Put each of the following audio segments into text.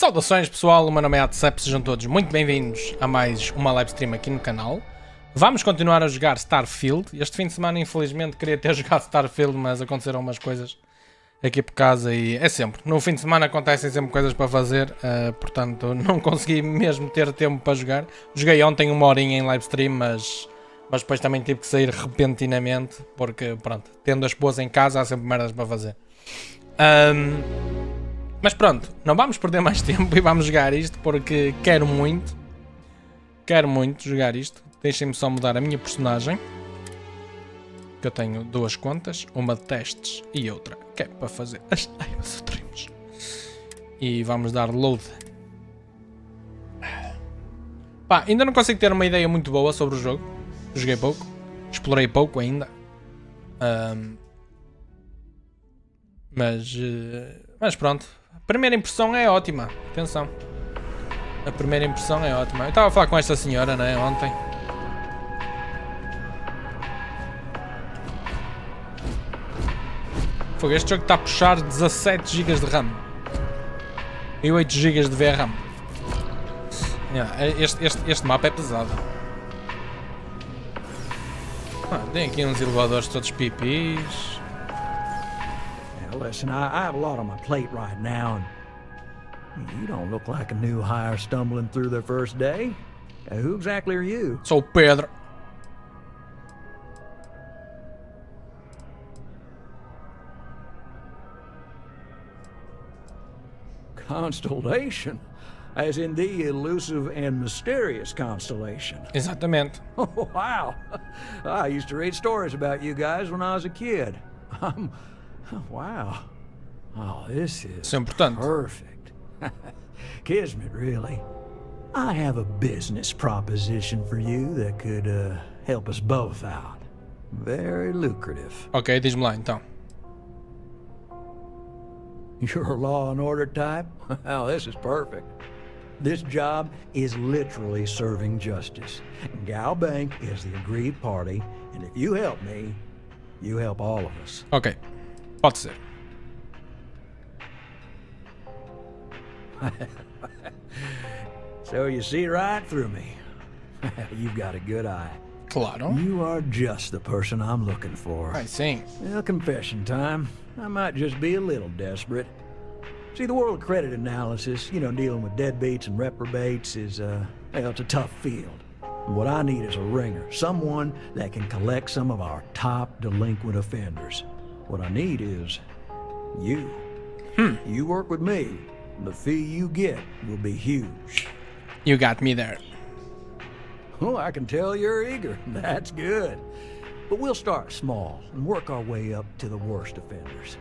Saudações pessoal, o meu nome é Atecep, sejam todos muito bem-vindos a mais uma live stream aqui no canal. Vamos continuar a jogar Starfield. Este fim de semana infelizmente queria ter jogado Starfield, mas aconteceram umas coisas aqui por casa e é sempre. No fim de semana acontecem sempre coisas para fazer, portanto não consegui mesmo ter tempo para jogar. Joguei ontem uma horinha em live stream, mas depois também tive que sair repentinamente, porque pronto, tendo a esposa em casa há sempre merdas para fazer. Mas pronto, não vamos perder mais tempo e vamos jogar isto porque quero muito jogar isto. Deixem-me só mudar a minha personagem, que eu tenho duas contas, uma de testes e outra que é para fazer as lives streams. E vamos dar load. Pá, ainda não consigo ter uma ideia muito boa sobre o jogo. Joguei pouco, explorei pouco ainda. Mas pronto. A primeira impressão é ótima, atenção. A primeira impressão é ótima. Eu estava a falar com esta senhora, né, ontem. Foi, este jogo está a puxar 17 GB de RAM. E 8 GB de VRAM. Este mapa é pesado. Tem aqui uns elevadores todos pipis. Listen, I have a lot on my plate right now, and you don't look like a new hire stumbling through their first day. Who exactly are you? Sou o Pedro. Constellation? As in the elusive and mysterious constellation. Exatamente. Oh, wow. I used to read stories about you guys when I was a kid. Wow. Oh, this is perfect. Kismet, really. I have a business proposition for you that could help us both out. Very lucrative. Ok, diz-me lá então. You're a law and order type? Well, this is perfect. This job is literally serving justice. Gal Bank is the agreed party, and if you help me, you help all of us. Ok. Pode ser. So you see right through me. You've got a good eye. Claro. You are just the person I'm looking for. I see. Well, confession time. I might just be a little desperate. See, the world of credit analysis, you know, dealing with deadbeats and reprobates is, well, it's a tough field. What I need is a ringer, someone that can collect some of our top delinquent offenders. What I need is you. You work with me. The fee you get will be huge. You got me there. Oh, I can tell you're eager. That's good. But we'll start small and work our way up to the worst offenders.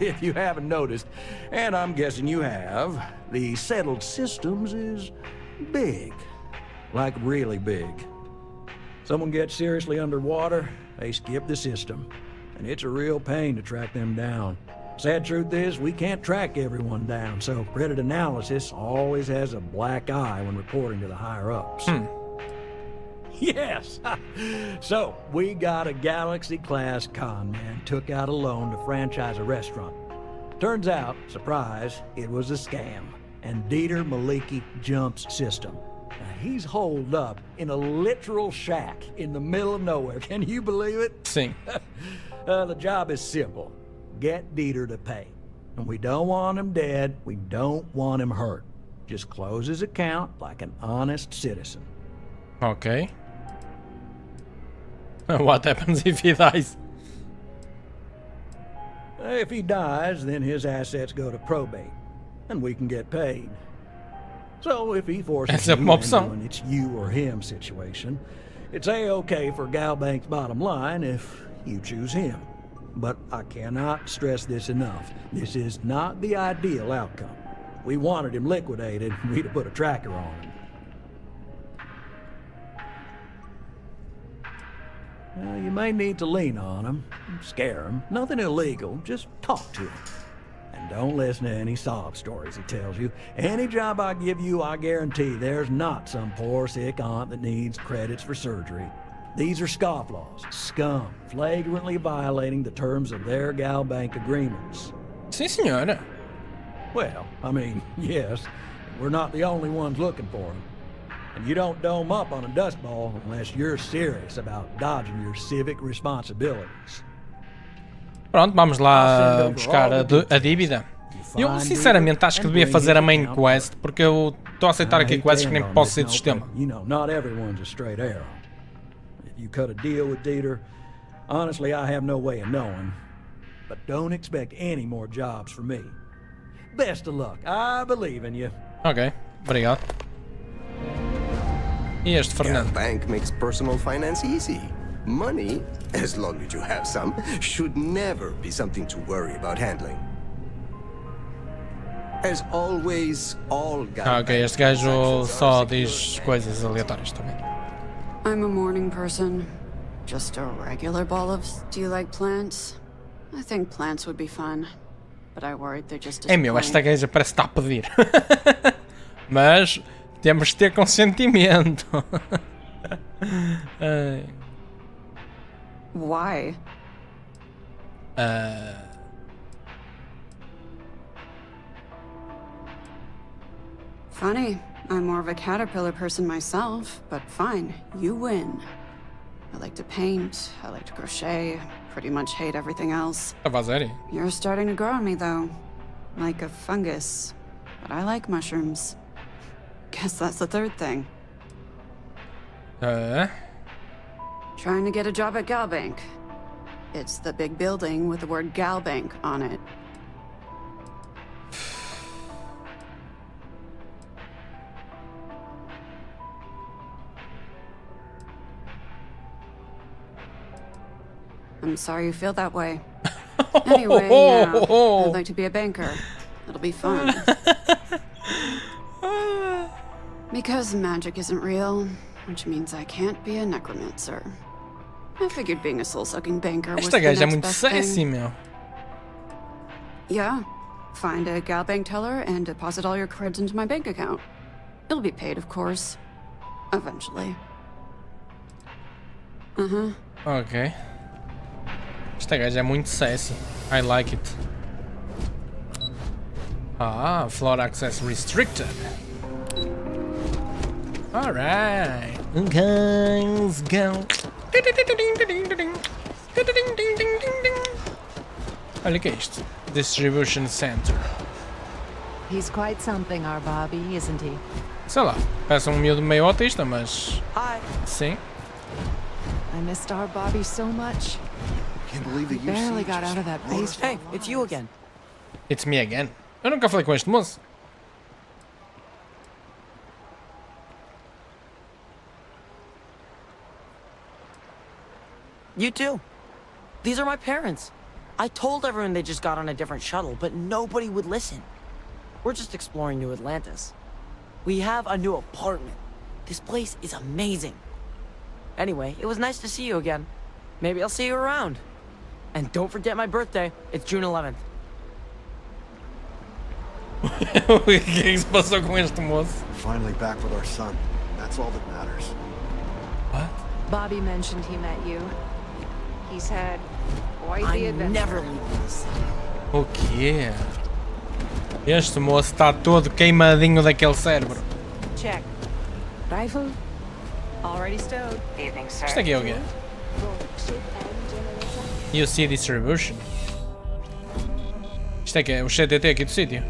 If you haven't noticed, and I'm guessing you have, the settled systems is big. Like really big. Someone gets seriously underwater, they skip the system. And it's a real pain to track them down. Sad truth is, we can't track everyone down, so credit analysis always has a black eye when reporting to the higher-ups. Yes! So, we got a Galaxy-class con man took out a loan to franchise a restaurant. Turns out, surprise, it was a scam. And Dieter Maliki jumps system. Now, he's holed up in a literal shack in the middle of nowhere. Can you believe it? Sim. The job is simple. Get Dieter to pay. And we don't want him dead. We don't want him hurt. Just close his account like an honest citizen. Ok. What happens if he dies? If he dies, then his assets go to probate, and we can get paid. So if he forces you into an it's you or him situation, it's A-okay for Galbank's bottom line if you choose him. But I cannot stress this enough. This is not the ideal outcome. If we wanted him liquidated, we'd have put a tracker on him. You may need to lean on him, scare him. Nothing illegal, just talk to him. And don't listen to any sob stories he tells you. Any job I give you, I guarantee there's not some poor sick aunt that needs credits for surgery. These are scofflaws, scum, flagrantly violating the terms of their gal bank agreements. Sim, senhora. Well, I mean, yes, we're not the only ones looking for them. And you don't dome up on a dust ball unless you're serious about dodging your civic responsibilities. Pronto, vamos lá buscar a dívida. Eu sinceramente acho que devia fazer a main quest, porque eu estou a aceitar aqui quests que nem posso sair do sistema. You know, not everyone's a straight arrow. If you cut a deal with Dieter, honestly, I have no way of knowing. But don't expect any more jobs from me. Best of luck. I believe in you. Ok, obrigado. E este Fernando? Bank makes personal finance easy. Money, as long as you have some, should never be something to worry about handling. As always, all ok, este gajo só diz coisas aleatórias também. I'm a morning person. Just a regular ball of... Do you like plants? I think plants would be fun. But I worried they're just É meu, esta gaja parece estar a pedir. Mas temos de ter consentimento. Why? Funny. I'm more of a caterpillar person myself, but fine, you win. I like to paint, I like to crochet, pretty much hate everything else. You're starting to grow on me though, like a fungus, but I like mushrooms. Guess that's the third thing. Trying to get a job at Galbank. It's the big building with the word Galbank on it. I'm sorry you feel that way. Anyway, yeah, I'd like to be a banker. It'll be fun. Because magic isn't real, which means I can't be a necromancer. I figured being a soul-sucking banker was the next best thing. Meu. Yeah. Find a Galbank teller and deposit all your creds into my bank account. It'll be paid, of course. Eventually. Ok. Esta gaja é muito sassy. I like it. Ah, floor access restricted. Alright. Guys, go. Olha o que é isto. Distribution Center. He's quite something, our Bobby, isn't he? Sei lá, parece miúdo meio autista, mas... Hi. Sim. I missed our Bobby so much. Can't believe that He barely got out of that basement. Hey, it's you again. It's me again. Eu nunca falei com este moço. You too. These are my parents. I told everyone they just got on a different shuttle, but nobody would listen. We're just exploring New Atlantis. We have a new apartment. This place is amazing. Anyway, it was nice to see you again. Maybe I'll see you around. And don't forget my birthday. It's June 11th. O que é que se passou com este moço? Finally back with our son. That's all that matters. What? Bobby mentioned he met you. He's had quite the I'm adventure. never leaving this city. O quê? Este moço está todo queimadinho daquele cérebro. Check. Rifle? Already stowed. Evening, sir. Isto aqui é o quê? UC Distribution. Isto aqui é o CTT aqui do sítio.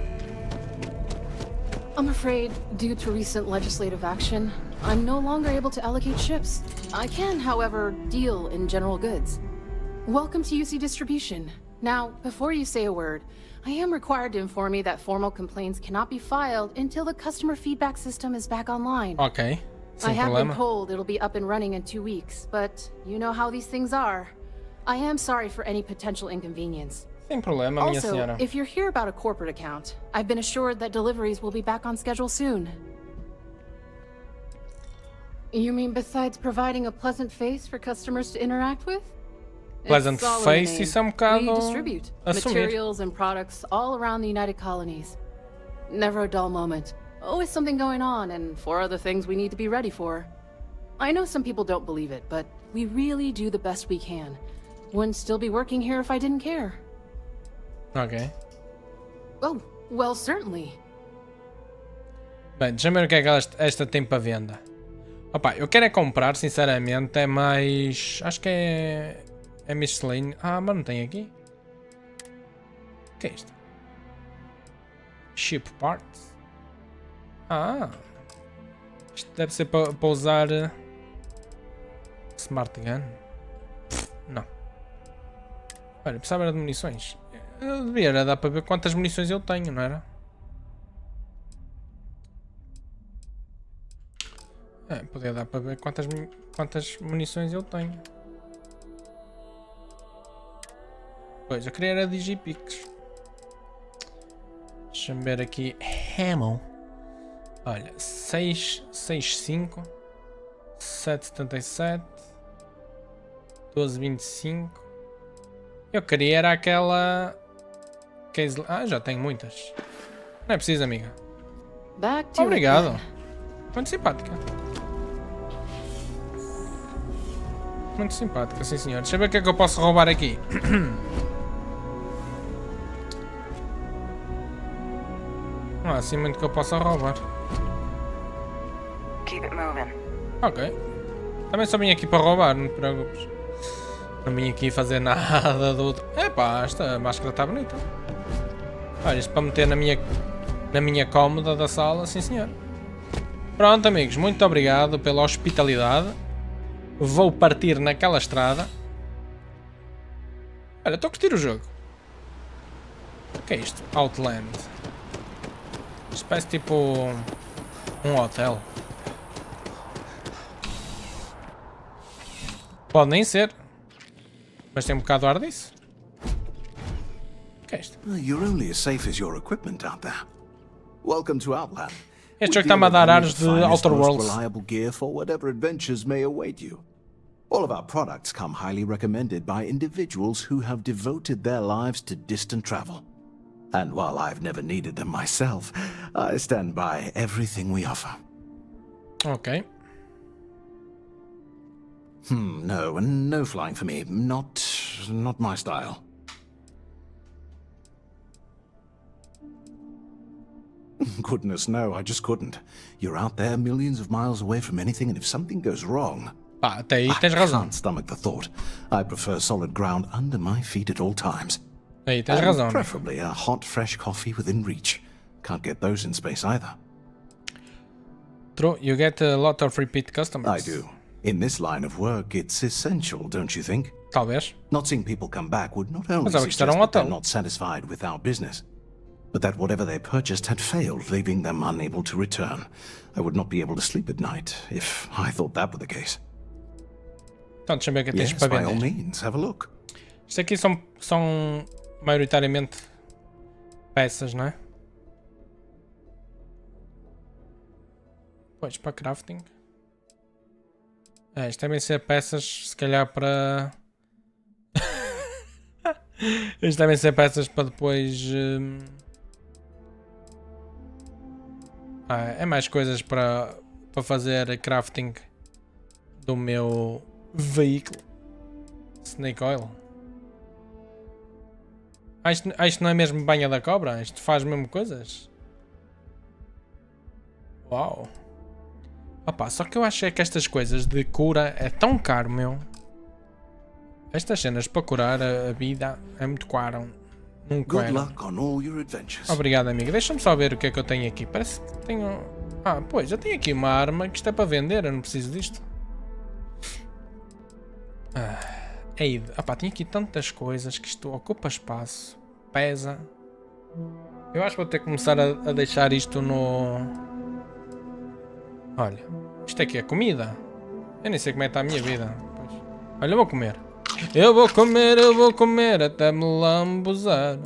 I'm afraid, due to recent legislative action, I'm no longer able to allocate ships. I can, however, deal in general goods. Welcome to UC Distribution. Now, before you say a word, I am required to inform you that formal complaints cannot be filed until the customer feedback system is back online. Ok, sem I have been problema. told it'll be up and running in 2 weeks, but you know how these things are. I am sorry for any potential inconvenience. Sem problema, minha Also, senhora. if you're here about a corporate account, I've been assured that deliveries will be back on schedule soon. You mean besides providing a pleasant face for customers to interact with? Pleasant all in the Face, name. isso é um We bocado distribute assumir. materials and products all around the United Colonies. Never a dull moment. Always something going on, and 4 other things we need to be ready for. I know some people don't believe it, but we really do the best we can. Wouldn't still be working here if I didn't care. Ok. Oh, well, certainly. Bem, deixa eu ver o que é que esta tem para venda. Opa, eu quero é comprar, sinceramente, é mais... Acho que é Michelin. Ah, mas não tem aqui. O que é isto? Ship Parts. Ah. Isto deve ser para usar... Smart Gun. Não. Olha, precisava era de munições. Eu devia dar para ver quantas munições eu tenho, não era? Podia dar para ver quantas munições eu tenho. Pois, eu queria era Digipix. Deixa-me ver aqui. Ammo. Olha, 665, 777, 1225. Eu queria era aquela... Case... Ah, já tenho muitas. Não é preciso, amiga. Back to Obrigado. it. Muito simpática. Muito simpática, sim senhor. Deixa eu ver o que é que eu posso roubar aqui. Não há assim muito que eu possa roubar. Keep it moving. Ok. Também só vim aqui para roubar, não te preocupes. Não vim aqui fazer nada do outro. Epá, esta máscara está bonita. Olha, isto para meter na minha cómoda da sala, sim senhor. Pronto, amigos, muito obrigado pela hospitalidade. Vou partir naquela estrada. Olha, estou a curtir o jogo. O que é isto? Outland. Isto parece tipo um hotel. Pode nem ser. Mas tem um bocado de ar disso. O que é isto? You're only as safe as your equipment out there. Welcome to Outland. Este jogo está-me a dar ares de Outer Worlds. Reliable gear for whatever adventures may await you. All of our products come highly recommended by individuals who have devoted their lives to distant travel. And while I've never needed them myself, I stand by everything we offer. Ok. No flying for me. Not my style. Goodness, no, I just couldn't. You're out there millions of miles away from anything, and if something goes wrong... Pá, até aí tens razão. I can't stomach the thought. I prefer solid ground under my feet at all times. Aí tens razão. Preferably a hot, fresh coffee within reach. Can't get those in space either. True, you get a lot of repeat customers. I do. In this line of work, it's essential, don't you think? Talvez. Not seeing people come back would not only Mas suggest that they're not satisfied with our business, but that whatever they purchased had failed, leaving them unable to return. I would not be able to sleep at night if I thought that were the case. Então, deixa eu ver o que tens Yes, para by all vender. means, have a look. Isto aqui são maioritariamente peças, não é? Pois, para crafting. Isto devem ser peças, se calhar para... Isto devem ser peças para depois... é mais coisas para fazer crafting do meu veículo. Snake Oil. Isto não é mesmo banha da cobra? Isto faz mesmo coisas? Uau. Opa, só que eu acho que estas coisas de cura é tão caro, meu. Estas cenas para curar a vida é muito caro. Não quero. Obrigado, amigo. Deixa-me só ver o que é que eu tenho aqui. Parece que tenho... Ah, pois, eu tenho aqui uma arma que isto é para vender. Eu não preciso disto. Opa, tenho aqui tantas coisas que isto ocupa espaço. Pesa. Eu acho que vou ter que começar a deixar isto no... Olha, isto aqui é comida. Eu nem sei como é que está a minha vida. Pois. Olha, eu vou comer. Eu vou comer até me lambuzar.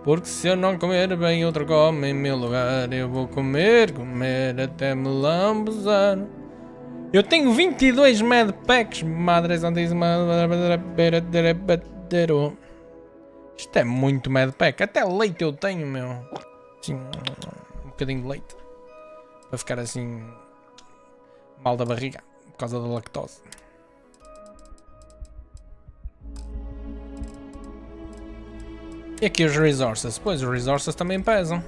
Porque se eu não comer bem, outro come em meu lugar. Eu vou comer até me lambuzar. Eu tenho 22 medpacks. Madre santíssima. helicóptero. Isto é muito Mad Pack. Até leite eu tenho, meu. Assim, um bocadinho de leite. Para ficar assim mal da barriga. Por causa da lactose. E aqui os resources. Pois, os resources também pesam.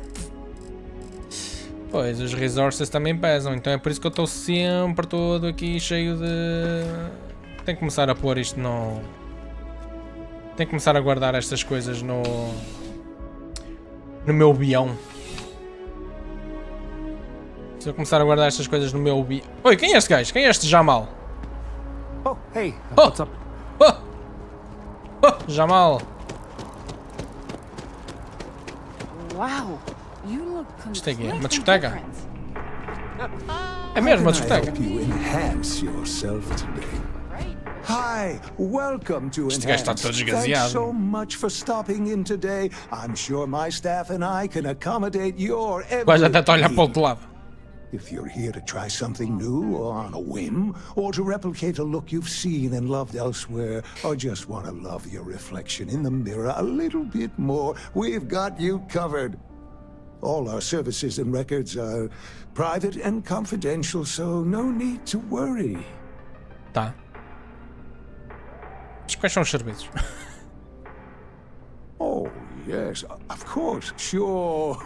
Pois, os resources também pesam. Então é por isso que eu estou sempre todo aqui cheio de... Tenho que começar a pôr isto no... Tenho que começar a guardar estas coisas no meu bião. Se eu começar a guardar estas coisas no meu bião... Oi, quem é este gajo? Quem é este Jamal? Oh, hey, Oh! what's up? Oh! Oh! Jamal! Wow, you look Isto é quê? completely Uma discoteca? different. É mesmo uma Can I discoteca. help you enhance yourself today? Hi, welcome to Este gajo está Enhance. todo Thanks esgazeado. so much for stopping in today. I'm sure my staff and I can accommodate your O every gajo até está a olhar para o need. outro lado. If you're here to try something new or on a whim, or to replicate a look you've seen and loved elsewhere, or just want to love your reflection in the mirror a little bit more, we've got you covered. All our services and records are private and confidential, so no need to worry. Tá. Mas quais são os serviços? Oh, yes, of course, sure.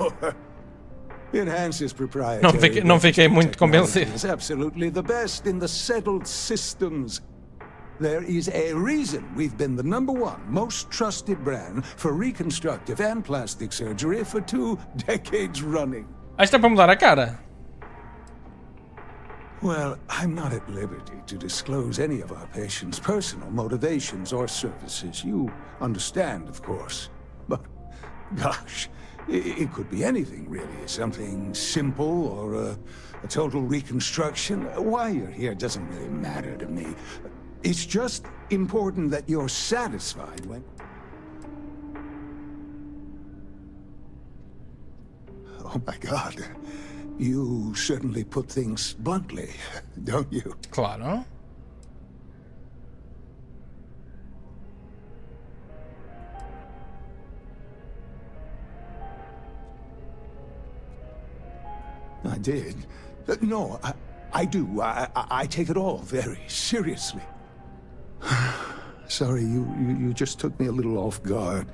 Enhance's proprietary. Não fiquei muito technology convencido. is absolutely the best in the settled systems. There is a reason we've been the #1 most trusted brand for reconstructive and plastic surgery for 2 decades running. Ah, isto é para mudar a cara. Well, I'm not at liberty to disclose any of our patients' personal motivations or services. You understand, of course. But, gosh, it could be anything, really. Something simple or a total reconstruction. Why you're here doesn't really matter to me. It's just important that you're satisfied when... Oh my God. You certainly put things bluntly, don't you? Claro. I did. No, I do. I take it all very seriously. Sorry, you just took me a little off guard.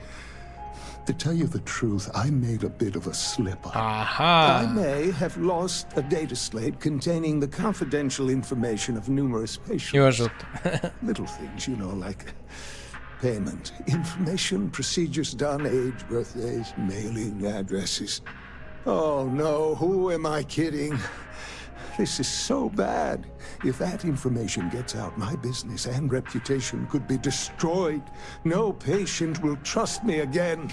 To tell you the truth, I made a bit of a slip-up. Aha. I may have lost a data slate containing the confidential information of numerous patients. Eu ajudo. Little things, you know, like payment, information, procedures done, age, birthdays, mailing addresses. Oh no, who am I kidding? This is so bad. If that information gets out, my business and reputation could be destroyed. No patient will trust me again.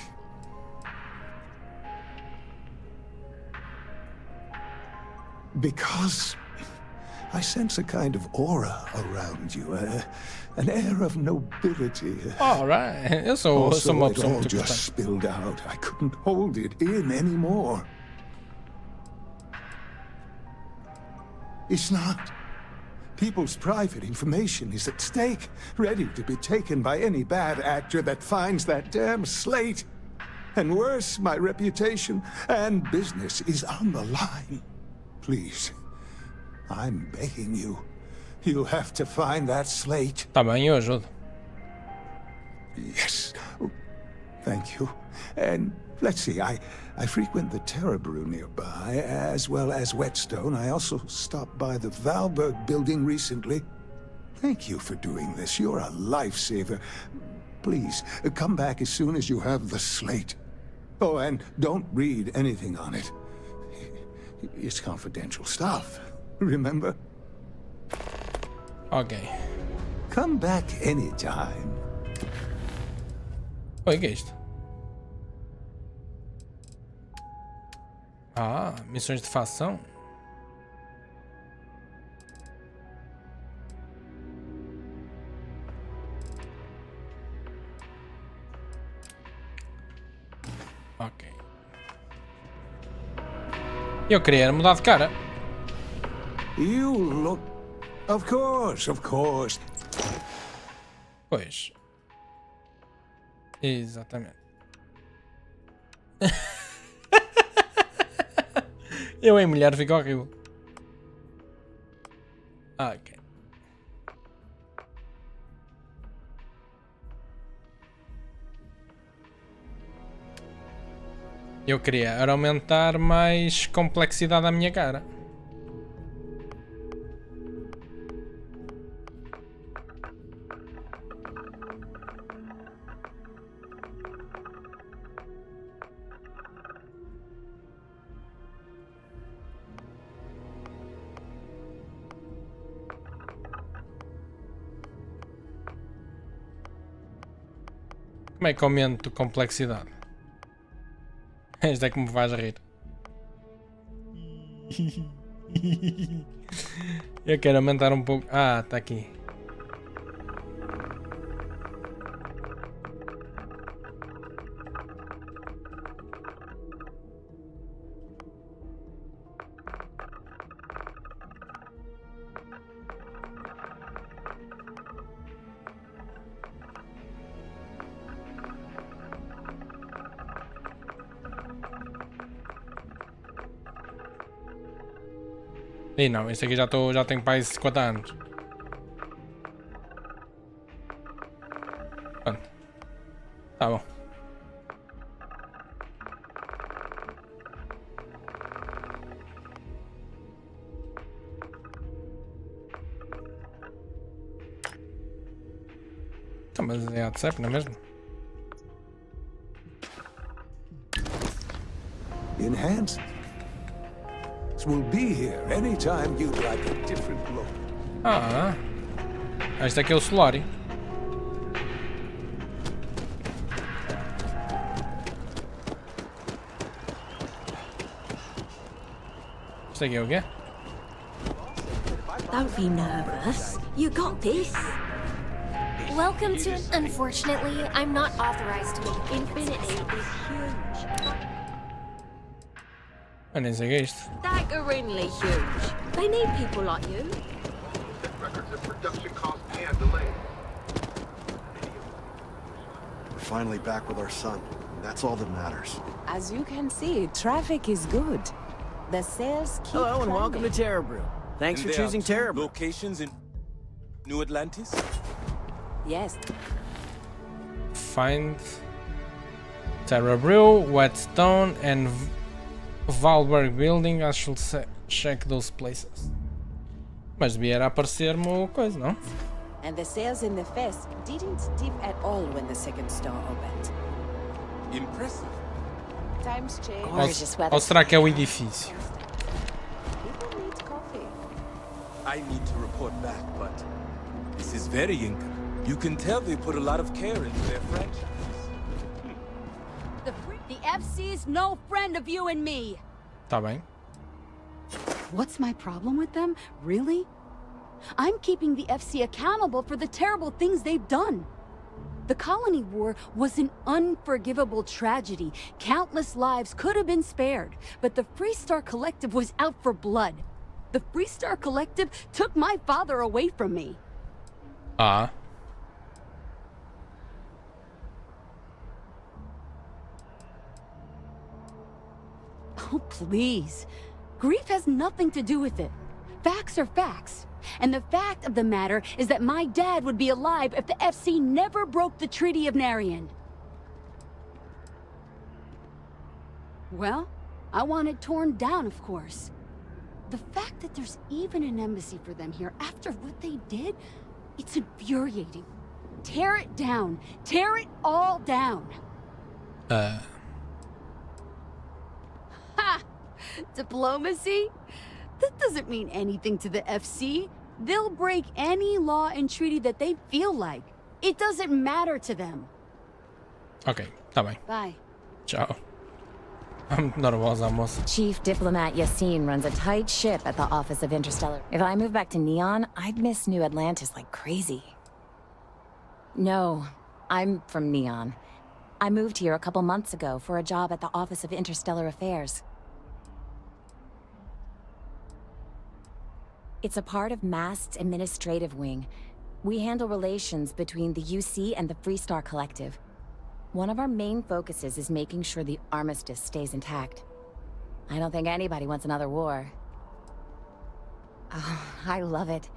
Because I sense a kind of aura around you, an air of nobility. Alright. Eu sou Also, uma it pessoa all muito just importante. spilled out. I couldn't hold it in anymore. It's not. People's private information is at stake, ready to be taken by any bad actor that finds that damn slate. And worse, my reputation and business is on the line. Please, I'm begging you. You'll have to find that slate. Tá bem, eu ajudo. Yes. Oh, thank you. And let's see, I frequent the Terror Brew nearby, as well as Whetstone. I also stopped by the Valberg building recently. Thank you for doing this. You're a lifesaver. Please, come back as soon as you have the slate. Oh, and don't read anything on it. It's confidential stuff, remember? Ok. Come back anytime. Oi, que é isto? Ah, missões de facção. Ok. Eu queria mudar de cara. You look... Of course, of course. Pois. Exatamente. Eu em mulher fico horrível. Ok. Eu queria aumentar mais complexidade à minha cara. Como é que aumento complexidade? Esta é que me faz rir. Eu quero aumentar um pouco. Ah, está aqui. E não, este aqui já tenho mais 50 anos. Pronto. Tá bom. Então, mas é Atecep, não é mesmo? Enhance. Will be here anytime you'd like a different look. Ah, este aqui é o Solari. Este aqui é o quê? Don't be nervous. You got this. Welcome to. Unfortunately, I'm not authorized to make Infinity is huge. Eu nem sei o que é isto. Staggeringly huge. They need people like you. Records of production cost and delay. We're finally back with our son. That's all that matters. As you can see, traffic is good. The sales keep Hello and welcome to climbing. Terra Brew. Thanks for choosing Terra Brew. Locations in New Atlantis? Yes. Find Terra Brew, Whetstone and Valberg Building. I should check those places. Mas devia aparecer-me o coisa, não? And the sales in the fest didn't dip at all when the second store opened. Impressive. Times change. Ou será que é o edifício? People need coffee. I need to report back, but this is very Inca. You can tell they put a lot of care into their franchise. The FC's no friend of you and me. Tá bem. What's my problem with them? Really? I'm keeping the FC accountable for the terrible things they've done. The Colony War was an unforgivable tragedy. Countless lives could have been spared, but the Freestar Collective was out for blood. The Freestar Collective took my father away from me. Ah. Oh, please. Grief has nothing to do with it. Facts are facts. And the fact of the matter is that my dad would be alive if the FC never broke the Treaty of Narian. Well, I want it torn down, of course. The fact that there's even an embassy for them here after what they did, it's infuriating. Tear it down. Tear it all down. Ha! Diplomacy? That doesn't mean anything to the FC. They'll break any law and treaty that they feel like. It doesn't matter to them. Ok, tá bem. Bye. Tchau. I'm nervosa, moça. Chief Diplomat Yassine runs a tight ship at the Office of Interstellar. If I move back to Neon, I'd miss New Atlantis like crazy. No, I'm from Neon. I moved here a couple months ago for a job at the Office of Interstellar Affairs. It's a part of MAST's administrative wing. We handle relations between the UC and the Freestar Collective. One of our main focuses is making sure the armistice stays intact. I don't think anybody wants another war. Oh, I love it.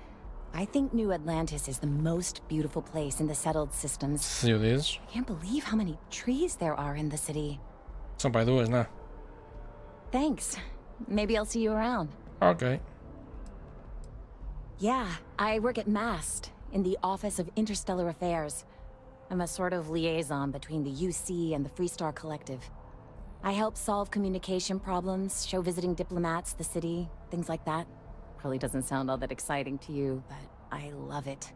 I think New Atlantis is the most beautiful place in the settled systems. Se o dizes. I can't believe how many trees there are in the city. São para duas, não é? Thanks. Maybe I'll see you around. Ok. Yeah, I work at MAST, in the Office of Interstellar Affairs. I'm a sort of liaison between the UC and the Freestar Collective. I help solve communication problems, show visiting diplomats the city, things like that. Probably doesn't sound all that exciting to you, but I love it.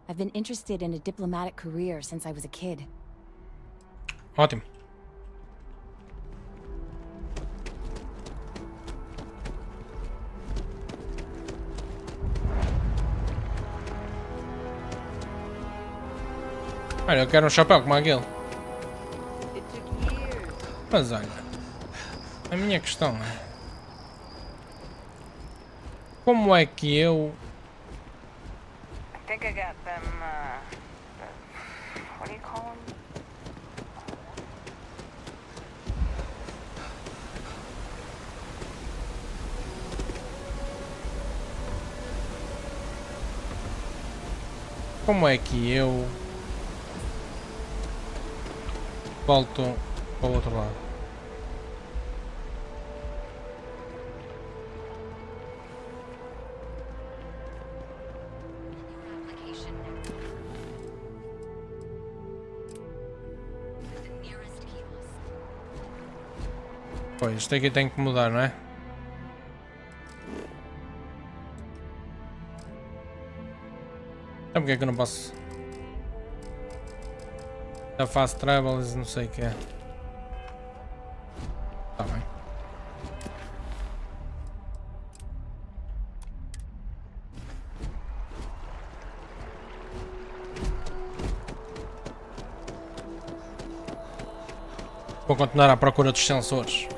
I've been interested in a diplomatic career since I was a kid. Ótimo. Olha, eu quero um chapéu como aquele. Mas olha, a minha questão é... Como é que eu... I think I got them, what do you call them? Como é que eu... volto para o outro lado? Pois, isto aqui tem que mudar, não é? Então porque é que eu não posso? Já faço travels, não sei o que é. Tá bem. Vou continuar à procura dos sensores.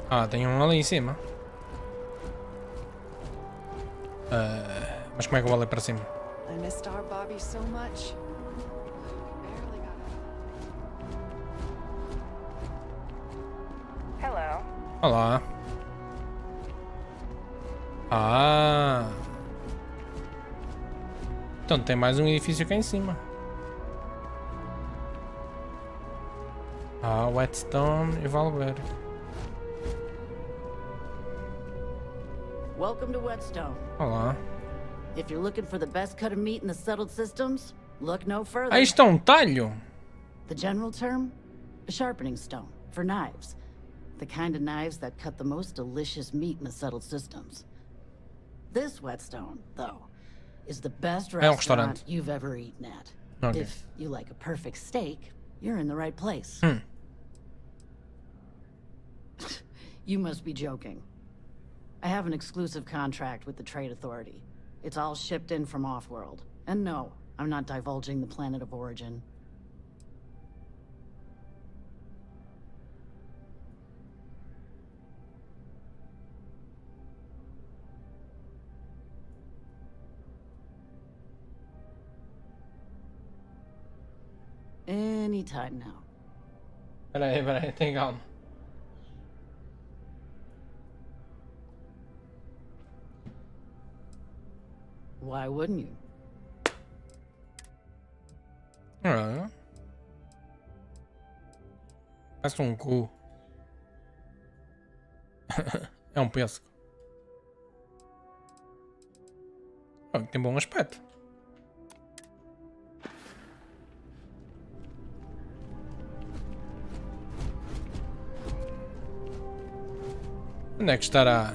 Ah, tem um ali em cima. Mas como é que eu vou ali para cima? I missed our Bobby so much. Barely got Hello. Olá. Ah. Então tem mais um edifício cá em cima. Ah, Whetstone e Valverde. Welcome to Whetstone. Olá. If you're looking for the best cut of meat in the settled systems, look no further. Ah, isto é um talho. The general term? A sharpening stone, for knives. The kind of knives that cut the most delicious meat in the settled systems. This Whetstone, though, is the best restaurant you've ever eaten at. Okay. If you like a perfect steak, you're in the right place. You must be joking. I have an exclusive contract with the Trade Authority. It's all shipped in from off-world. And no, I'm not divulging the planet of origin. Anytime now. Peraí, tem calma. Why wouldn't you? Ah. Parece um cu. É um pesco. Oh, tem bom aspecto. Onde é que estará?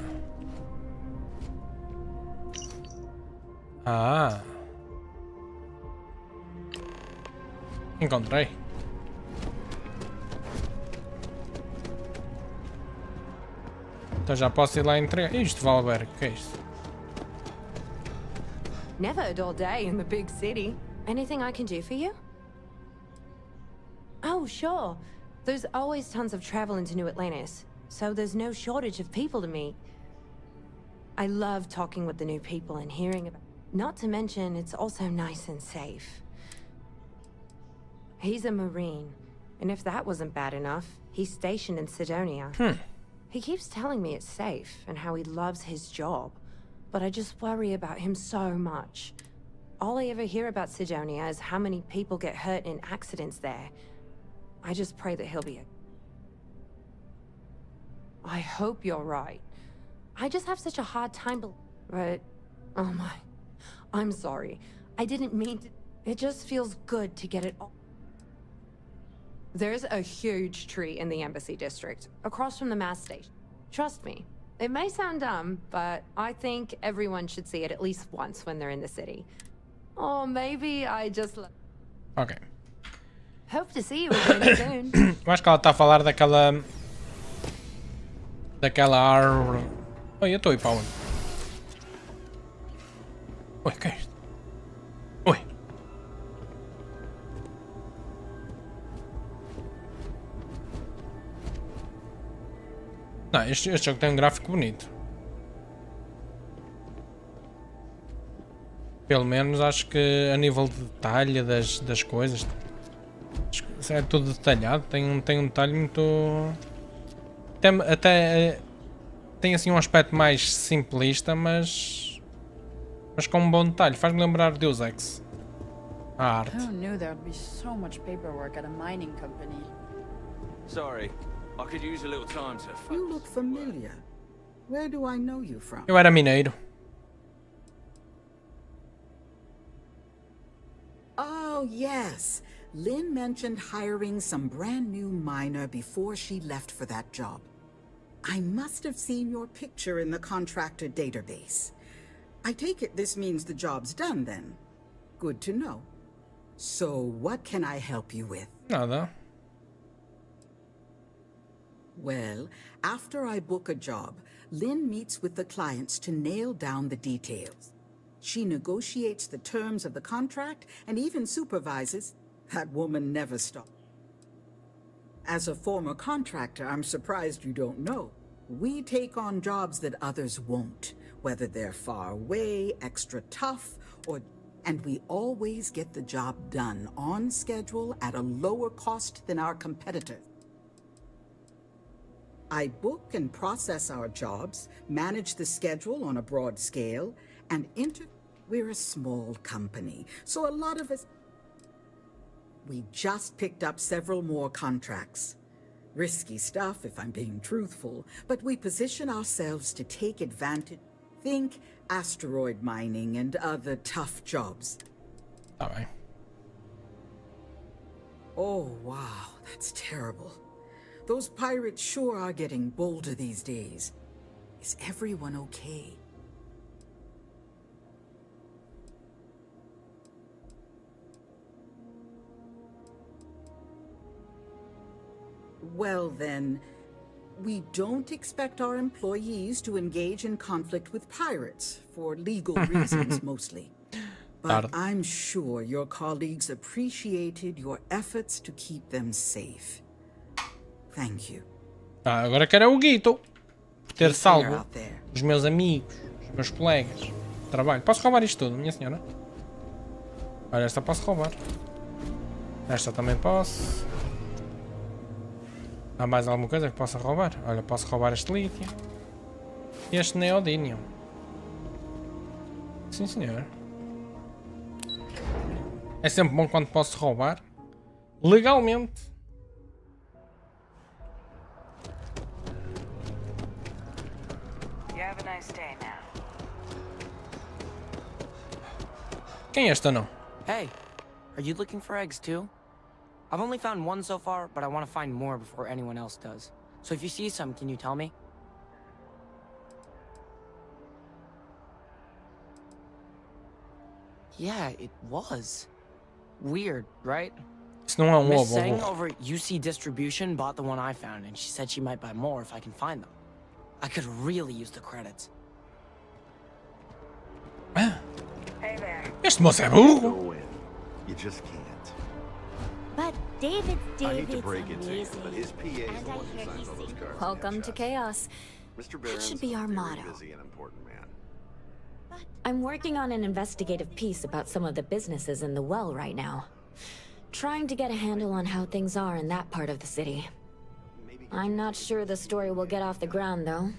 Ah. Encontrei. Então já posso ir lá entregar. Isto, Valberg, o que é isto? Never a dull day in the big city. Anything I can do for you? Oh, sure. There's always tons of travel into New Atlantis. so there's no shortage of people to meet. I love talking with the new people and hearing about. Not to mention, it's also nice and safe. He's a Marine, and if that wasn't bad enough, he's stationed in Sidonia. He keeps telling me it's safe and how he loves his job, but I just worry about him so much. All I ever hear about Sidonia is how many people get hurt in accidents there. I just pray that he'll be I hope you're right. I just have such a hard time Right. Oh my. I'm sorry. I didn't mean to. It just feels good to get it all. There's a huge tree in the Embassy District, across from the mass station. Trust me, it may sound dumb, but I think everyone should see it at least once when they're in the city. Or maybe I just... Ok. Hope to see you again soon. Eu acho que ela está a falar daquela... Daquela árvore... Oi, eu estou a ir para onde? Oi, que é isto? Oi. Não, este jogo tem um gráfico bonito. Pelo menos acho que a nível de detalhe das coisas é tudo detalhado, tem um detalhe muito... Até tem assim um aspecto mais simplista, mas com um bom detalhe. Faz-me lembrar de Deus Ex. A arte. Who knew there would be so much paperwork at a mining company? Sorry, I could use a little time to... You look familiar. Where do I know you from? Eu era mineiro. Oh, yes. Lynn mentioned hiring some brand new miner before she left for that job. I must have seen your picture in the contractor database. I take it this means the job's done then. Good to know. So what can I help you with? Nada. Well, after I book a job, Lynn meets with the clients to nail down the details. She negotiates the terms of the contract and even supervises. That woman never stops. As a former contractor, I'm surprised you don't know. We take on jobs that others won't, whether they're far away, extra tough, or... And we always get the job done on schedule at a lower cost than our competitors. I book and process our jobs, manage the schedule on a broad scale, and we're a small company, so a lot of us... We just picked up several more contracts. Risky stuff, if I'm being truthful, but we position ourselves to take advantage. Think asteroid mining and other tough jobs. All right. Oh, wow, that's terrible. Those pirates sure are getting bolder these days. Is everyone okay? Well then, we don't expect our employees to engage in conflict with pirates, for legal reasons mostly. But I'm sure your colleagues appreciated your efforts to keep them safe. Thank you. Agora quero o Guito. Por ter salvo os meus amigos, os meus colegas de trabalho. Posso roubar isto tudo, minha senhora? Olha, esta posso roubar. Esta também posso. Há mais alguma coisa que possa roubar? Olha, posso roubar este lítio. E este neodímio. Sim, senhor. É sempre bom quando posso roubar. Legalmente. Quem é esta não? Hey, are you looking for eggs too? I've only found one so far, but I want to find more before anyone else does. So if you see some, can you tell me? Yeah, it was. Weird, right? Isso não é um Miss ovo. Seng over at UC Distribution bought the one I found, and she said she might buy more if I can find them. I could really use the credits. Este moço é burro. You just can't. But I need to break it to you, but his PA is the one who signs all those cards. Welcome to chaos. Mr. That Barron's should be a our very motto. busy and important man. I'm working on an investigative piece about some of the businesses in the well right now. Trying to get a handle on how things are in that part of the city. I'm not sure the story will get off the ground, though.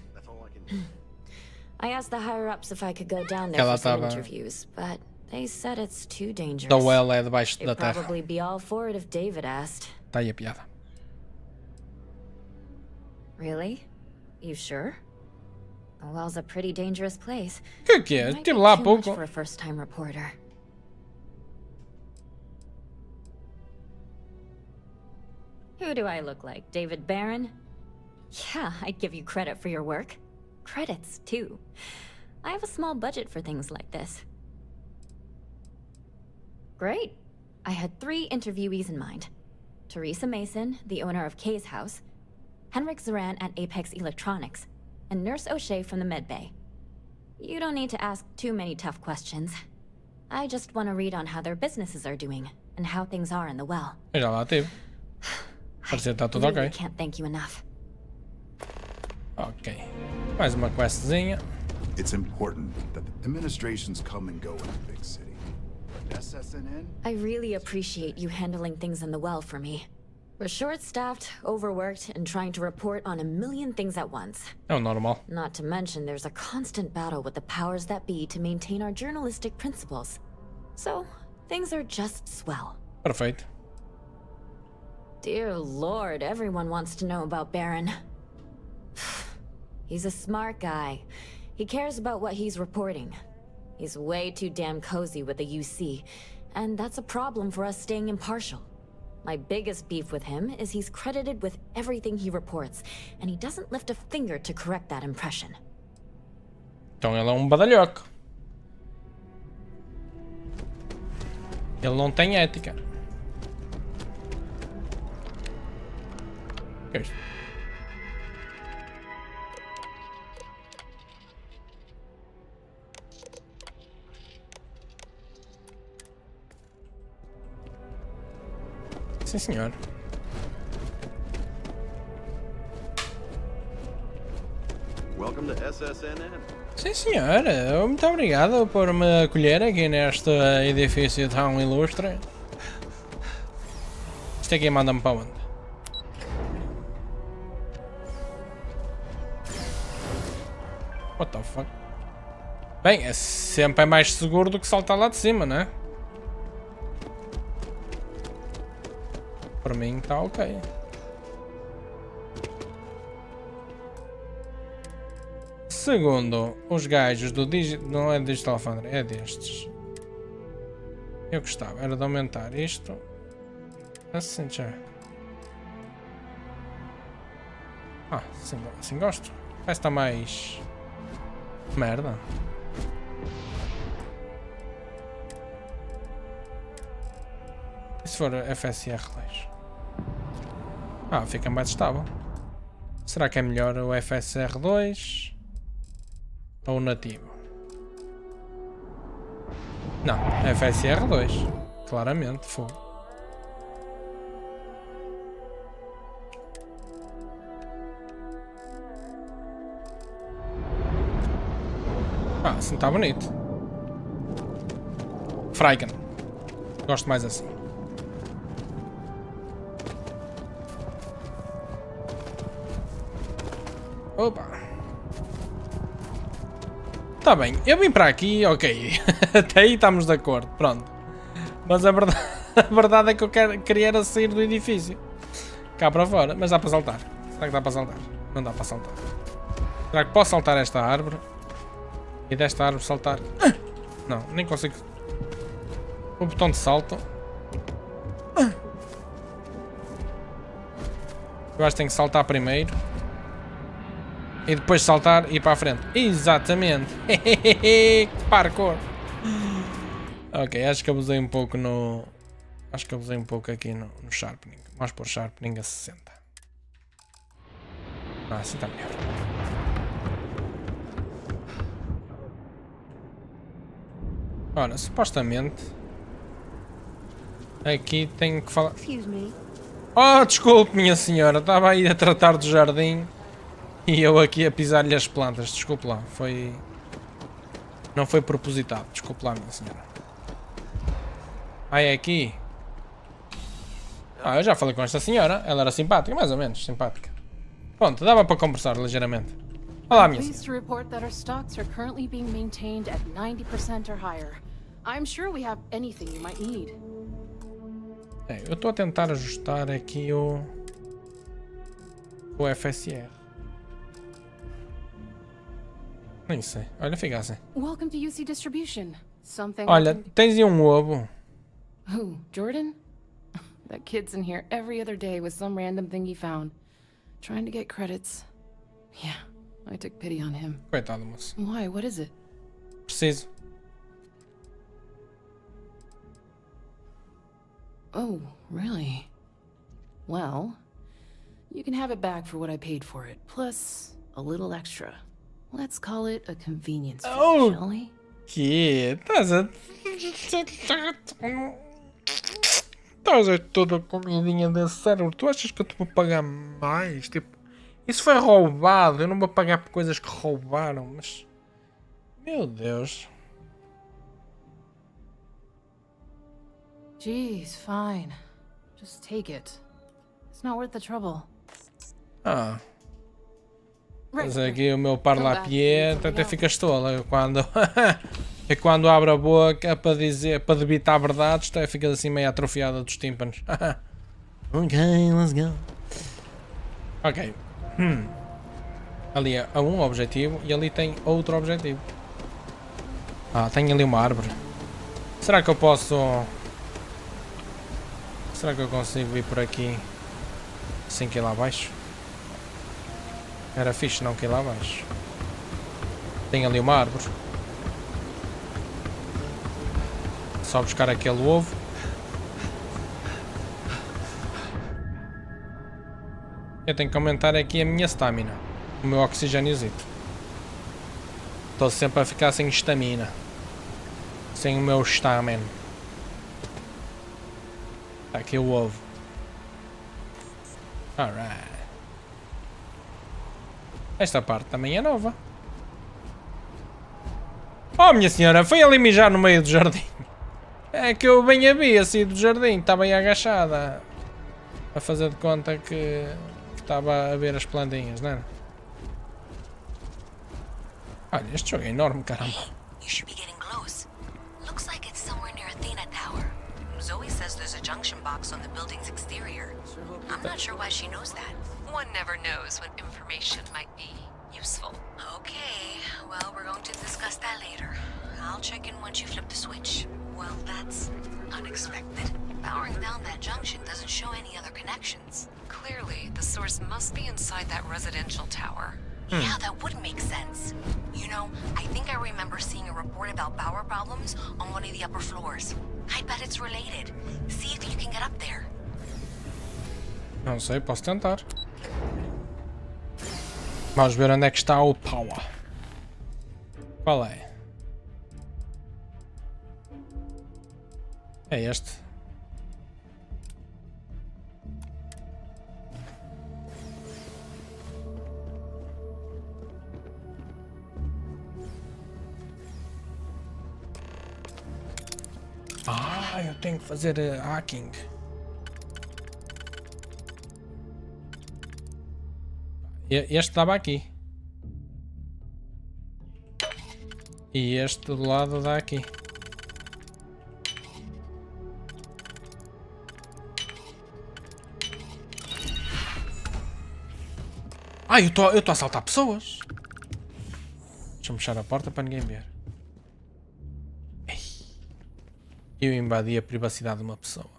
I asked the higher-ups if I could go down there for some interviews, but they said it's too dangerous. The well é debaixo da They'd terra. probably be all for it if David asked. Tá aí a piada. Really? You sure? The well's a pretty dangerous place. Que é? Estive lá há pouco. For a first-time reporter. Who do I look like? David Barron? Yeah, I'd give you credit for your work. Credits, too. I have a small budget for things like this. Great. I had 3 interviewees in mind. Teresa Mason, the owner of Kay's house, Henrik Zoran at Apex Electronics, and Nurse O'Shea from the medbay. You don't need to ask too many tough questions. I just want to read on how their businesses are doing, and how things are in the well. Já lá tive. Parecia que está tudo I ok. can't thank you enough. Ok. Mais uma questzinha. It's important that the administrations come and go in a big city. But SSNN? I really appreciate you handling things in the well for me. We're short-staffed, overworked, and trying to report on a million things at once. É o normal. Not to mention there's a constant battle with the powers that be to maintain our journalistic principles. So, things are just swell. Perfeito. Dear Lord, everyone wants to know about Baron. He's a smart guy. He cares about what he's reporting. He's way too damn cozy with the UC, and that's a problem for us staying impartial. My biggest beef with him is he's credited with everything he reports, and he doesn't lift a finger to correct that impression. Então ele é badalhoco. Ele não tem ética. Que é isto? Sim, senhor. Welcome to SSNN. Sim, senhor. Muito obrigado por me acolher aqui neste edifício tão ilustre. Isto aqui manda-me para onde? What the fuck? Bem, é sempre mais seguro do que saltar lá de cima, né? Para mim está ok. Segundo os gajos do não é Digital Foundry, é destes. Eu gostava, era de aumentar isto. Assim já. Ah, assim gosto. Parece que está mais merda. E se for FSR2? Ah, fica mais estável. Será que é melhor o FSR2 ou o nativo? Não, FSR2. Claramente, foi. Ah, assim está bonito. Freiken. Gosto mais assim. Opa. Tá bem, eu vim para aqui, ok. Até aí estamos de acordo, pronto. Mas a verdade é que eu queria era sair do edifício. Cá para fora, mas dá para saltar. Será que dá para saltar? Não dá para saltar. Será que posso saltar esta árvore? E desta árvore saltar? Não, nem consigo. O botão de salto. Eu acho que tenho que saltar primeiro. E depois saltar e ir para a frente. Exatamente. Parkour. Ok, acho que abusei um pouco no... Acho que abusei um pouco aqui no sharpening. Vamos pôr sharpening a 60. Ah, assim está melhor. Ora, supostamente... Aqui tenho que falar... Excuse me. Oh, desculpe, minha senhora. Estava aí a tratar do jardim e eu aqui a pisar-lhe as plantas. Desculpe lá. Foi... Não foi propositado. Desculpe lá, minha senhora. Ah, é aqui? Ah, eu já falei com esta senhora. Ela era simpática, mais ou menos simpática. Pronto, dava para conversar ligeiramente. Olá, minha senhora. Pleased to report that our stocks are currently being maintained at 90% or higher. I'm sure we have anything you might need. É, eu estou a tentar ajustar aqui o FSR. Nem sei. Olha, fica assim. Welcome to UC Distribution. Something. Olha, tens aí um ovo. Who? Jordan? That kid's in here every other day with some random thing he found. Trying to get credits. Yeah, I took pity on him. Coitado, moço. Why? What is it? Preciso. Oh, really? Well, you can have it back for what I paid for it, plus a little extra. Let's call it a convenience fee, shall we? Que? Estás a toda a comidinha da cérebro. Tu achas que eu te vou pagar mais? Tipo, isso foi roubado. Eu não vou pagar por coisas que roubaram, mas... Meu Deus. Jeez, fine. Just take it. It's not worth the trouble. Ah. Mas aqui o meu parlapié até fica tola. Eu quando abro a boca para dizer, para debitar verdades, até fica assim meio atrofiada dos tímpanos. Ok, let's go. Ok. Ali há um objetivo e ali tem outro objetivo. Ah, tem ali uma árvore. Será que eu posso... Será que eu consigo ir por aqui sem que ir lá abaixo? Era fixe não que ir lá abaixo. Tem ali uma árvore. Só buscar aquele ovo. Eu tenho que aumentar aqui a minha stamina. O meu oxigêniozito. Estou sempre a ficar sem estamina. Sem o meu stamina. Tá aqui o ovo. Alright. Esta parte também é nova. Oh, minha senhora, foi ali mijar no meio do jardim. É que eu bem a vi assim do jardim. Estava aí agachada. A fazer de conta que estava a ver as plantinhas, não era? Olha, este jogo é enorme, caramba. You should be getting close. Looks like it's somewhere near Athena Tower. Zoe says there's a junction box on the building's exterior. I'm not sure why she knows that. One never knows when information might be useful. Okay, well, we're going to discuss that later. I'll check in once you flip the switch. Well, that's unexpected. Powering down that junction doesn't show any other connections. Clearly, the source must be inside that residential tower. Yeah, that would make sense. You know, I think I remember seeing a report about power problems on one of the upper floors. I bet it's related. See if you can get up there. Não sei, posso tentar. Vamos ver onde é que está o power. Qual é? É este. Ah, eu tenho que fazer hacking. Este estava aqui. E este do lado dá aqui. Ah, eu estou a assaltar pessoas. Deixa-me fechar a porta para ninguém ver. Eu invadi a privacidade de uma pessoa.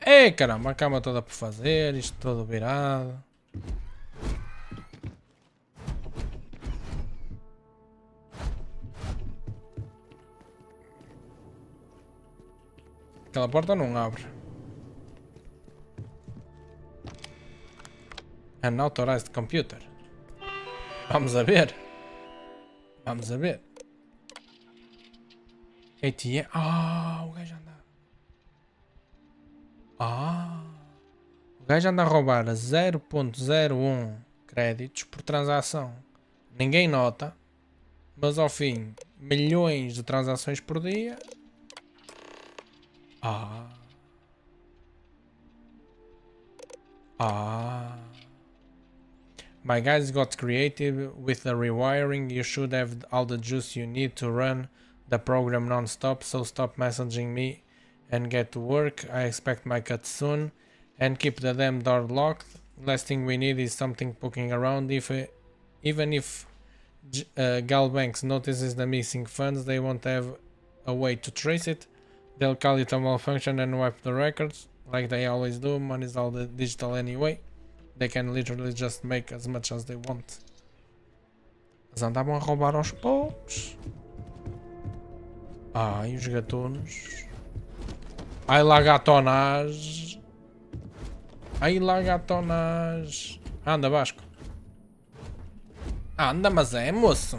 Ei, caramba, a cama toda por fazer, isto todo virado. Aquela porta não abre. Unauthorized computer. Vamos a ver. Vamos a ver. PT-ENG. O gajo anda. O gajo anda a roubar a 0.01 créditos por transação. Ninguém nota. Mas ao fim, milhões de transações por dia. My guys got creative with the rewiring. You should have all the juice you need to run the program non-stop, so stop messaging me and get to work. I expect my cut soon. And keep the damn door locked. Last thing we need is something poking around. Even if Galbanks notices the missing funds, they won't have a way to trace it. They'll call it a malfunction and wipe the records, like they always do. Money's all digital anyway. They can literally just make as much as they want. Eles andavam a roubar aos poucos. E os gatunos. Ai lá gatonás. Ai lá gatonás. Anda, Vasco. Anda, mas é, moço.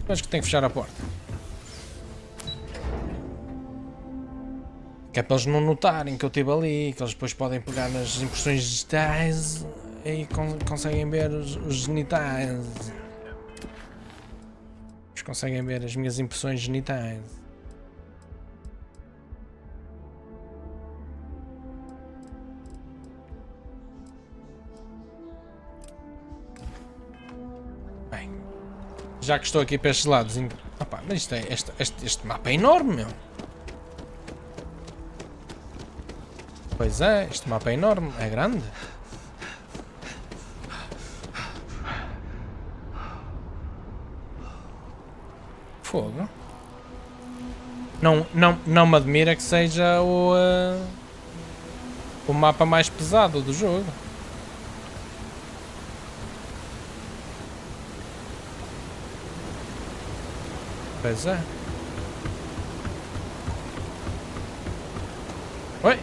Acho que tem que fechar a porta. Que é para eles não notarem que eu estive ali, que eles depois podem pegar nas impressões digitais e conseguem ver os genitais. Eles conseguem ver as minhas impressões genitais. Bem, já que estou aqui para estes lados, mas este mapa é enorme, meu. Pois é, este mapa é enorme, é grande. Fogo. Não me admira que seja o mapa mais pesado do jogo. Pois é. Oi!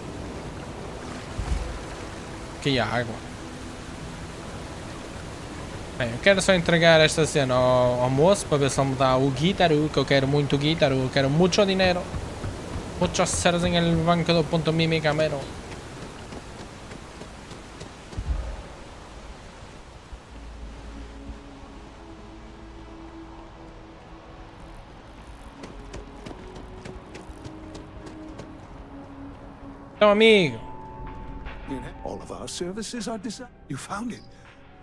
Aqui a água. Bem, eu quero só entregar esta cena ao moço para ver se ele me dá o guitarro, que eu quero muito guitarro, eu quero muito dinheiro. Muchos ceros en el banco do ponto mimi camero. Então, amigo. All of our services are designed. You found it.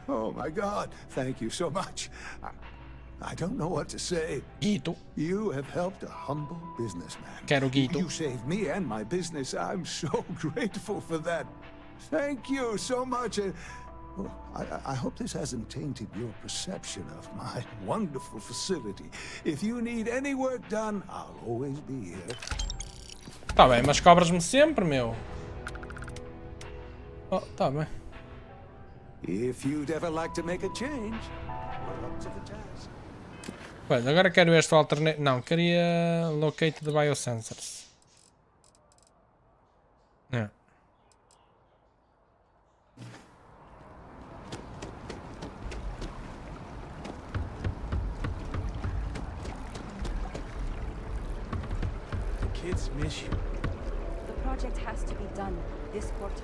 Oh my God! Thank you so much. I don't know what to say. Guito. You have helped a humble businessman. Quero guito. You saved me and my business. I'm so grateful for that. Thank you so much. I hope this hasn't tainted your perception of my wonderful facility. If you need any work done, I'll always be here. Tá bem, mas cobras-me sempre, meu. Tá bem. If you'd ever like to make a change, we're up to the task. Pois, agora quero este alternate. Não, queria locate the biosensors. É. The kids miss you. The project has to be done this quarter.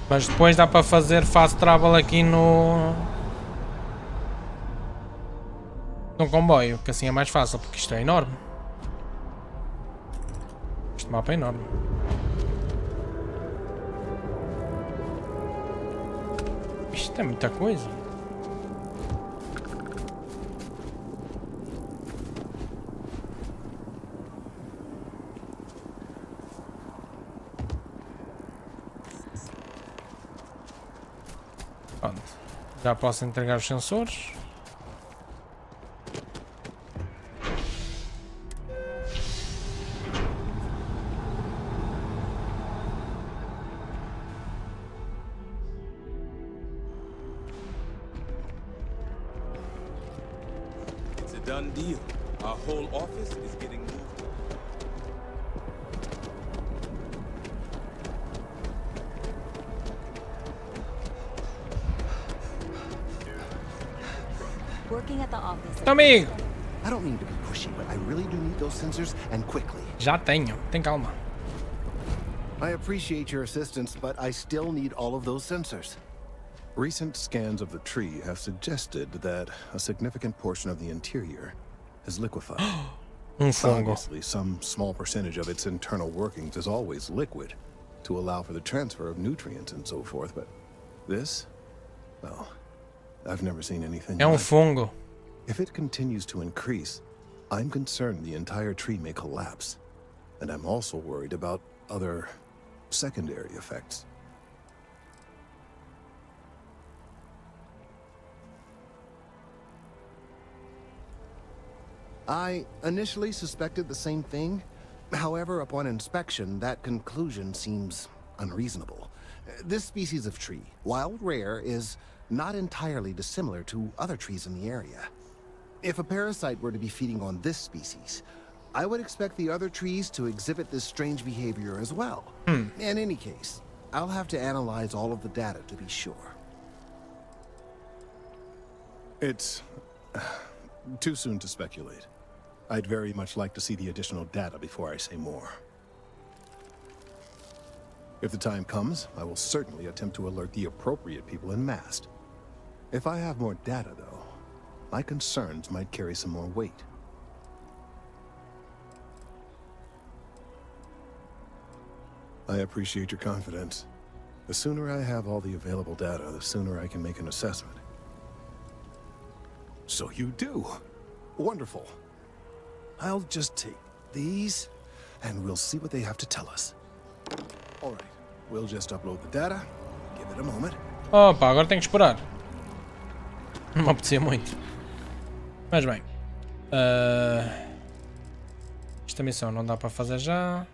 Mas depois dá para fazer fast travel aqui no comboio, que assim é mais fácil, porque isto é enorme. Este mapa é enorme. Isto é muita coisa. Pronto. Já posso entregar os sensores. It's a done deal. Our whole office is getting moved. working at the office. Amigo. I don't mean to be pushy, but I really do need those sensors, and quickly. Já tenho. Tem calma. I appreciate your assistance, but I still need all of those sensors. Recent scans of the tree have suggested that a significant portion of the interior is liquefied. Obviously, some small percentage of its internal workings is always liquid to allow for the transfer of nutrients and so forth, but this, well, I've never seen anything É like it. fungo. If it continues to increase, I'm concerned the entire tree may collapse. And I'm also worried about other secondary effects. I initially suspected the same thing. However, upon inspection, that conclusion seems unreasonable. This species of tree, while rare, is not entirely dissimilar to other trees in the area. If a parasite were to be feeding on this species, I would expect the other trees to exhibit this strange behavior as well. In any case, I'll have to analyze all of the data to be sure. It's too soon to speculate. I'd very much like to see the additional data before I say more. If the time comes, I will certainly attempt to alert the appropriate people en masse. If I have more data, though, my concerns might carry some more weight. I appreciate your confidence. The sooner I have all the available data, the sooner I can make an assessment. So you do. Wonderful. I'll just take these, and we'll see what they have to tell us. All right, we'll just upload the data. Give it a moment. Opa, agora tenho que esperar. Não me apetecia muito. Mas bem. Esta missão não dá para fazer já.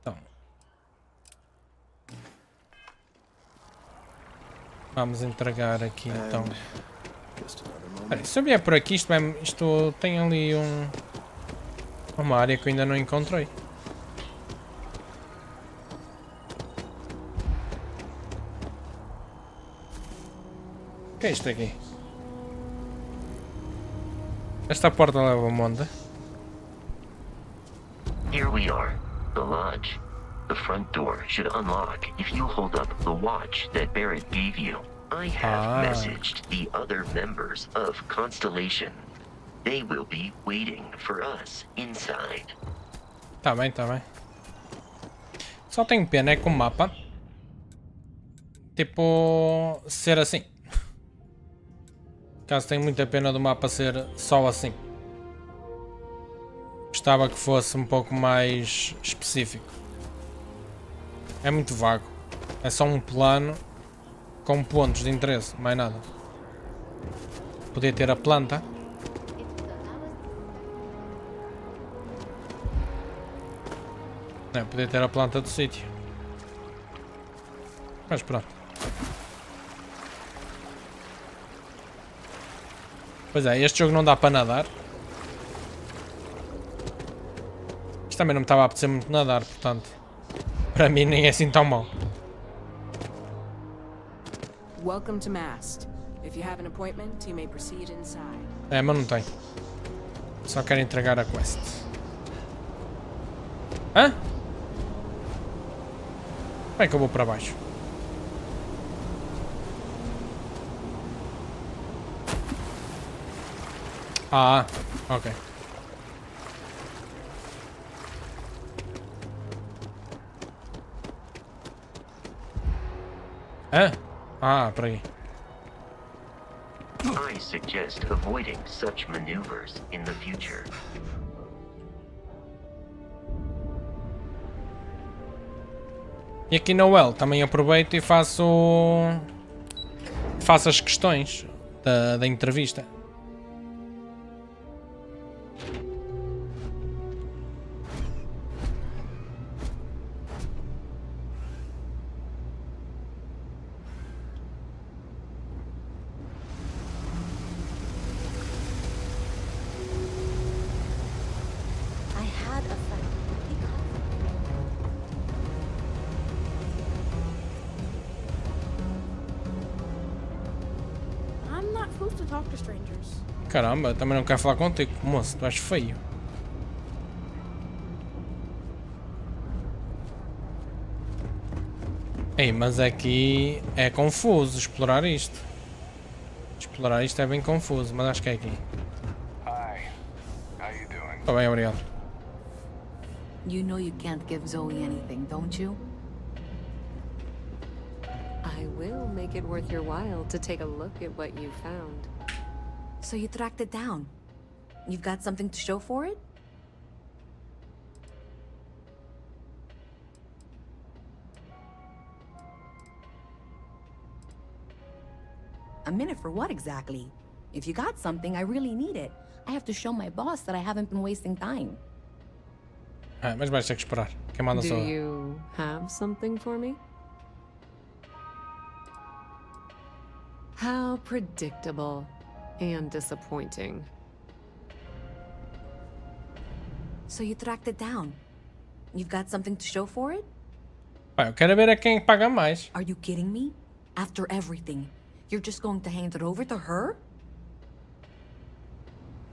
Então. Vamos entregar aqui então. Peraí, se eu vier por aqui, isto tem ali uma área que eu ainda não encontrei. O que é isto aqui? Esta porta leva a monte. Here we are, the lodge. The front door should unlock if you hold up the watch that Barrett gave you. I have messaged the other members of Constellation. They will be waiting for us inside. Tá bem, tá bem. Só tenho pena é com o mapa. Tipo, ser assim. Caso tenho muita pena do mapa ser só assim. Gostava que fosse um pouco mais específico. É muito vago. É só um plano com pontos de interesse, mais nada. Podia ter a planta. Não, podia ter a planta do sítio. Mas pronto. Pois é, este jogo não dá para nadar. Isto também não me estava a apetecer muito nadar, portanto, para mim nem é assim tão mau. Welcome to Mast. If you have an appointment, you may proceed inside. É, mas não tenho. Só quero entregar a quest. Hã? Como é que eu vou para baixo? Ah, ok. Hã? Ah, por aí. I suggest avoiding such maneuvers in the future. E aqui na UEL também aproveito e faço as questões da entrevista. to talk to strangers. Caramba, também não quero falar contigo, moço, tu és feio. Ei, mas aqui é confuso explorar isto. Explorar isto é bem confuso, mas acho que é aqui. Tá bem, obrigado. You know you can't give Zoe anything, don't you? I will make it worth your while to take a look at what you found. So you tracked it down. You've got something to show for it? A minute for what exactly? If you got something, I really need it. I have to show my boss that I haven't been wasting time. Ah, mas vais ter que esperar. Quem manda só? Do you have something for me? How predictable and disappointing. So you tracked it down. You've got something to show for it? Ah, eu quero ver a quem paga mais. Are you kidding me? After everything, you're just going to hand it over to her?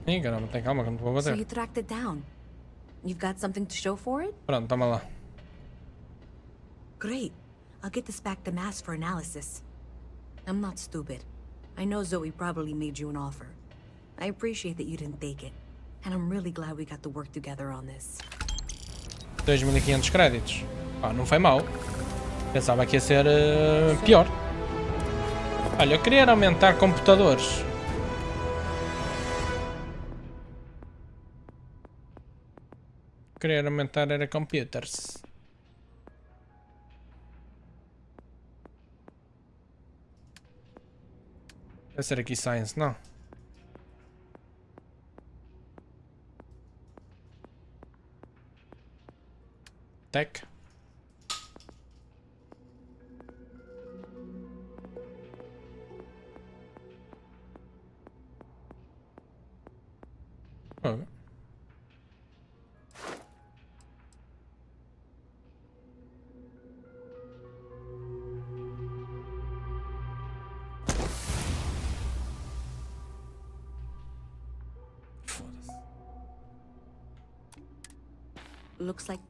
Ih, caramba, tem calma que eu não te vou So bater. you tracked it down. You've got something to show for it? Pronto, toma lá. Great. I'll get this back to Mass for analysis. I'm not stupid. I know Zoe probably made you an offer. I appreciate that you didn't take it. And I'm really glad we got to work together on this. 2500 créditos. Pá, não foi mal. Pensava que ia ser pior. Olha, eu queria aumentar computadores. Queria aumentar era computers. Deve ser aqui Science, não? Tech. Oh. Looks like...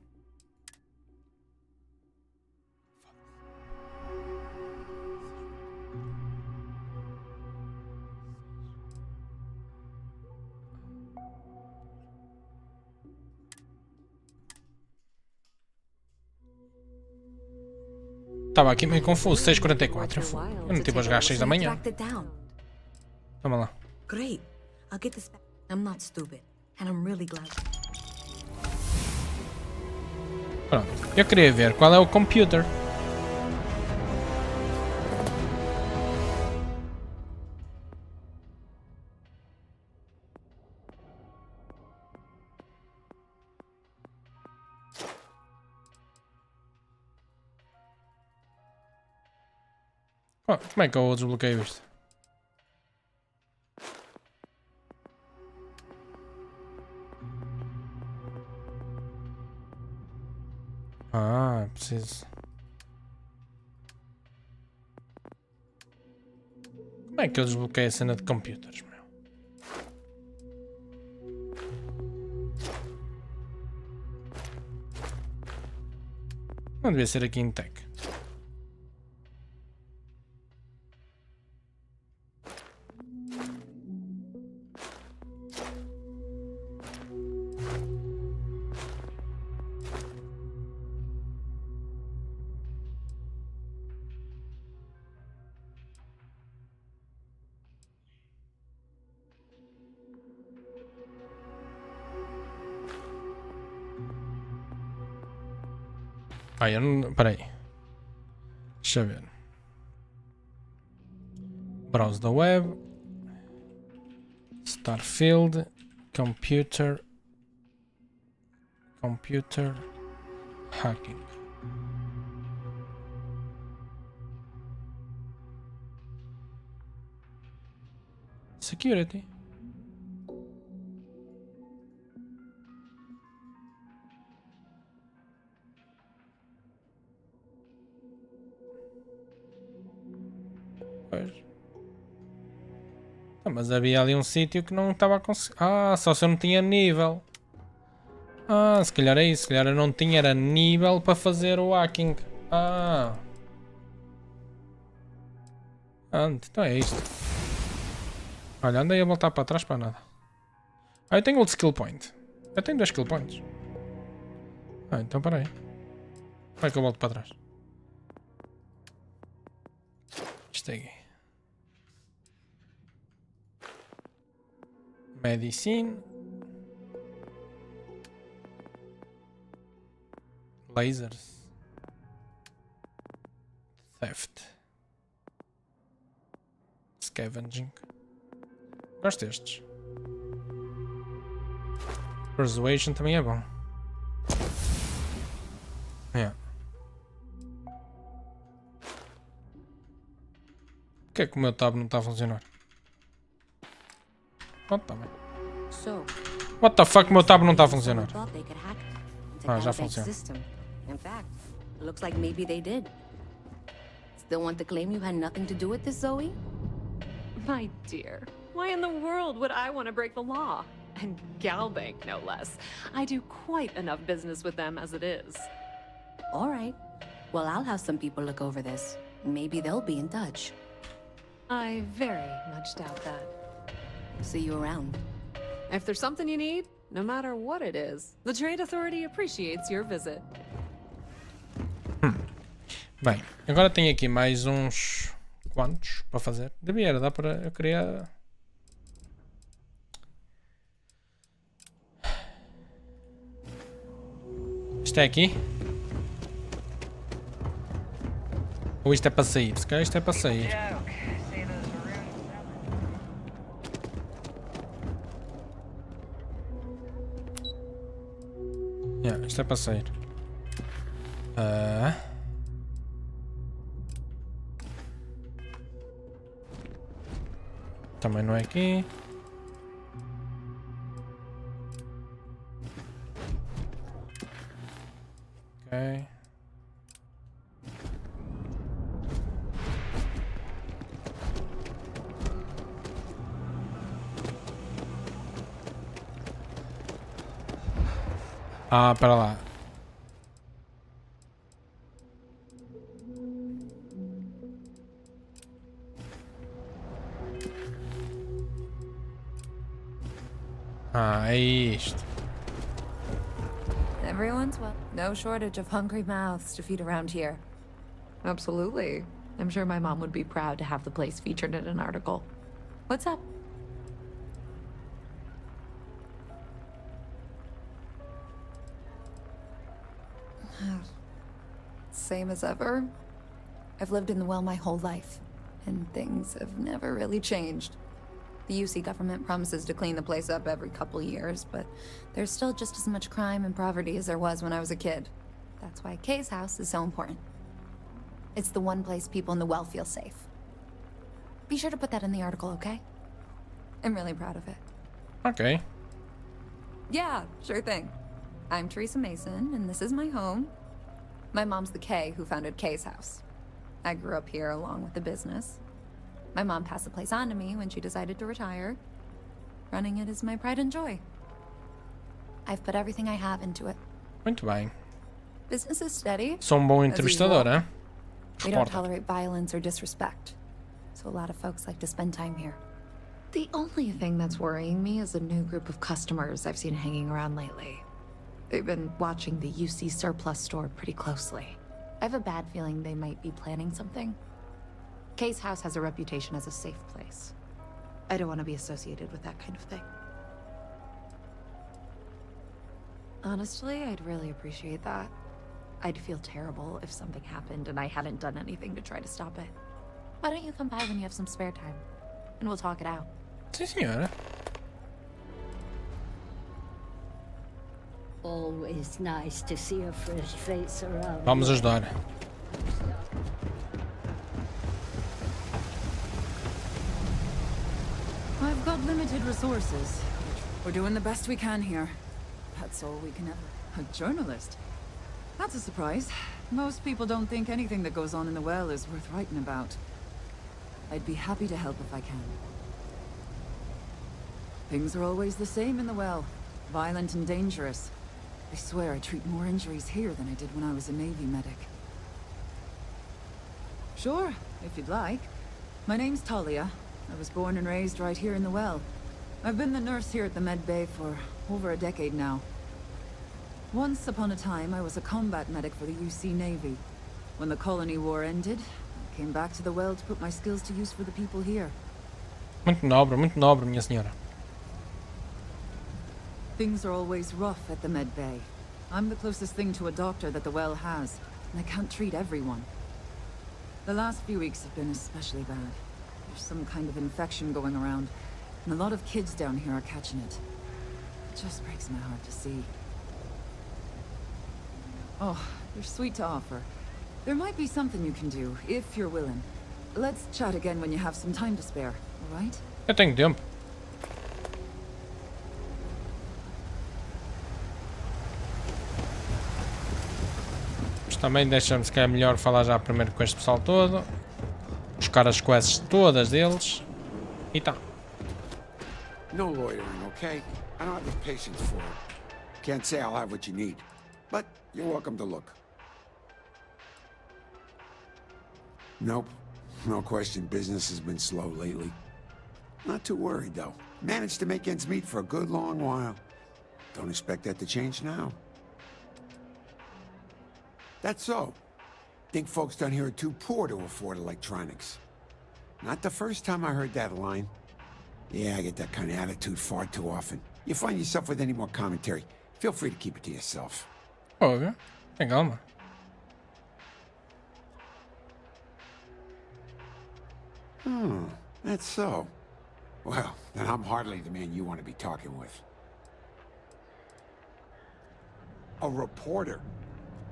Estava aqui meio confuso. 6h44. Eu não tive a jogar às 6 da manhã. Toma lá. Great. I'll get this back. I'm not stupid. And I'm really glad. Pronto. Eu queria ver qual é o computer. Oh, como é que eu desbloqueio isto? Ah, preciso. Como é que eu desbloqueio a cena de computers, meu? Não devia ser aqui em Tech. Ah, eu não... Peraí. Deixa eu ver. Browse the web. Starfield. Computer. Computer. Hacking. Security. Ah, mas havia ali um sítio que não estava a conseguir. Ah, só se eu não tinha nível. Ah, se calhar é isso. Se calhar eu não tinha era nível para fazer o hacking. Ah. Então é isto. Olha, andei a voltar para trás para nada. Ah, eu tenho outro skill point. Eu tenho 2 skill points. Ah, então peraí. Como é que eu volto para trás? Isto aqui. Medicine. Lasers. Theft. Scavenging. Gosto destes. Persuasion também é bom. É. Porquê é que o meu tab não está a funcionar? Oh, tá bem. What the fuck, o meu tab não está a funcionar. Ah, já funciona. In fact, looks like maybe they did. Still want to claim you had nothing to do with this, Zoe? My dear, why in the world would I want to break the law? And Galbank, no less. I do quite enough business with them as it is. All right. Well, I'll have some people look over this. Maybe they'll be in touch. I very much doubt that. See you around. If there's something you need, no matter what it is, the Trade Authority appreciates your visit. Bem, agora tenho aqui mais uns quantos para fazer. Devia dar para... Eu queria... Isto é aqui? Ou isto é para sair? Se calhar isto é para sair. Yeah, isto é para sair. Também não é aqui. Ok. Ah, para lá. Ah, é isto. Everyone's well. No shortage of hungry mouths to feed around here. Absolutely. I'm sure my mom would be proud to have the place featured in an article. What's up? Same as ever. I've lived in the well my whole life, and things have never really changed. The UC government promises to clean the place up every couple years, but there's still just as much crime and poverty as there was when I was a kid. That's why Kay's house is so important. It's the one place people in the well feel safe. Be sure to put that in the article, okay? I'm really proud of it. Okay. Yeah, sure thing. I'm Teresa Mason, and this is my home. My mom's the Kay who founded Kay's house. I grew up here along with the business. My mom passed the place on to me when she decided to retire. Running it is my pride and joy. I've put everything I have into it. Muito bem. Business is steady. Sou bom entrevistador, hein? We don't tolerate violence or disrespect, so a lot of folks like to spend time here. The only thing that's worrying me is a new group of customers I've seen hanging around lately. They've been watching the UC surplus store pretty closely. I have a bad feeling they might be planning something. Kay's house has a reputation as a safe place. I don't want to be associated with that kind of thing. Honestly, I'd really appreciate that. I'd feel terrible if something happened and I hadn't done anything to try to stop it. Why don't you come by when you have some spare time? And we'll talk it out. Sim, senhora. Always nice to see a fresh face around. Vamos ajudar. I've got limited resources. We're doing the best we can here. That's all we can ever... A journalist? That's a surprise. Most people don't think anything that goes on in the well is worth writing about. I'd be happy to help if I can. Things are always the same in the well. Violent and dangerous. I swear I treat more injuries here than I did when I was a Navy medic. Sure, if you'd like. My name's Talia. I was born and raised right here in the well. I've been the nurse here at the med bay for over a decade now. Once upon a time, I was a combat medic for the UC Navy. When the colony war ended, I came back to the well to put my skills to use for the people here. Muito nobre, minha senhora. Things are always rough at the med bay. I'm the closest thing to a doctor that the well has, and I can't treat everyone. The last few weeks have been especially bad. There's some kind of infection going around, and a lot of kids down here are catching it. It just breaks my heart to see. Oh, you're sweet to offer. There might be something you can do, if you're willing. Let's chat again when you have some time to spare, all right? Eu tenho tempo. Mas também deixa-me se calhar melhor falar já primeiro com este pessoal todo. Buscar as quests todas deles. E tá. No loitering, okay? I don't have the patience for it. Can't say I'll have what you need, but you're welcome to look. Nope. No question, business has been slow lately. Not too worried, though. Managed to make ends meet for a good long while. Don't expect that to change now. That's so. Think folks down here are too poor to afford electronics. Not the first time I heard that line. Yeah, I get that kind of attitude far too often. You find yourself with any more commentary, feel free to keep it to yourself. Óbvio. Tem calma. That's so. Well, then I'm hardly the man you want to be talking with. A reporter.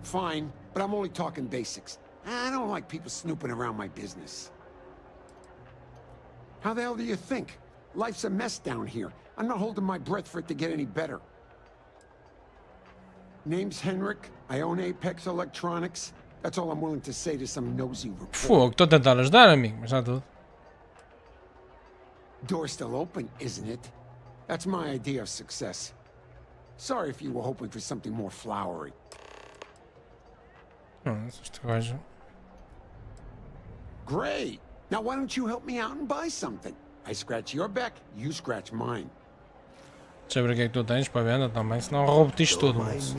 Fine, but I'm only talking basics. I don't like people snooping around my business. How the hell do you think? Life's a mess down here. I'm not holding my breath for it to get any better. Name's Henrik. I own Apex Electronics. That's all I'm willing to say to some nosy reporter. Fogo, estou a tentar ajudar, amigo, mas já tudo. Door's still open, isn't it? That's my idea of success. Sorry if you were hoping for something more flowery. Este gajo. Great! Now why don't you help me out and buy something? I scratch your back, you scratch mine. Deixa eu ver o que é que tu tens para venda também, senão roubo-te isto tudo. Mas...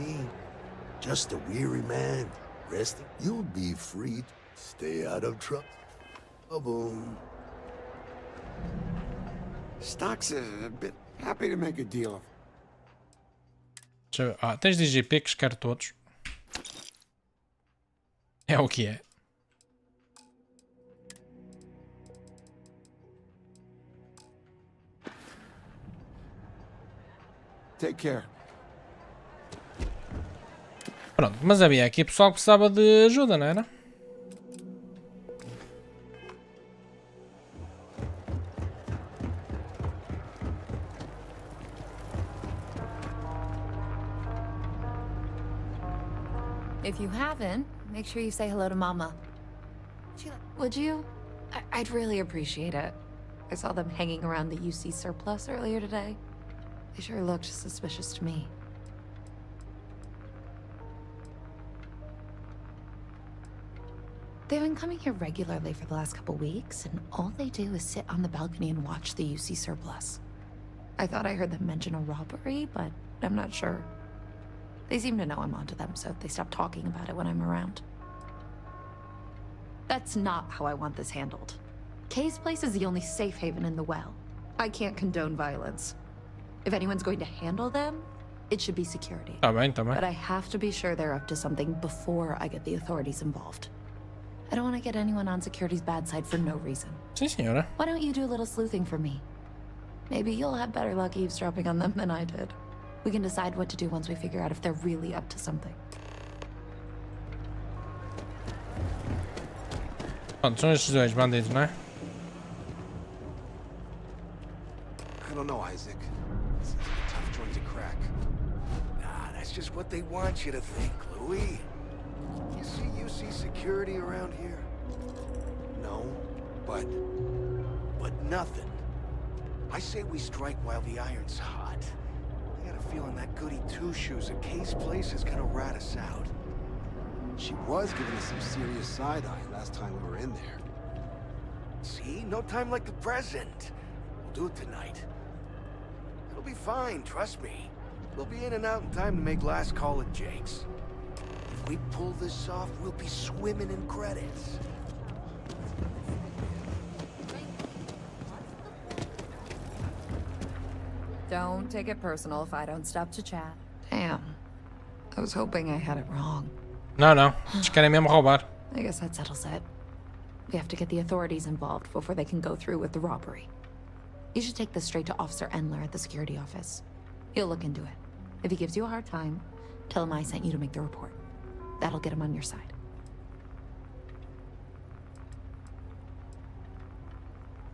Just a weary man, resting. You'll be free. Stay out of trouble. Boom. Stocks are a bit happy to make a deal of. Deixa eu ver. Ah, tens DGP que quero todos. É o que é. Take care. Pronto, mas havia aqui pessoal que precisava de ajuda, não era? If you haven't, make sure you say hello to Mama. Would you? I'd really appreciate it. I saw them hanging around the UC surplus earlier today. They sure looked suspicious to me. They've been coming here regularly for the last couple weeks, and all they do is sit on the balcony and watch the UC surplus. I thought I heard them mention a robbery, but I'm not sure. They seem to know I'm onto them, so they stop talking about it when I'm around. That's not how I want this handled. Kay's place is the only safe haven in the well. I can't condone violence. If anyone's going to handle them, it should be security. Tá bem. But I have to be sure they're up to something before I get the authorities involved. I don't want to get anyone on security's bad side for no reason. Sim, senhora. Why don't you do a little sleuthing for me? Maybe you'll have better luck eavesdropping on them than I did. We can decide what to do once we figure out if they're really up to something. Pronto, são estes dois bandidos, não é? I don't know, Isaac. This is a tough joint to crack. Nah, that's just what they want you to think, Louis. You see security around here? No, but nothing. I say we strike while the iron's hot. I got a feeling that goody two-shoes at Kay's place is gonna rat us out. She was giving us some serious side-eye last time we were in there. See? No time like the present. We'll do it tonight. It'll be fine, trust me. We'll be in and out in time to make last call at Jake's. If we pull this off, we'll be swimming in credits. Don't take it personal if I don't stop to chat. Damn. I was hoping I had it wrong. Não, não. Eles querem mesmo roubar. I guess that settles it. We have to get the authorities involved before they can go through with the robbery. You should take this straight to Officer Endler at the security office. He'll look into it. If he gives you a hard time, tell him I sent you to make the report. That'll get him on your side.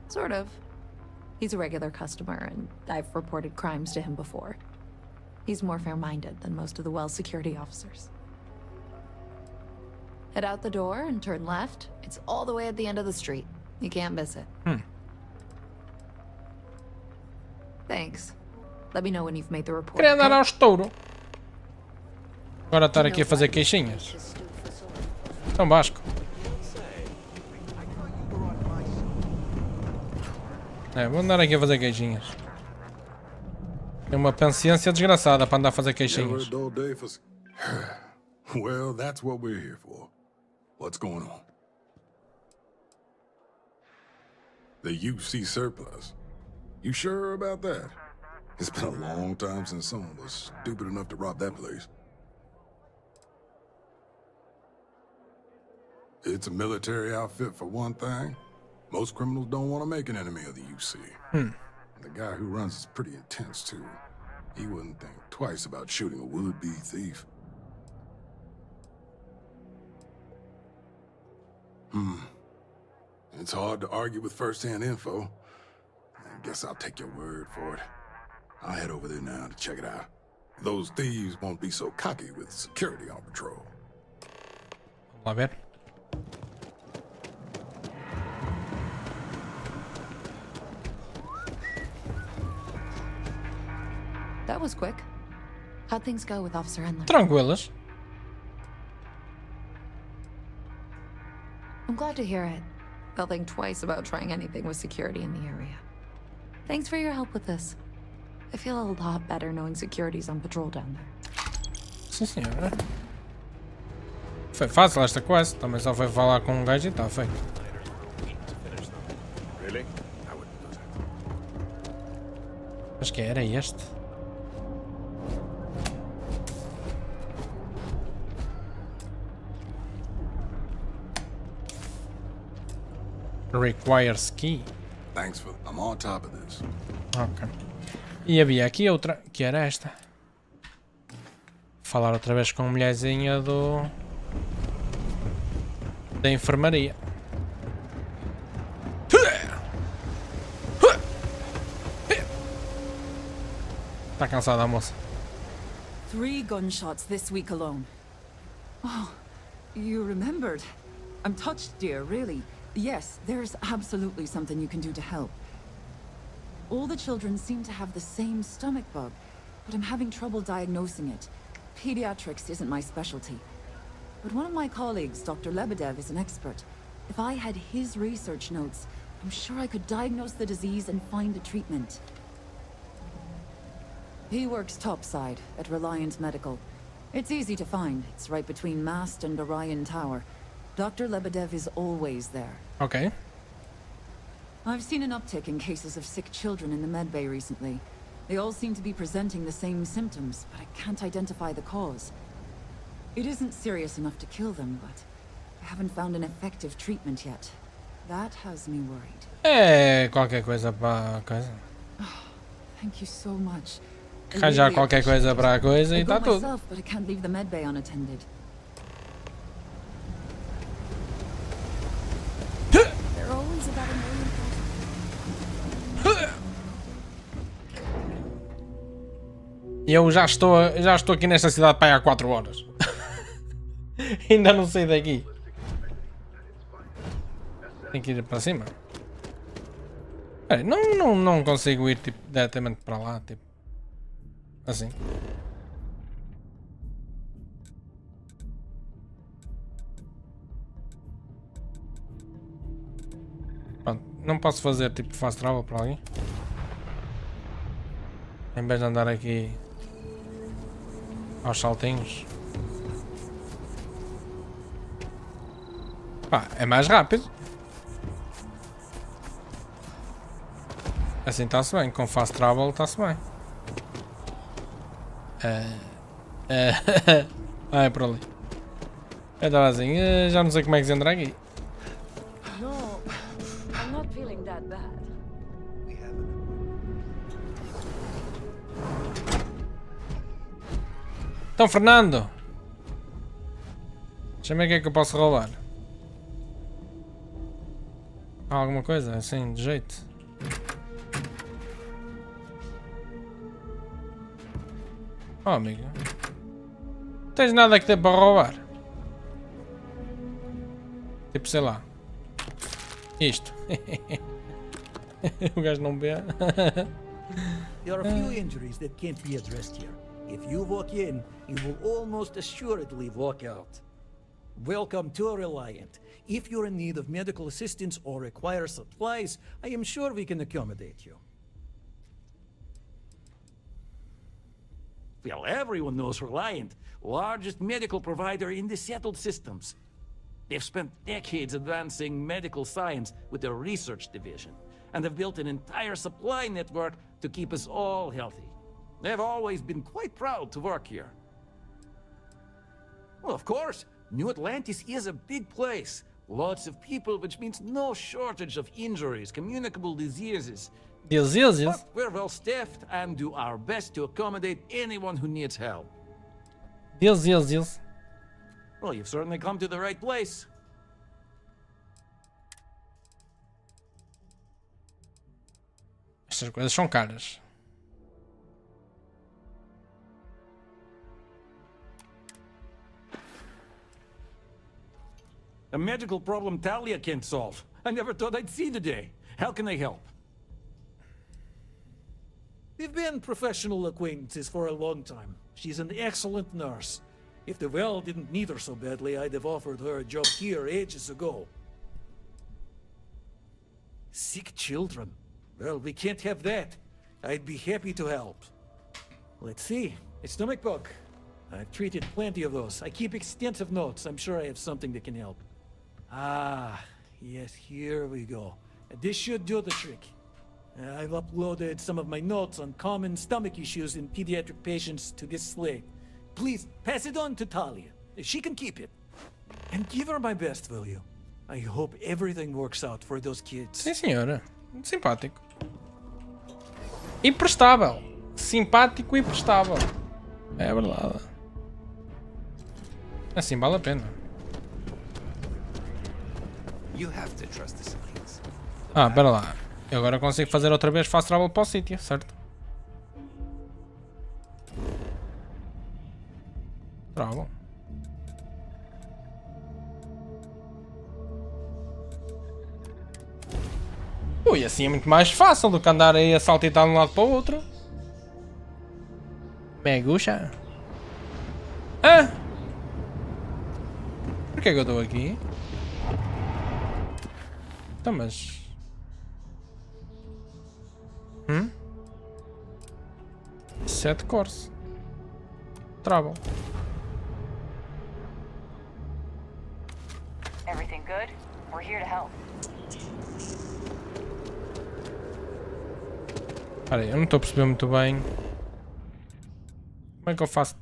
Sort of. He's a regular customer, and I've reported crimes to him before. He's more fair-minded than most of the Wells security officers. Head out the door and turn left. It's all the way at the end of the street. You can't miss it. Thanks. Let me know when you've made the report. Queria andar ao estouro. Agora estar aqui a fazer queixinhas. Então, Vasco. É, vou andar aqui a fazer queixinhas. Tem uma paciência desgraçada para andar a fazer queixinhas. Well, that's what we're here for. What's going on? The UC surplus. You sure about that? It's been a long time since someone was stupid enough to rob that place. It's a military outfit for one thing. Most criminals don't want to make an enemy of the UC. The guy who runs is pretty intense, too. He wouldn't think twice about shooting a would-be thief. It's hard to argue with first-hand info. I guess I'll take your word for it. I'll head over there now to check it out. Those thieves won't be so cocky with security on patrol. Vamos lá ver. That was quick. How'd things go with Officer Endler? Tranquilas. I'm glad to hear it. They'll think twice about trying anything with security in the area. Thanks for your help with this. I feel a lot better knowing security's on patrol down there. Sim, senhora. Foi fácil esta quest. Também só foi falar com um gajo e está feito. Acho que era este. Requires key. Thanks for. I'm on top of this. Ok. E havia aqui outra, que era esta. Falar outra vez com a mulherzinha da enfermaria. Está cansada a moça. 3 gunshots this week alone. Oh, you remembered. I'm touched, dear, really. Yes, there's absolutely something you can do to help. All the children seem to have the same stomach bug, but I'm having trouble diagnosing it. Pediatrics isn't my specialty. But one of my colleagues, Dr. Lebedev, is an expert. If I had his research notes, I'm sure I could diagnose the disease and find a treatment. He works topside at Reliant Medical. It's easy to find. It's right between Mast and Orion Tower. Dr. Lebedev is always there. Okay. I've seen an uptick in cases of sick children in the medbay recently. They all seem to be presenting the same symptoms, but I can't identify the cause. It isn't serious enough to kill them, but I haven't found an effective treatment yet. That has me worried. Qualquer coisa para coisa. Thank you so much. Arranjar qualquer coisa para a coisa e está tudo. Myself, but I can't leave the medbay unattended. They're always about a million. Eu já estou aqui nesta cidade para aí há 4 horas. Ainda não saí daqui. Tem que ir para cima. Peraí, não consigo ir tipo, diretamente para lá, tipo. Assim. Pronto, não posso fazer tipo fast travel para ali. Em vez de andar aqui aos saltinhos. Pá, é mais rápido. Assim está-se bem, com fast travel está-se bem. É por ali. Eu estava assim, já não sei como é que se entra aqui. No, I'm not feeling that bad. Então, Fernando. Deixa-me ver o que é que eu posso roubar. Há alguma coisa assim, de jeito. Oh, amigo. Não tens nada que ter para roubar. Tipo, sei lá. Isto. O gajo não vê. There are a few injuries that can't be addressed here. If you walk in, you will almost assuredly walk out. Welcome to Reliant. If you're in need of medical assistance or require supplies, I am sure we can accommodate you. Well, everyone knows Reliant, largest medical provider in the settled systems. They've spent decades advancing medical science with their research division, and have built an entire supply network to keep us all healthy. They've always been quite proud to work here. Well, of course, New Atlantis is a big place. Lots of people, which means no shortage of injuries, communicable diseases. But we're well staffed and do our best to accommodate anyone who needs help. Well, you've certainly come to the right place. Estas coisas são caras. A medical problem Talia can't solve. I never thought I'd see the day. How can I help? We've been professional acquaintances for a long time. She's an excellent nurse. If the well didn't need her so badly, I'd have offered her a job here ages ago. Sick children. Well, we can't have that. I'd be happy to help. Let's see. A stomach bug. I've treated plenty of those. I keep extensive notes. I'm sure I have something that can help. Ah, yes, here we go. This should do the trick. I've uploaded some of my notes on common stomach issues in pediatric patients to this slate. Please, pass it on to Talia. She can keep it. And give her my best, will you? I hope everything works out for those kids. Sim, senhora. Muito simpático. E prestável. Simpático e prestável. É verdade. Assim vale a pena. Ah, pera lá. Eu agora consigo fazer outra vez fast travel para o sítio, certo? Travel. Ui, assim é muito mais fácil do que andar aí a saltitar de um lado para o outro. Megucha. Ah! Porquê que eu estou aqui? Então, mas... Set course. Travel. Everything good? We're here to help. Espera aí, eu não estou a perceber muito bem. Como é que eu faço?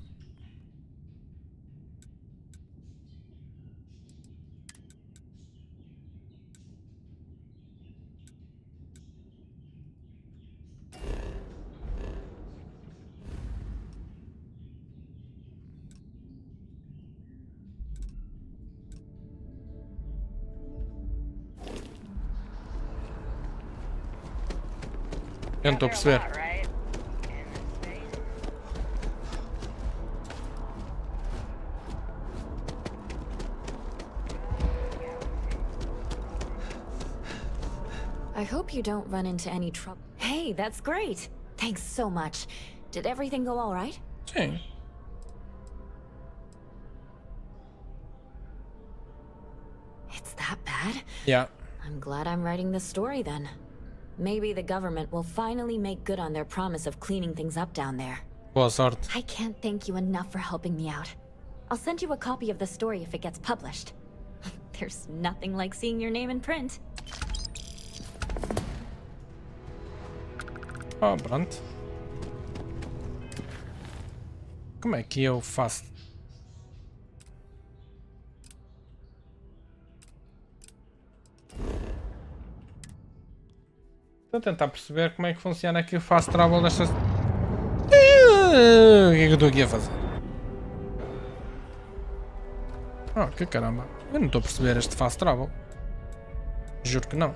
Eu não estou a perceber. I hope you don't run into any trouble. Hey, that's great. Thanks so much. Did everything go all right? Sim. It's that bad? Yeah. I'm glad I'm writing this story then. Maybe the government will finally make good on their promise of cleaning things up down there. Boa sorte. I can't thank you enough for helping me out. I'll send you a copy of the story if it gets published. There's nothing like seeing your name in print. Oh, pronto. Como é que eu faço? Estou a tentar perceber como é que funciona aqui o fast travel destas... O que é que eu estou aqui a fazer? Oh, que caramba. Eu não estou a perceber este fast travel. Juro que não.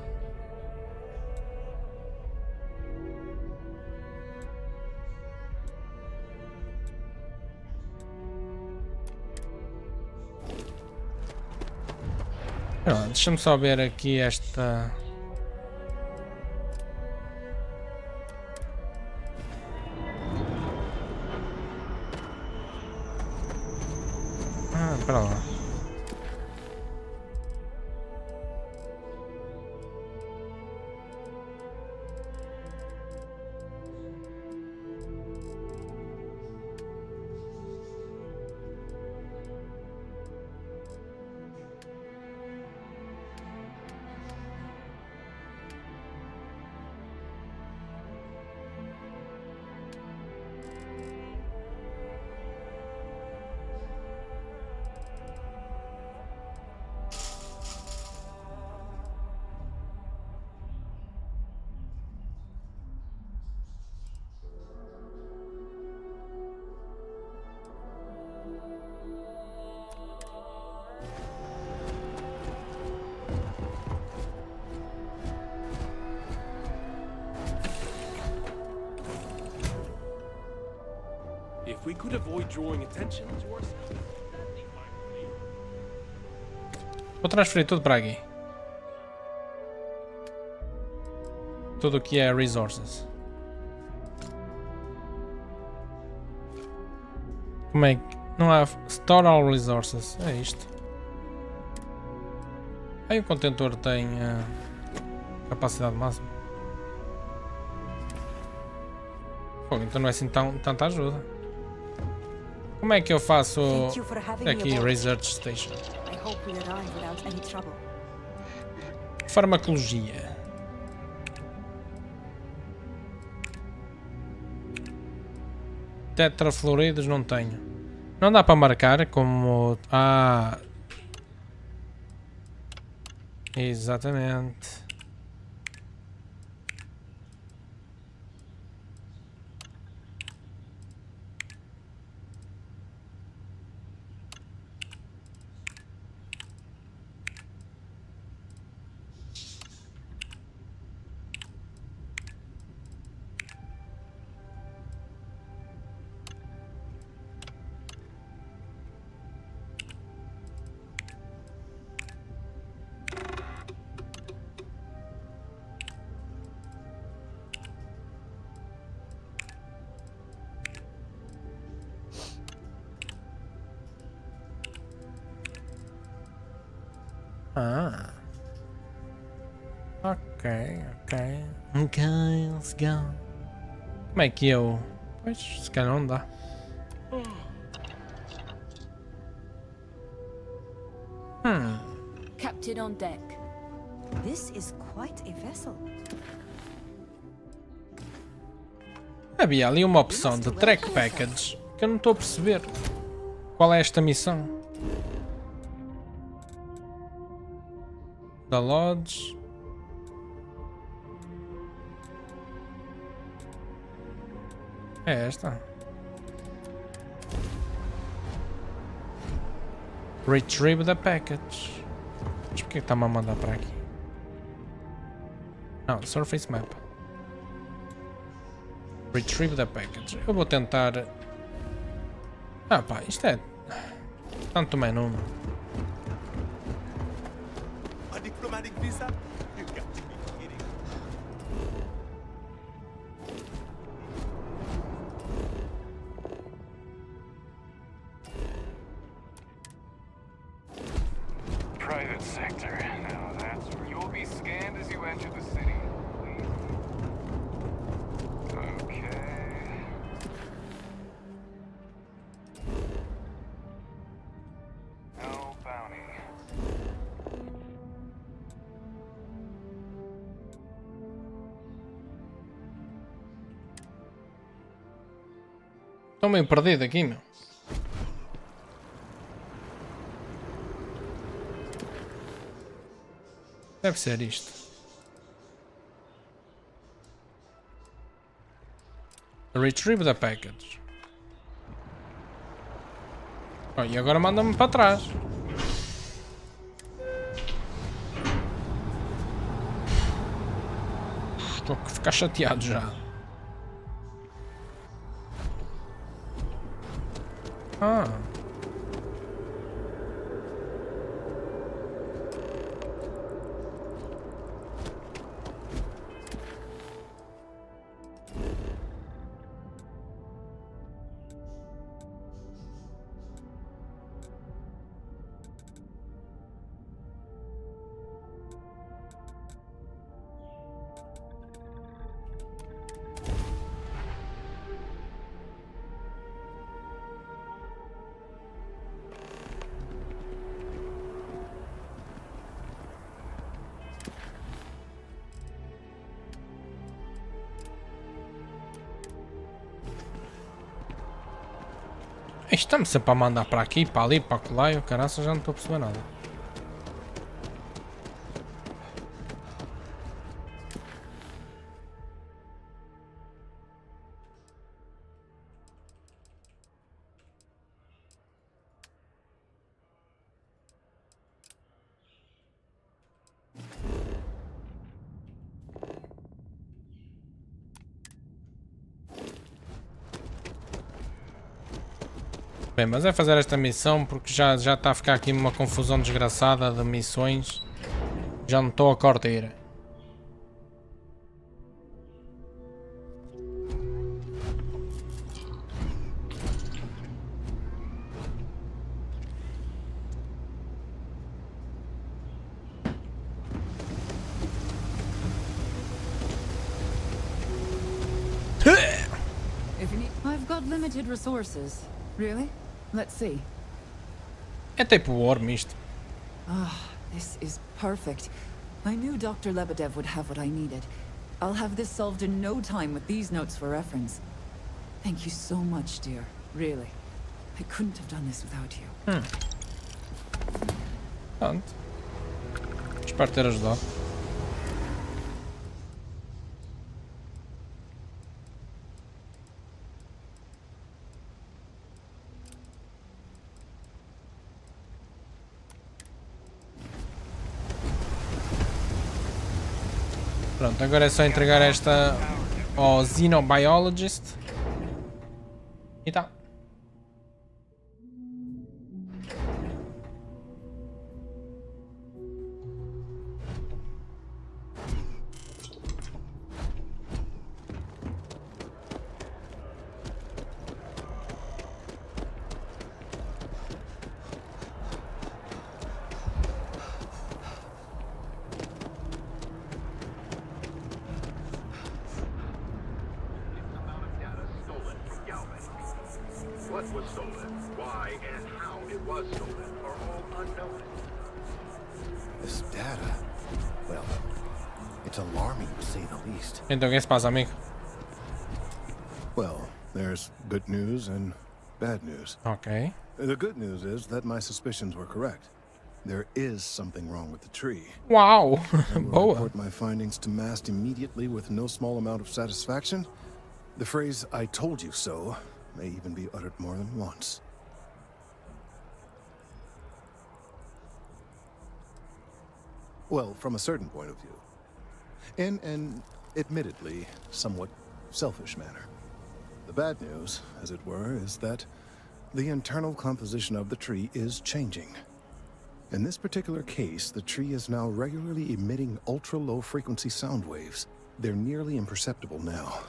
Deixa-me só ver aqui esta... Ah, espera lá. If we could avoid drawing attention to ourselves. Vou transferir tudo para aqui. Tudo o que é resources. Como é que... Não há... Store all resources. É isto. Aí o contentor tem... capacidade máxima. Pô, então não é assim tanta ajuda. Como é que eu faço aqui Research Station? Farmacologia. Tetrafluoridos não tenho. Não dá para marcar como... Ah... Exatamente. Ah. Ok. Ok, let's go. Como é que eu... Pois, se calhar não dá. Captain on deck. This is quite a vessel. Havia ali uma opção de track package que eu não estou a perceber. Qual é esta missão? Da Lodge. É esta. Retrieve the package. Mas porquê que está-me a mandar para aqui? Não, Surface Map. Retrieve the package. Eu vou tentar... Ah pá, isto é... Tanto menu. A diplomatic visa? You got to be kidding. sector. Now that's where you will be scanned as you enter the city. Okay. No bounty. Estou meio perdido aqui, meu. Deve ser isto. Retrieve the package. Oh, e agora manda-me para trás. Estou a ficar chateado já. Ah. Estamos sempre a mandar para aqui, para ali, para lá e o caraça já não estou a perceber nada. Bem, mas é fazer esta missão porque já está a ficar aqui uma confusão desgraçada de missões. Já não estou a curtir. I've got limited resources. Really? Let's see. É tipo Worm isto. Ah, this is perfect. I knew Dr. Lebedev would have what I needed. I'll have this solved in no time with these notes for reference. Thank you so much, dear. Really. I couldn't have done this without you. Pronto. Espero ter ajudado. Pronto, agora é só entregar esta ao Xenobiologist e tá. What was stolen, why, and how it was stolen are all unknown. This data, well, it's alarming to say the least. Então, o que se passa, amigo? Well, there's good news and bad news. Okay. The good news is that my suspicions were correct. There is something wrong with the tree. Wow. I will Boa. report my findings to MAST immediately with no small amount of satisfaction. The phrase, "I told you so," may even be uttered more than once. Well, from a certain point of view. In an, admittedly, somewhat selfish manner. The bad news, as it were, is that the internal composition of the tree is changing. In this particular case, the tree is now regularly emitting ultra-low frequency sound waves. They're nearly imperceptible now,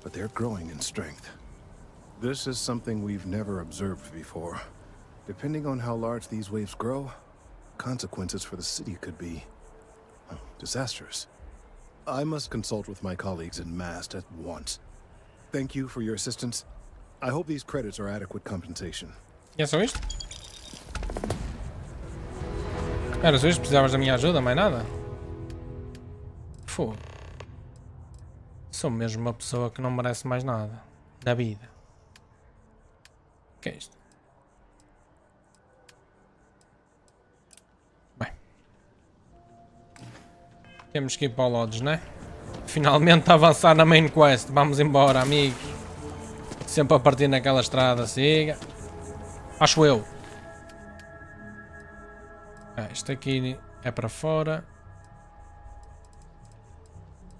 but they're growing in strength. This is something we've never observed before. Depending on how large these waves grow, consequences for the city could be disastrous. I must consult with my colleagues in MAST at once. Thank you for your assistance. I hope these credits are adequate compensation. E é só isto? Era só isto? Precisavas da minha ajuda? Mais nada? Fogo. Sou mesmo uma pessoa que não merece mais nada da vida. O que é isto? Bem. Temos que ir para o Lodge, né? Finalmente avançar na main quest. Vamos embora, amigos. Sempre a partir naquela estrada, siga. Acho eu. Isto aqui é para fora.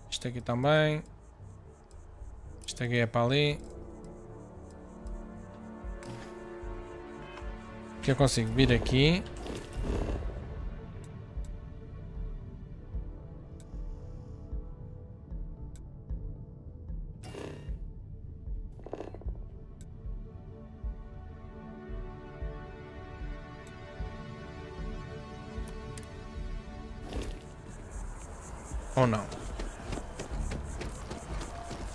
Isto aqui também. Isto aqui é para ali. Que eu consigo vir aqui. Ou não?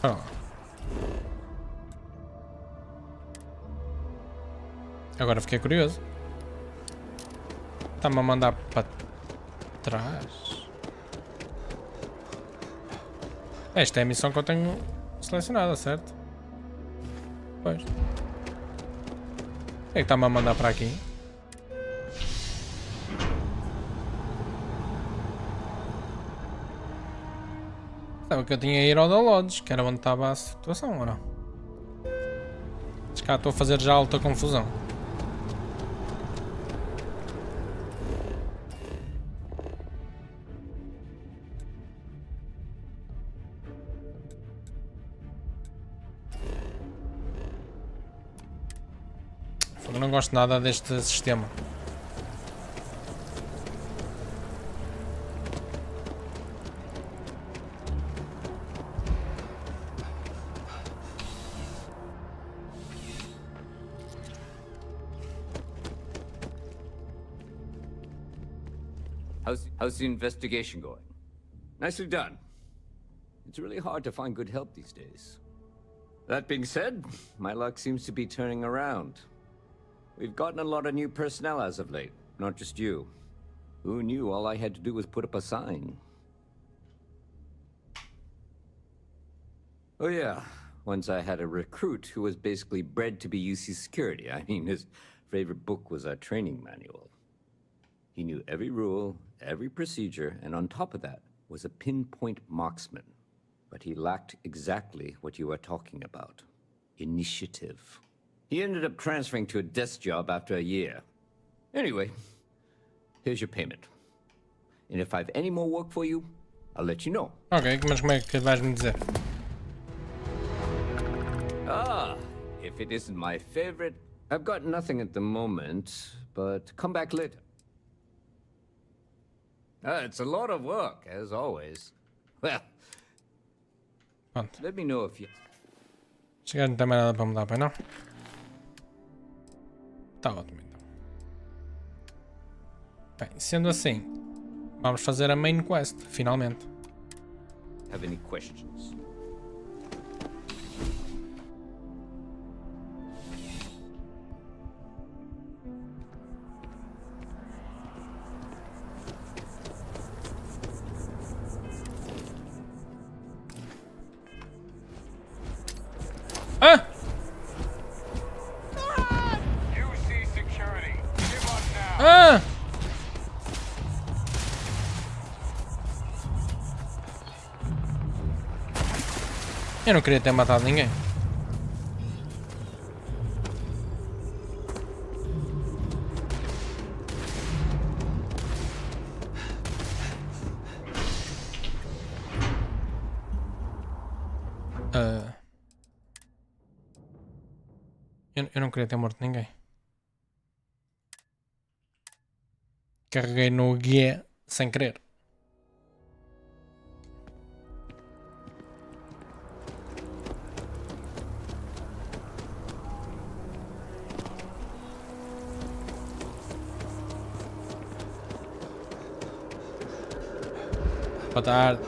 Oh. Agora fiquei curioso. Está-me a mandar para trás. Esta é a missão que eu tenho selecionada, certo? Pois. É que está-me a mandar para aqui. Sabe que eu tinha ido ao da Lodge, que era onde estava a situação, ou não? Acho que cá estou a fazer já alta confusão. Eu não gosto nada deste sistema. How's the investigation going? Nicely done. It's really hard to find good help these days. That being said, my luck seems to be turning around. We've gotten a lot of new personnel as of late, not just you. Who knew all I had to do was put up a sign? Oh yeah, once I had a recruit who was basically bred to be UC security. I mean, his favorite book was a training manual. He knew every rule, every procedure, and on top of that was a pinpoint marksman. But he lacked exactly what you are talking about. Initiative. He ended up transferring to a desk job after a year. Anyway, here's your payment. And if I have any more work for you, I'll let you know. Ok, mas como é que vais me dizer? Ah, if it isn't my favorite, I've got nothing at the moment, but come back later. It's a lot of work, as always. Well, let me know if you... Chegar não tem mais nada para mudar, pai, não? Tá ótimo, então. Bem, sendo assim, vamos fazer a main quest, finalmente. Have any questions? Ah! UC security. Give up now. Ah! Eu não queria ter matado ninguém. Eu não queria ter morto ninguém. Carreguei no guia sem querer. Boa tarde.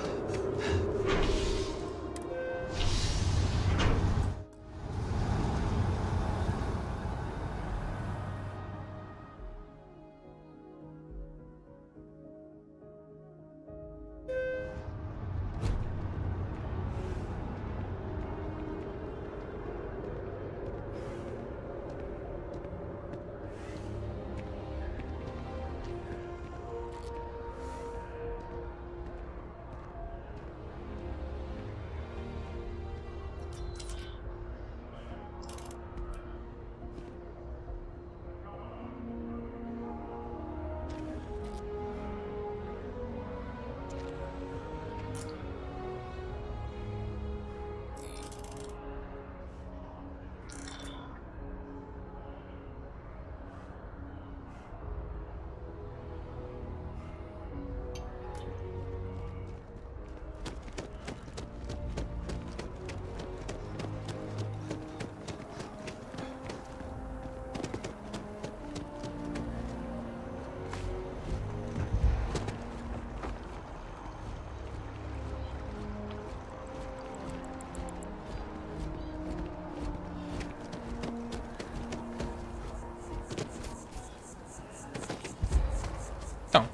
Então,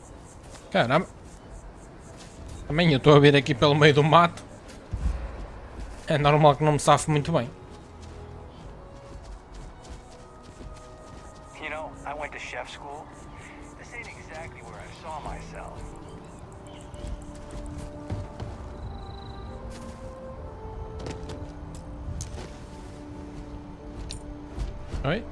caramba. Também eu estou a ver aqui pelo meio do mato. É normal que não me safe muito bem. You know, I went to chef school. This ain't exactly where I saw myself. Oi?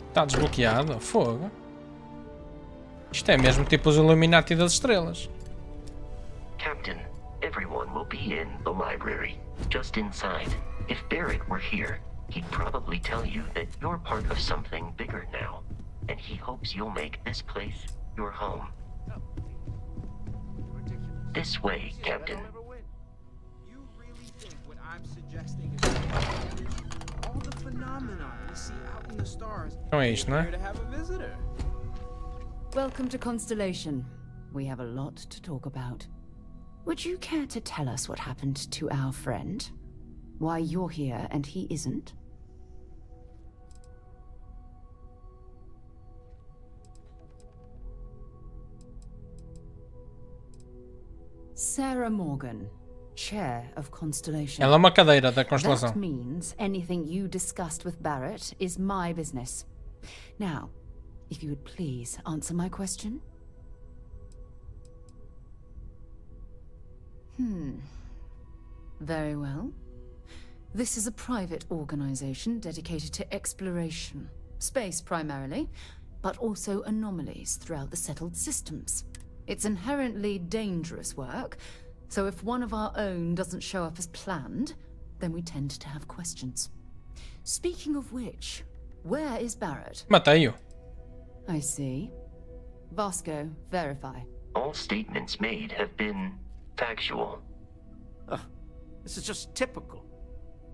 Está desbloqueado? Fogo. Isto é mesmo tipo os Illuminati das estrelas. Captain, everyone will be in the library, just inside. If Barrett were here, he'd probably tell you that you're part of something bigger now, and he hopes you'll make this place your home. This way, Captain. All the phenomena we see out in the stars. Não é isto, não é? Here to have a visitor. Welcome to Constellation. We have a lot to talk about. Would you care to tell us what happened to our friend? Why you're here and he isn't? Sarah Morgan, Chair of Constellation. Ela é uma cadeira da constelação. That means anything you discussed with Barrett is my business. Now, if you would please answer my question. Very well. This is a private organization dedicated to exploration. Space primarily, but also anomalies throughout the settled systems. It's inherently dangerous work, so if one of our own doesn't show up as planned, then we tend to have questions. Speaking of which, where is Barrett? Matei-o. I see. Vasco, verify. All statements made have been factual. This is just typical.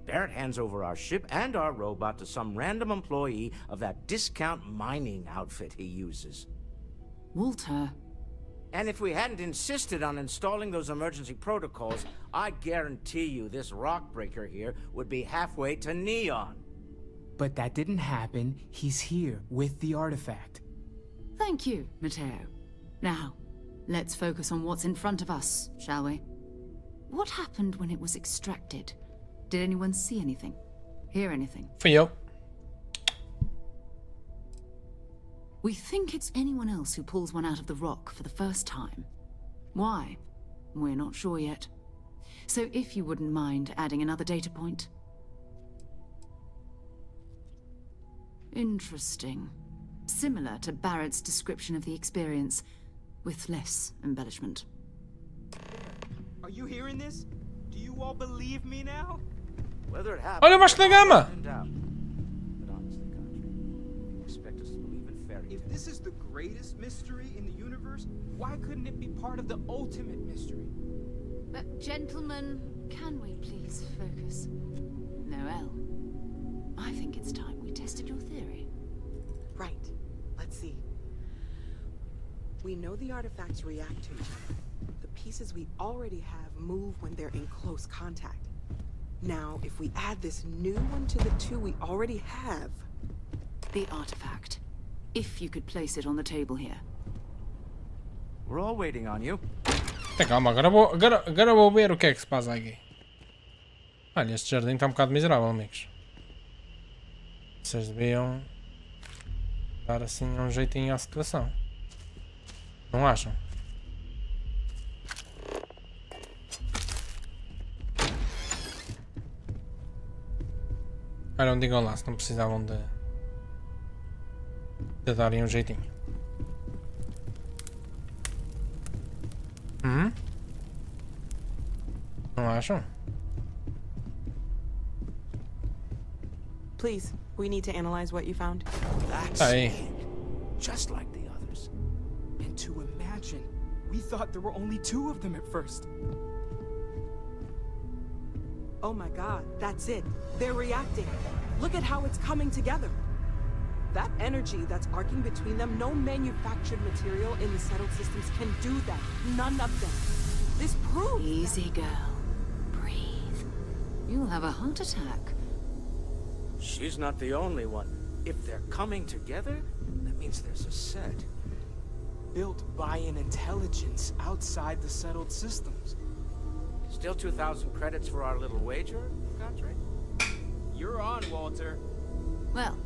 Barrett hands over our ship and our robot to some random employee of that discount mining outfit he uses. Walter. And if we hadn't insisted on installing those emergency protocols, I guarantee you this rock breaker here would be halfway to Neon. But that didn't happen. He's here with the artifact. Thank you, Matteo. Now, let's focus on what's in front of us, shall we? What happened when it was extracted? Did anyone see anything? Hear anything? Fui eu. We think it's anyone else who pulls one out of the rock for the first time. Why? We're not sure yet. So if you wouldn't mind adding another data point. Interesting. Similar to Barrett's description of the experience, with less embellishment. Are you hearing this? Do you all believe me now? Whether it happens, Olha abaixo da gama! But honestly, Country, you expect us to believe in fairy tales? If this is the greatest mystery in the universe, why couldn't it be part of the ultimate mystery? Gentlemen, can we please focus? Noel, I think it's time we tested your theory. Right. Let's see. We know the artifacts react to each other. The pieces we already have move when they're in close contact. Now, if we add this new one to the two we already have... The artifact. If you could place it on the table here. We're all waiting on you. Calma, agora vou ver o que é que se passa aqui. Olha, este jardim está um bocado miserável, amigos. Vocês deviam dar assim um jeitinho à situação. Não acham? Olha, não digam lá se não precisavam de darem um jeitinho. Não acham? Please, we need to analyze what you found. That's Aí. it. Just like the others. And to imagine, we thought there were only 2 of them at first. Oh my god, that's it. They're reacting. Look at how it's coming together. That energy that's arcing between them, no manufactured material in the settled systems can do that. None of them. This proves... Easy, girl. Breathe. You'll have a heart attack. She's not the only one. If they're coming together, that means there's a set. Built by an intelligence outside the settled systems. Still 2,000 credits for our little wager, Godfrey? You're on, Walter. Well,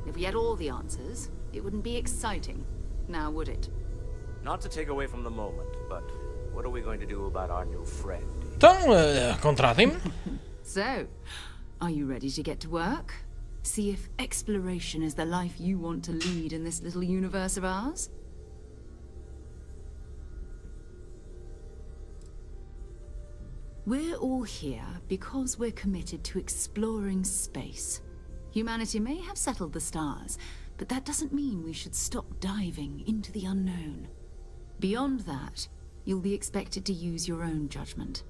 if we had all the answers, it wouldn't be exciting. Now, would it? Not to take away from the moment, but what are we going to do about our new friend? Então, contratem-me. So, are you ready to get to work? See if exploration is the life you want to lead in this little universe of ours? We're all here because we're committed to exploring space. Humanity may have settled the stars, but that doesn't mean we should stop diving into the unknown. Beyond that, you'll be expected to use your own judgment,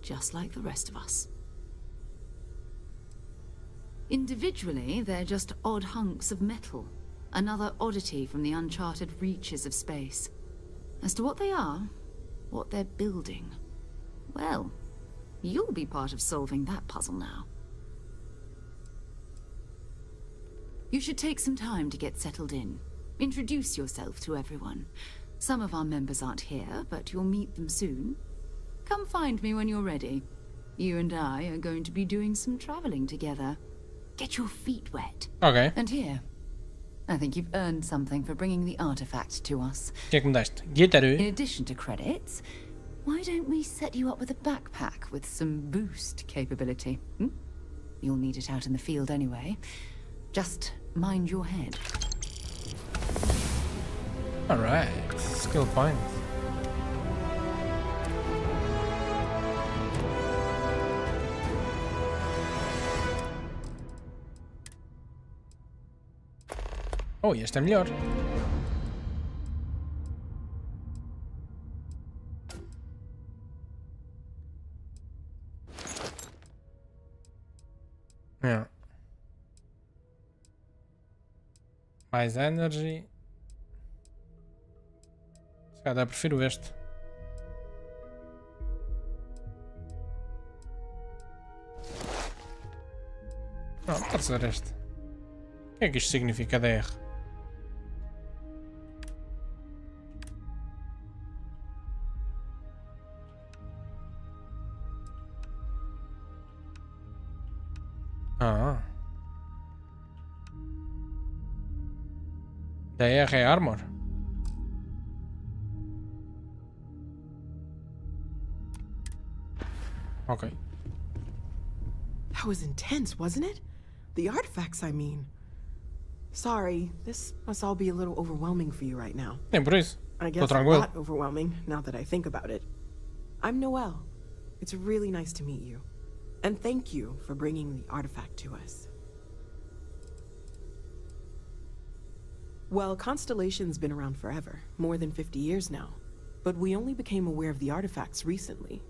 just like the rest of us. Individually, they're just odd hunks of metal, another oddity from the uncharted reaches of space. As to what they are, what they're building, well, you'll be part of solving that puzzle now. You should take some time to get settled in. Introduce yourself to everyone. Some of our members aren't here, but you'll meet them soon. Come find me when you're ready. You and I are going to be doing some traveling together. Get your feet wet. Ok. And here, I think you've earned something for bringing the artifact to us. O que é que me deste? Guitarra. In addition to credits, why don't we set you up with a backpack with some boost capability? Hmm? You'll need it out in the field anyway. Just mind your head. Alright. Skill point. Oh, e este é melhor. Yeah. Mais energy. Se calhar prefiro este. Não, pode ser este. O que é que isto significa DR? Ah. DR é armor. Okay. That was intense, wasn't it? The artifacts, I mean. Sorry, this must all be a little overwhelming for you right now. Nem por isso. I Tô guess a tranquilo. lot overwhelming, now that I think about it. I'm Noelle. It's really nice to meet you. And thank you for bringing the artifact to us. Well, Constellation's been around forever, more than 50 years now. But we only became aware of the artifacts recently.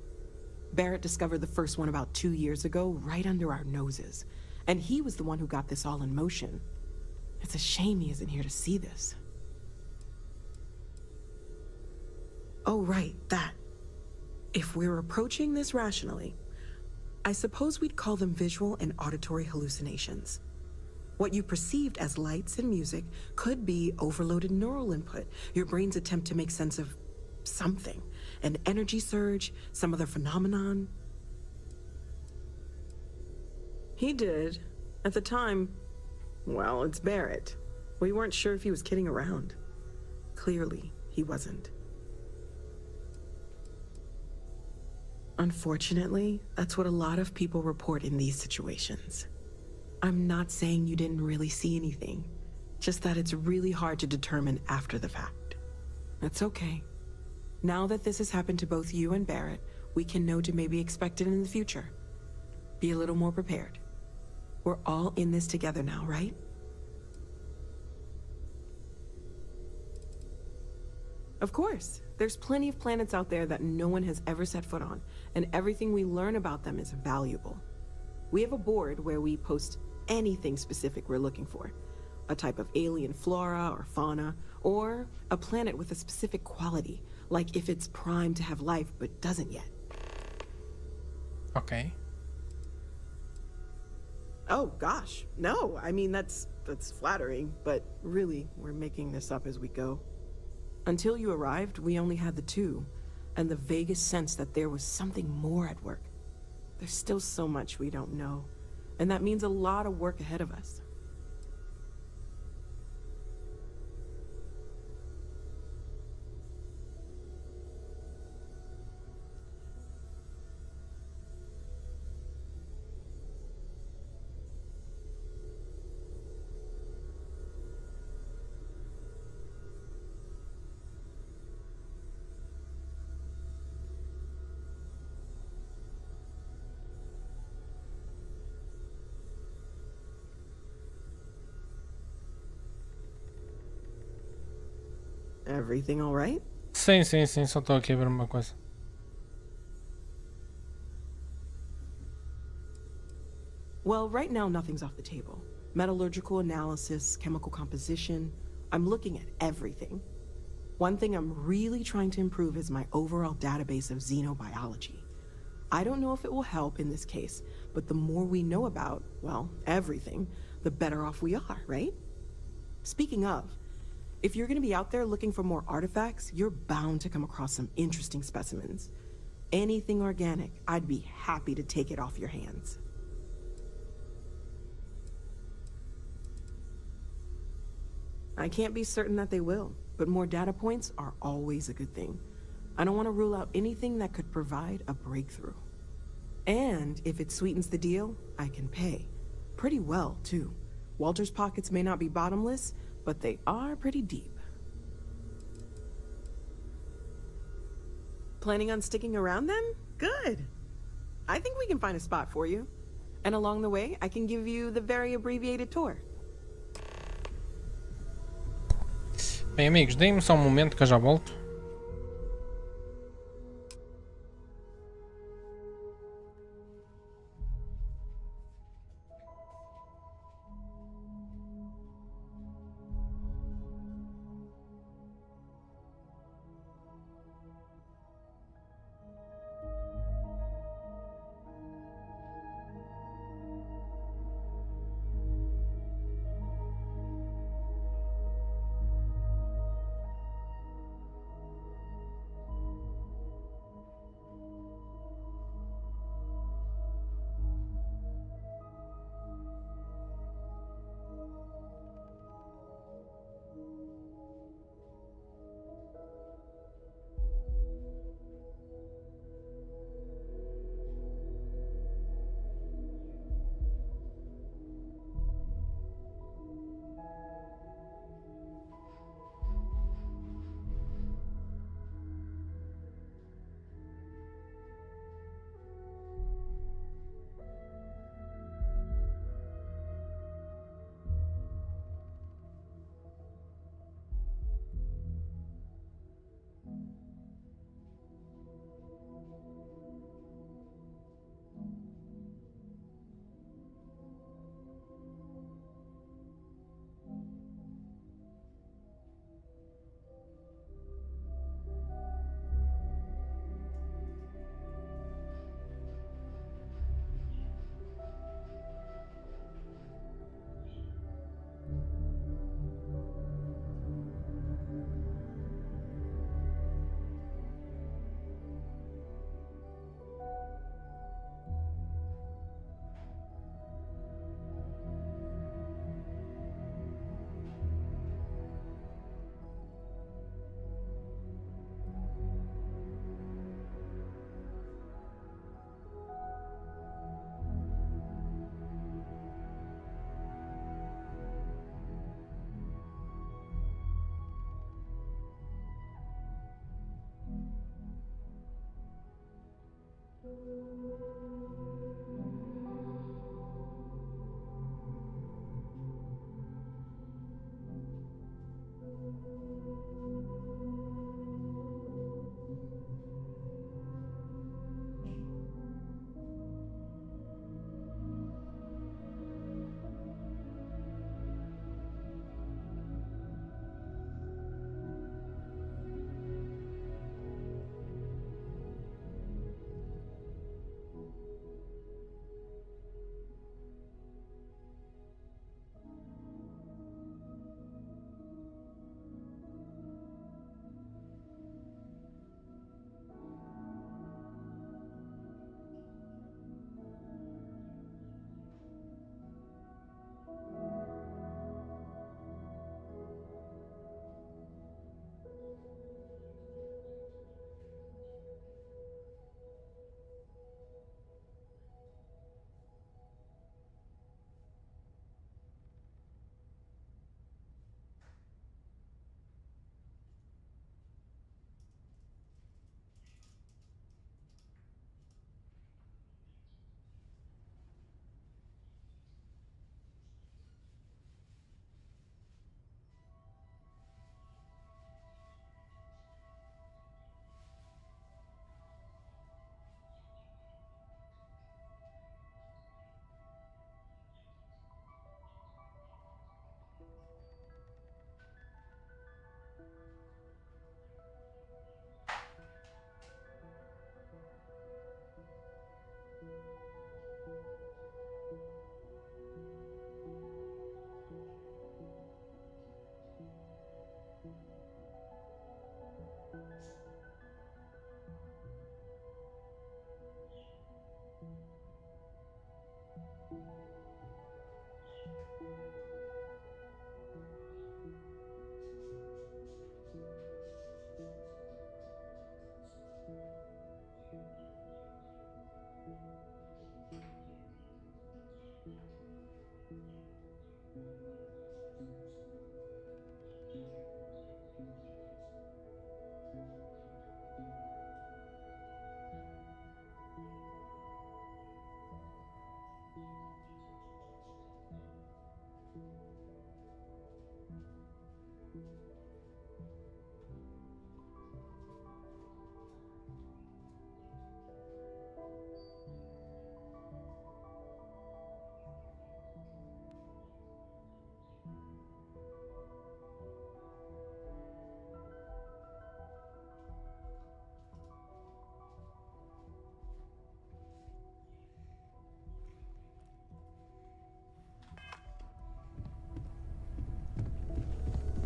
Barrett discovered the first one about 2 years ago, right under our noses. And he was the one who got this all in motion. It's a shame he isn't here to see this. Oh, right, that. If we're approaching this rationally, I suppose we'd call them visual and auditory hallucinations. What you perceived as lights and music could be overloaded neural input, your brain's attempt to make sense of something, an energy surge, some other phenomenon. He did. At the time, well, it's Barrett. We weren't sure if he was kidding around. Clearly, he wasn't. Unfortunately, that's what a lot of people report in these situations. I'm not saying you didn't really see anything, just that it's really hard to determine after the fact. That's okay. Now that this has happened to both you and Barrett, we can know to maybe expect it in the future. Be a little more prepared. We're all in this together now, right? Of course. There's plenty of planets out there that no one has ever set foot on, and everything we learn about them is valuable. We have a board where we post anything specific we're looking for. A type of alien flora or fauna, or a planet with a specific quality, like if it's primed to have life but doesn't yet. Okay. Oh gosh, no. I mean, that's flattering, but really, we're making this up as we go. Until you arrived, we only had the two, and the vaguest sense that there was something more at work. There's still so much we don't know, and that means a lot of work ahead of us. Everything all right? Sim, só estou aqui a ver uma coisa. Well, right now nothing's off the table. Metallurgical analysis, chemical composition. I'm looking at everything. One thing I'm really trying to improve is my overall database of xenobiology. I don't know if it will help in this case, but the more we know about, well, everything, the better off we are, right? Speaking of, if you're going to be out there looking for more artifacts, you're bound to come across some interesting specimens. Anything organic, I'd be happy to take it off your hands. I can't be certain that they will, but more data points are always a good thing. I don't want to rule out anything that could provide a breakthrough. And if it sweetens the deal, I can pay. Pretty well, too. Walter's pockets may not be bottomless, but they are pretty deep. Planning on sticking around then? Good. I think we can find a spot for you. And along the way, I can give you the very abbreviated tour. Bem, amigos, deem-me só um momento que eu já volto.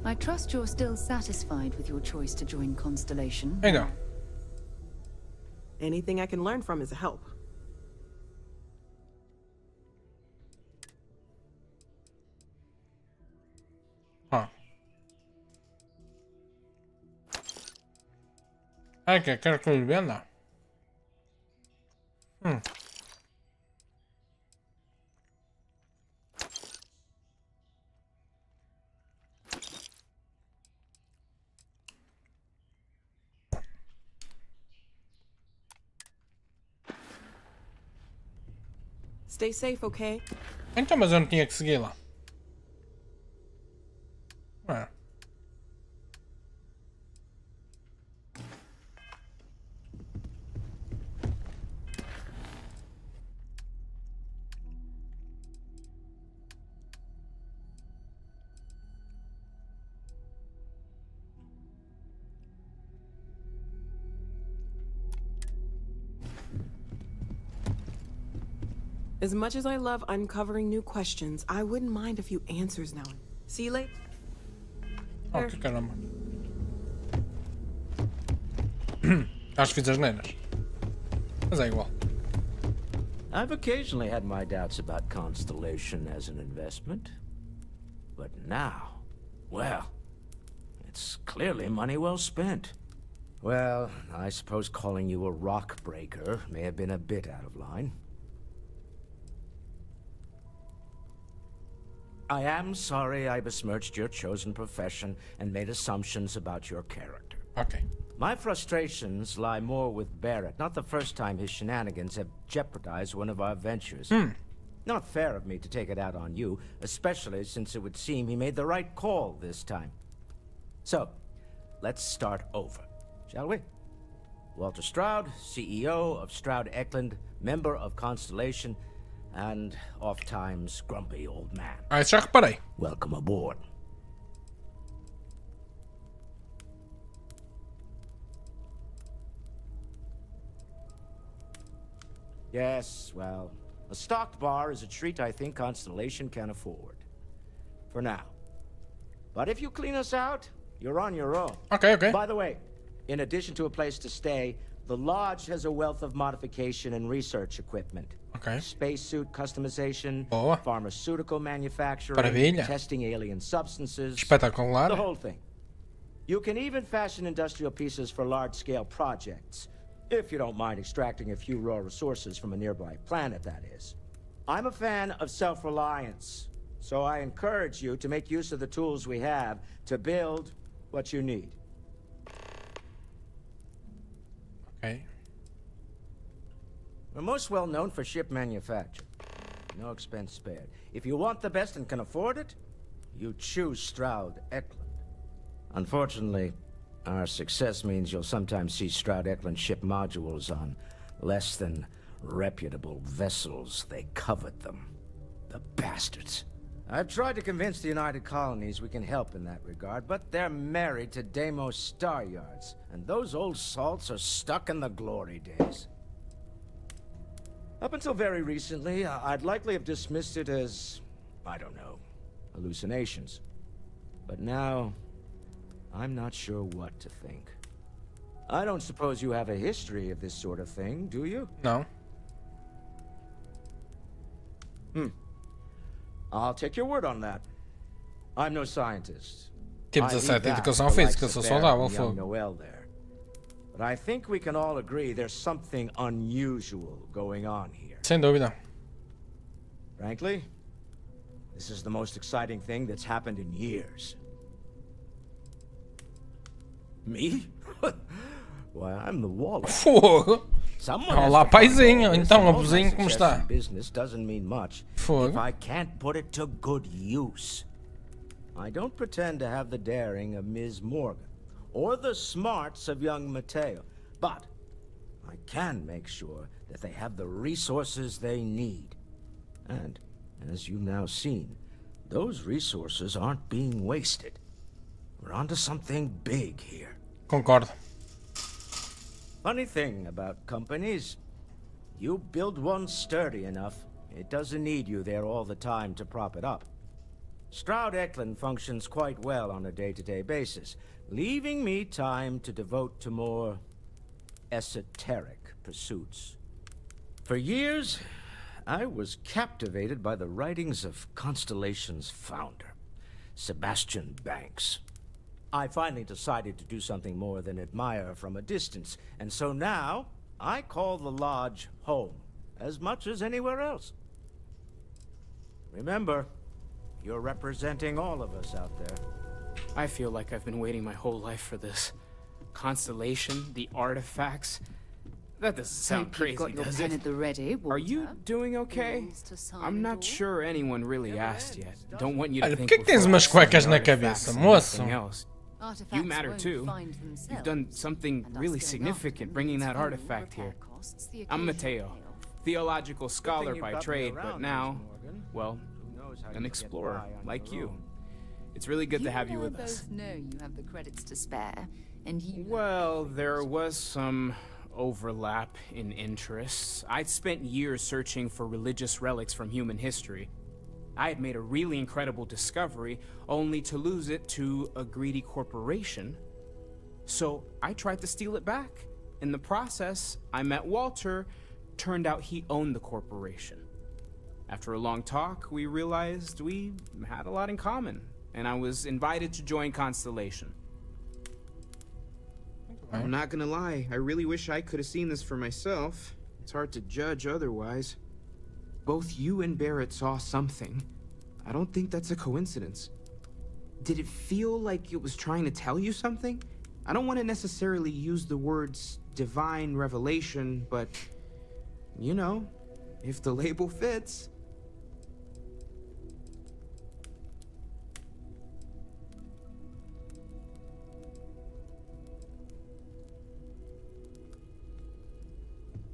I trust you're still satisfied with your choice to join Constellation. Então. Anything I can learn from is a help. Ai, que quero que ele venda. Stay safe, okay? Então, mas eu não tinha que seguir lá. As much as I love uncovering new questions, I wouldn't mind a few answers now. See you later. Oh, que caramba. Acho que fiz as neiras. Mas é igual. I've occasionally had my doubts about Constellation as an investment. But now, well, it's clearly money well spent. Well, I suppose calling you a rock breaker may have been a bit out of line. I am sorry I besmirched your chosen profession and made assumptions about your character. Okay. My frustrations lie more with Barrett. Not the first time his shenanigans have jeopardized one of our ventures. Not fair of me to take it out on you, especially since it would seem he made the right call this time. So, let's start over, shall we? Walter Stroud, CEO of Stroud Eklund, member of Constellation, and oft-times grumpy old man. Já reparei. Welcome aboard. Yes, well, a stocked bar is a treat I think Constellation can afford. For now. But if you clean us out, you're on your own. Okay, okay. By the way, in addition to a place to stay, the Lodge has a wealth of modification and research equipment. Okay. Spacesuit customization, pharmaceutical manufacturing, Maravilha. testing alien substances. Espetacular. The whole thing. You can even fashion industrial pieces for large-scale projects, if you don't mind extracting a few raw resources from a nearby planet, that is. I'm a fan of self-reliance, so I encourage you to make use of the tools we have to build what you need. Okay. We're most well known for ship manufacture. No expense spared. If you want the best and can afford it, you choose Stroud Eklund. Unfortunately, our success means you'll sometimes see Stroud Eklund ship modules on less than reputable vessels. They covet them. The bastards. I've tried to convince the United Colonies we can help in that regard, but they're married to Deimos Star Yards, and those old salts are stuck in the glory days. Up until very recently, I'd likely have dismissed it as, I don't know, hallucinations. But now, I'm not sure what to think. I don't suppose you have a history of this sort of thing, do you? No. I'll take your word on that. I'm no scientist. Tipo 17, educação física, sou saudável, fogo. Noel there. But I think we can all agree there's something unusual going on here. Sem dúvida. Frankly, this is the most exciting thing that's happened in years. Me? Why, I'm the Waller. Fogo. Olá, paizinho. Então, abuzinho, como está? Business doesn't mean much if I can't put it to good use. I don't pretend to have the daring of Ms. Morgan or the smarts of young Mateo, but I can make sure that they have the resources they need. And, as you've now seen, those resources aren't being wasted. We're onto something big here. Concordo. Funny thing about companies, you build one sturdy enough, it doesn't need you there all the time to prop it up. Stroud Eklund functions quite well on a day-to-day basis, leaving me time to devote to more esoteric pursuits. For years, I was captivated by the writings of Constellation's founder, Sebastian Banks. I finally decided to do something more than admire from a distance, and so now I call the Lodge home, as much as anywhere else. Remember, you're representing all of us out there. I feel like I've been waiting my whole life for this. Constellation, the artifacts. That doesn't sound crazy, got your does pen it? at the ready, Are you doing okay? I'm not sure anyone really asked yet. Don't want you to Olha, think por que tens umas cuecas na cabeça, moço? You matter too. You've done something really significant bringing that artifact here. I'm Mateo, theological scholar by trade, but now, well, an explorer like you. It's really good to have you with us. Both know you have the credits to spare, and you. Well, there was some overlap in interests. I'd spent years searching for religious relics from human history. I had made a really incredible discovery, only to lose it to a greedy corporation. So I tried to steal it back. In the process, I met Walter. Turned out he owned the corporation. After a long talk, we realized we had a lot in common, and I was invited to join Constellation. I'm not gonna lie, I really wish I could have seen this for myself. It's hard to judge otherwise. Both you and Barrett saw something. I don't think that's a coincidence. Did it feel like it was trying to tell you something? I don't want to necessarily use the words divine revelation, but, you know, if the label fits.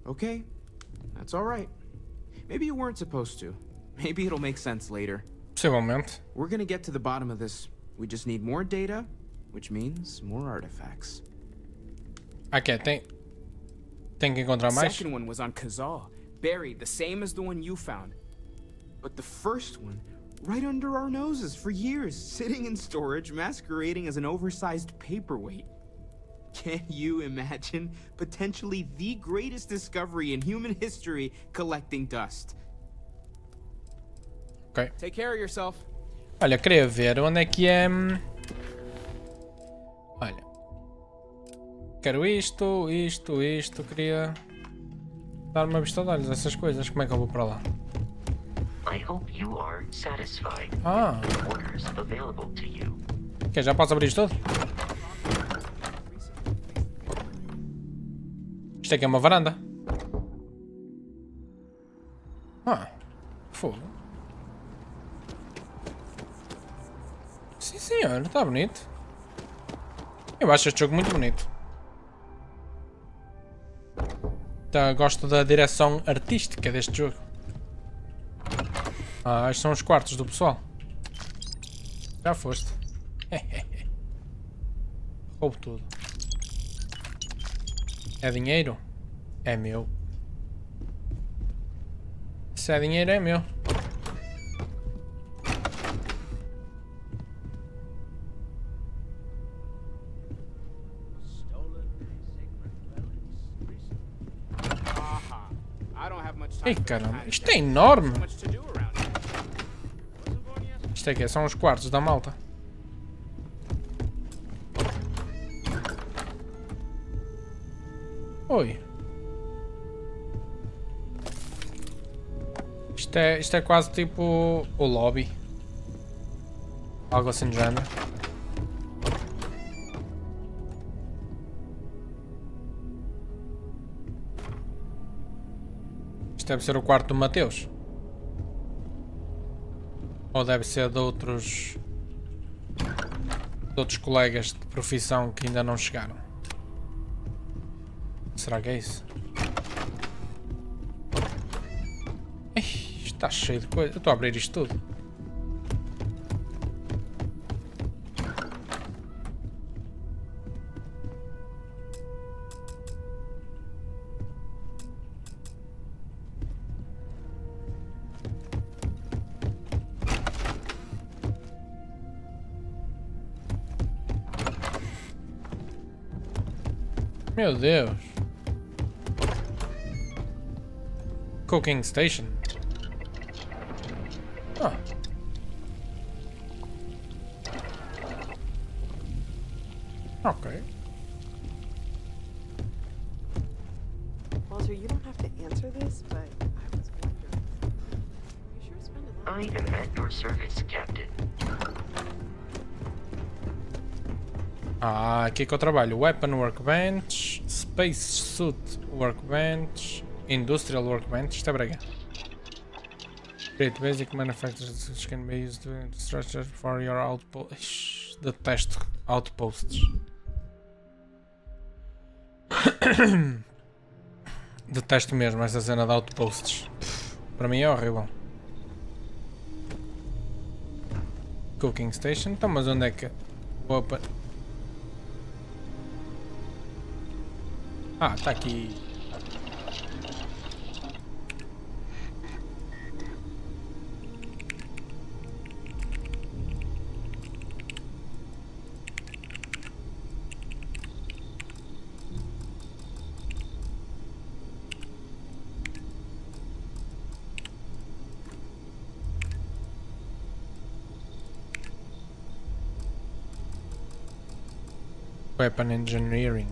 Okay, that's all right. Maybe you weren't supposed to. Maybe it'll make sense later. Possivelmente. We're gonna get to the bottom of this. We just need more data, which means more artifacts. Ok, tem que encontrar mais. Second one was on Kazal, buried, the same as the one you found. But the first one, right under our noses for years, sitting in storage, masquerading as an oversized paperweight. Can you imagine potentially the greatest discovery in human history collecting dust? Ok. Take care of yourself. Olha, queria ver onde é que é. Olha. Quero isto. Queria dar uma vista de olhos a essas coisas. Como é que eu vou para lá? I hope you are satisfied Ah. with the orders available to you. Ok, já posso abrir isto tudo? Isto aqui é uma varanda. Ah, fogo. Sim senhor, está bonito. Eu acho este jogo muito bonito. Tá, gosto da direção artística deste jogo. Ah, estes são os quartos do pessoal. Já foste. Roubo tudo. É dinheiro? É meu. Se é dinheiro, é meu. Ei, caramba, isto é enorme. Isto aqui são os quartos da malta. Oi. Isto é quase tipo o lobby. Algo assim do género. Isto deve ser o quarto do Mateus. Ou deve ser de outros colegas de profissão que ainda não chegaram. Será que é isso? Ei, está cheio de coisa. Eu estou a abrir isto tudo. Meu Deus. Cooking station. Ah. Okay. Walter, you don't have to answer this, but I was wondering. You sure spend a lot. I am at your service, Captain. Ah, aqui que eu trabalho. Weapon Workbench, Space Suit Workbench, Industrial Workbench. Isto é brega. Create basic manufacturers which can be used to structure for your outposts. Detesto outposts. Detesto mesmo essa cena de outposts. Para mim é horrível. Cooking station. Então, mas onde é que... Opa. Ah, tá aqui. Weapon engineering.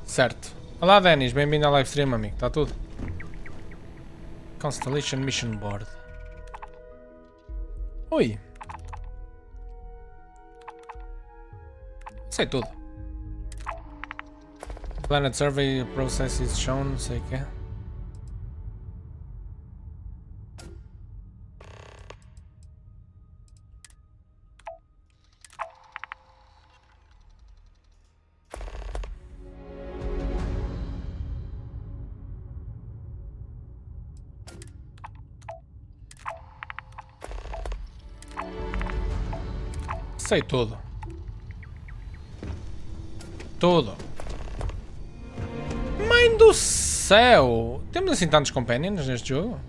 Certo. Olá Denis, bem-vindo ao live stream, amigo. Está tudo? Constellation Mission Board. Oi. Sei tudo. Planet Survey Process is shown, não sei o que é. Sei tudo. Tudo. Mãe do céu! Temos assim tantos companions neste jogo?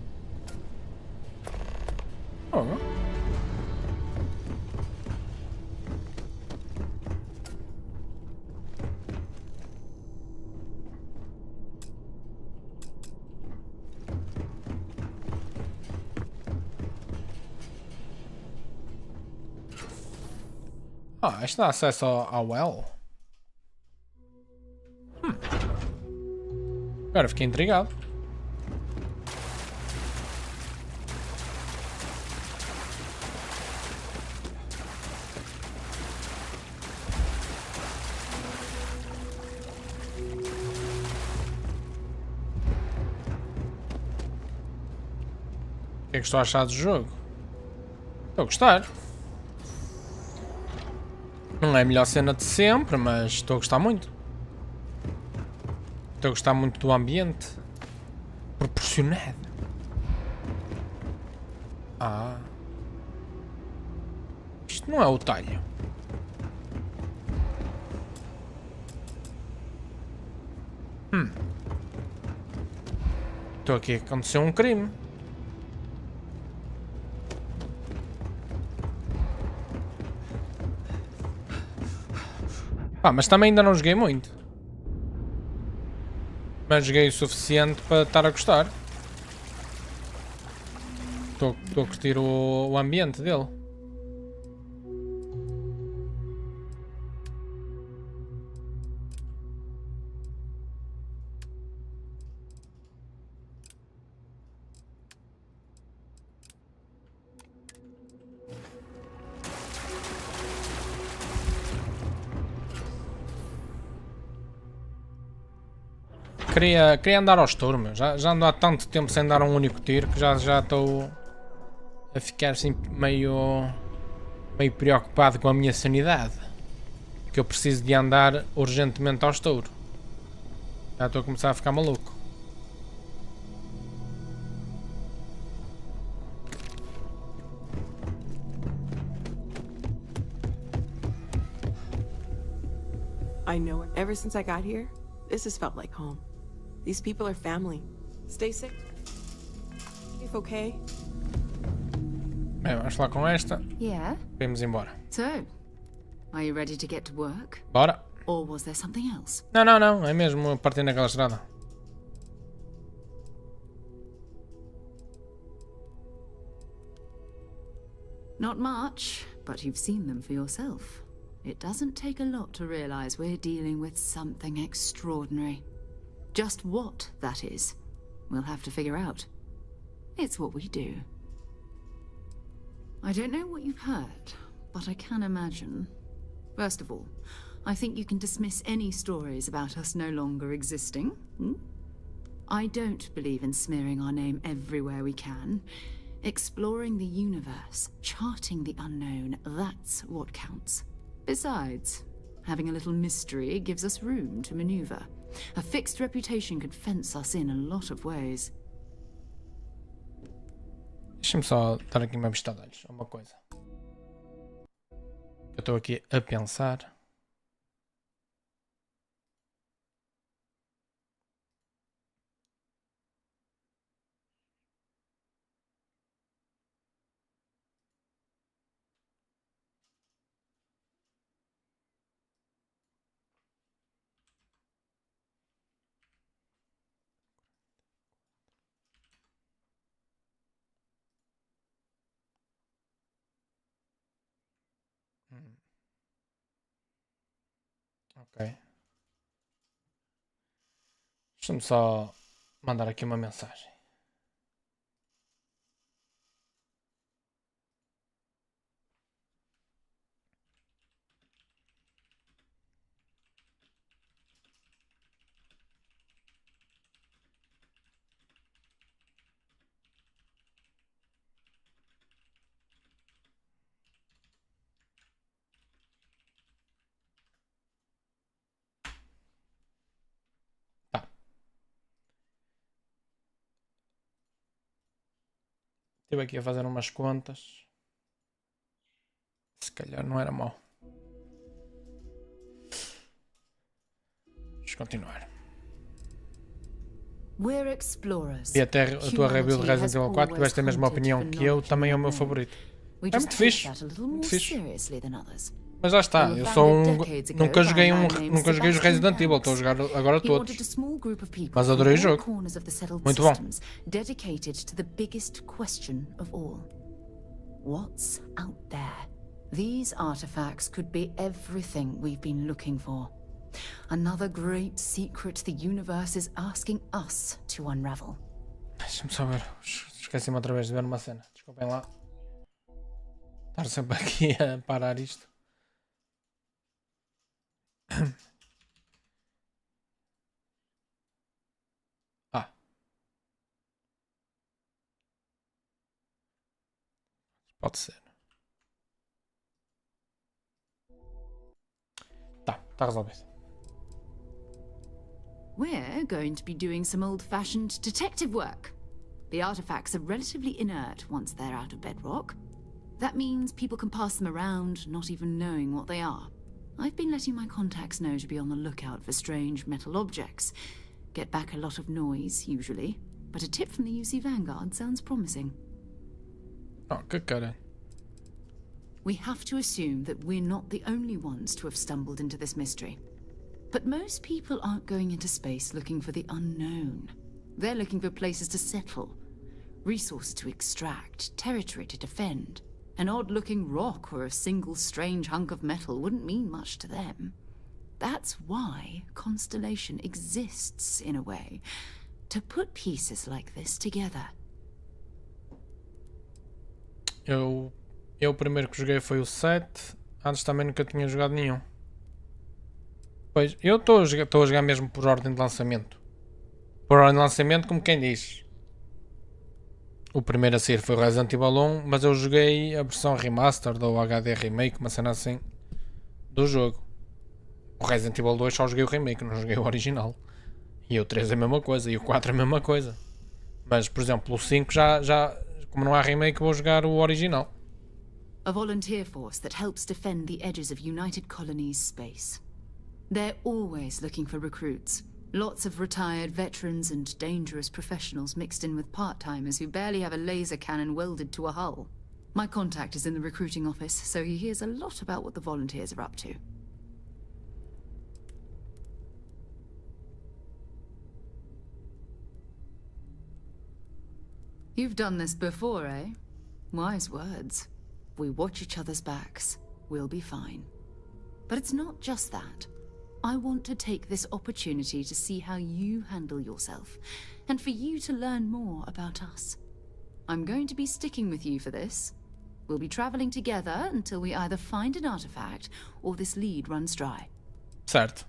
Oh. Ah, isto dá acesso ao well. Agora fiquei intrigado. O que é que estou a achar do jogo? Estou a gostar. Não é a melhor cena de sempre, mas estou a gostar muito. Estou a gostar muito do ambiente proporcionado. Ah. Isto não é o talho. Estou aqui a acontecer um crime. Ah, mas também ainda não joguei muito. Mas joguei o suficiente para estar a gostar. Estou a curtir o ambiente dele. Queria andar aos turnos. Já ando há tanto tempo sem dar um único tiro que já estou a ficar assim meio preocupado com a minha sanidade. Que eu preciso de andar urgentemente aos touros. Já estou a começar a ficar maluco. I know it. Ever since I got here, this has felt like home. These people are family. Stay safe. If okay, Bem, vamos lá com esta. Yeah? Vamos embora. So, are you ready to get to work? Bora. Or was there something else? Não. É mesmo partir naquela estrada. Not much, but you've seen them for yourself. It doesn't take a lot to realize we're dealing with something extraordinary. Just what that is, we'll have to figure out. It's what we do. I don't know what you've heard, but I can imagine. First of all, I think you can dismiss any stories about us no longer existing. I don't believe in smearing our name everywhere we can. Exploring the universe, charting the unknown, that's what counts. Besides, having a little mystery gives us room to maneuver. A fixed reputation could fence us in a lot of ways. Deixa-me só dar aqui uma vista de olhos a uma coisa. Eu estou aqui a pensar. Ok. Deixa-me só mandar aqui uma mensagem. Estive aqui a fazer umas contas. Se calhar não era mau. Vamos continuar. We're explorers. E até a tua review de Resident Evil 4 tiveste a mesma opinião que eu, também é o meu favorito. É muito fixe. Muito fixe. Mas lá está, eu sou nunca joguei os Resident Evil, estou a jogar agora todos. Mas adorei o jogo. Muito bom. Dedicated to the biggest question of all. What's out there? These artifacts could be everything we've been looking for. Another great secret the universe is asking us to unravel. Deixa-me só ver. Esqueci-me outra vez de ver uma cena. Desculpem lá. Estar sempre aqui a parar isto. Pode ser. Tá resolvido. We're going to be doing some old-fashioned detective work. The artifacts are relatively inert once they're out of bedrock. That means people can pass them around, not even knowing what they are. I've been letting my contacts know to be on the lookout for strange metal objects. Get back a lot of noise, usually. But a tip from the UC Vanguard sounds promising. Oh, good cara. We have to assume that we're not the only ones to have stumbled into this mystery. But most people aren't going into space looking for the unknown. They're looking for places to settle, resources to extract, territory to defend. An odd-looking rock or a single strange hunk of metal wouldn't mean much to them. That's why Constellation exists, in a way. To put pieces like this together. Eu o primeiro que joguei foi o 7. Antes também nunca tinha jogado nenhum. Pois, eu estou a jogar mesmo por ordem de lançamento. Por ordem de lançamento, como quem diz. O primeiro a sair foi o Resident Evil 1, mas eu joguei a versão remaster ou HD remake, uma cena assim, do jogo. O Resident Evil 2 só joguei o remake, não joguei o original. E o 3 é a mesma coisa, e o 4 é a mesma coisa. Mas, por exemplo, o 5 já como não há remake, vou jogar o original. A volunteer force that helps defend the edges of United Colonies space. They're always looking for recruits. Lots of retired veterans and dangerous professionals mixed in with part-timers who barely have a laser cannon welded to a hull. My contact is in the recruiting office, so he hears a lot about what the volunteers are up to. You've done this before, eh? Wise words. We watch each other's backs. We'll be fine. But it's not just that. I want to take this opportunity to see how you handle yourself, and for you to learn more about us. I'm going to be sticking with you for this. We'll be traveling together until we either find an artifact or this lead runs dry. Certo.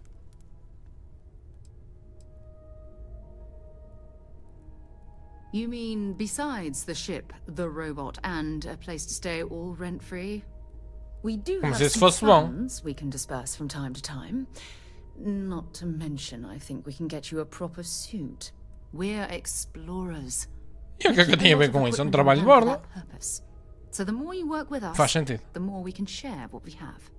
You mean besides the ship, the robot, and a place to stay all rent-free? We do have some funds we can disperse from time to time. Not to mention, I think we can get you a proper suit. We're explorers. E o que é que tem a ver com isso? É um trabalho de bordo. So the more you work with us, Faz sentido. the more we can share what we have.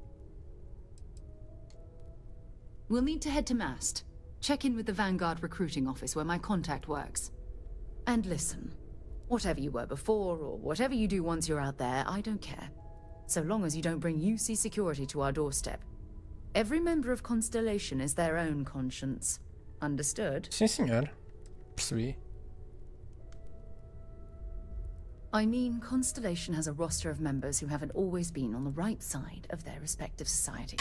We'll need to head to Mast. Check in with the Vanguard recruiting office where my contact works. And listen, whatever you were before or whatever you do once you're out there, I don't care. So long as you don't bring UC security to our doorstep. Every member of Constellation is their own conscience. Understood? Sim, senhor. Percebi. I mean, Constellation has a roster of members who haven't always been on the right side of their respective society.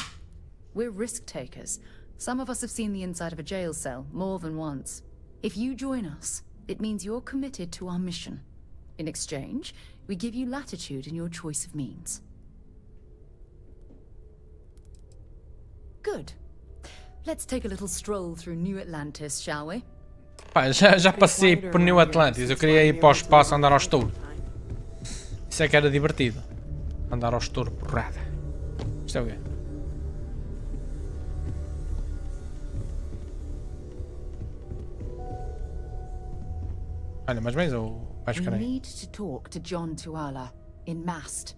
We're risk takers. Some of us have seen the inside of a jail cell more than once. If you join us, it means you're committed to our mission. In exchange, we give you latitude in your choice of means. Good. Let's take a little stroll through New Atlantis, shall we? Pá, já passei por New Atlantis. Eu queria ir para o espaço andar ao estouro. Isso é que era divertido. Andar ao estouro, porrada. Isto é o quê? Olha, mas vens ou vais ficar We aí? need to talk to John Tuala in Mast.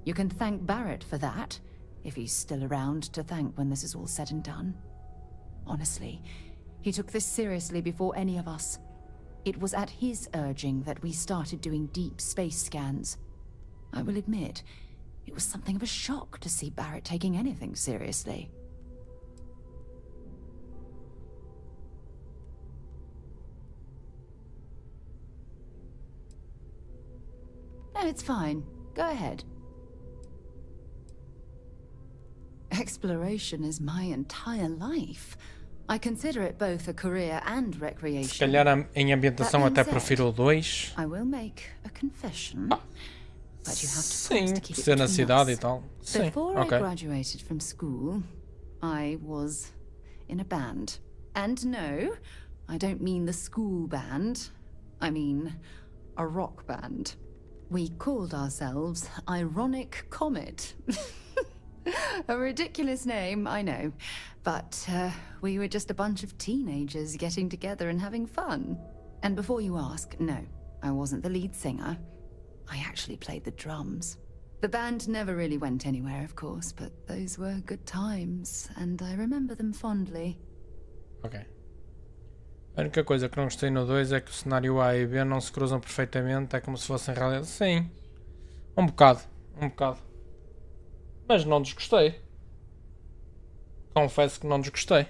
You can thank Barrett for that, if he's still around to thank when this is all said and done. Honestly, he took this seriously before any of us. It was at his urging that we started doing deep space scans. I will admit, it was something of a shock to see Barrett taking anything seriously. No, it's fine. Go ahead. Exploration is my entire life. I consider it both a career and recreation. Se calhar em ambientação até prefiro o 2. I will make a confession. But you have to Sim, ser na cidade e tal. Sim, Before ok. I graduated from school, I was in a band. And no, I don't mean the school band. I mean a rock band. We called ourselves Ironic Comet. A ridiculous name, I know. But we were just a bunch of teenagers getting together and having fun. And before you ask, no, I wasn't the lead singer. I actually played the drums. The band never really went anywhere, of course, but those were good times, and I remember them fondly. Ok. A única coisa que não gostei no 2 é que o cenário A e B não se cruzam perfeitamente, é como se fossem realidade. Sim. Um bocado. Mas não desgostei. Confesso que não desgostei.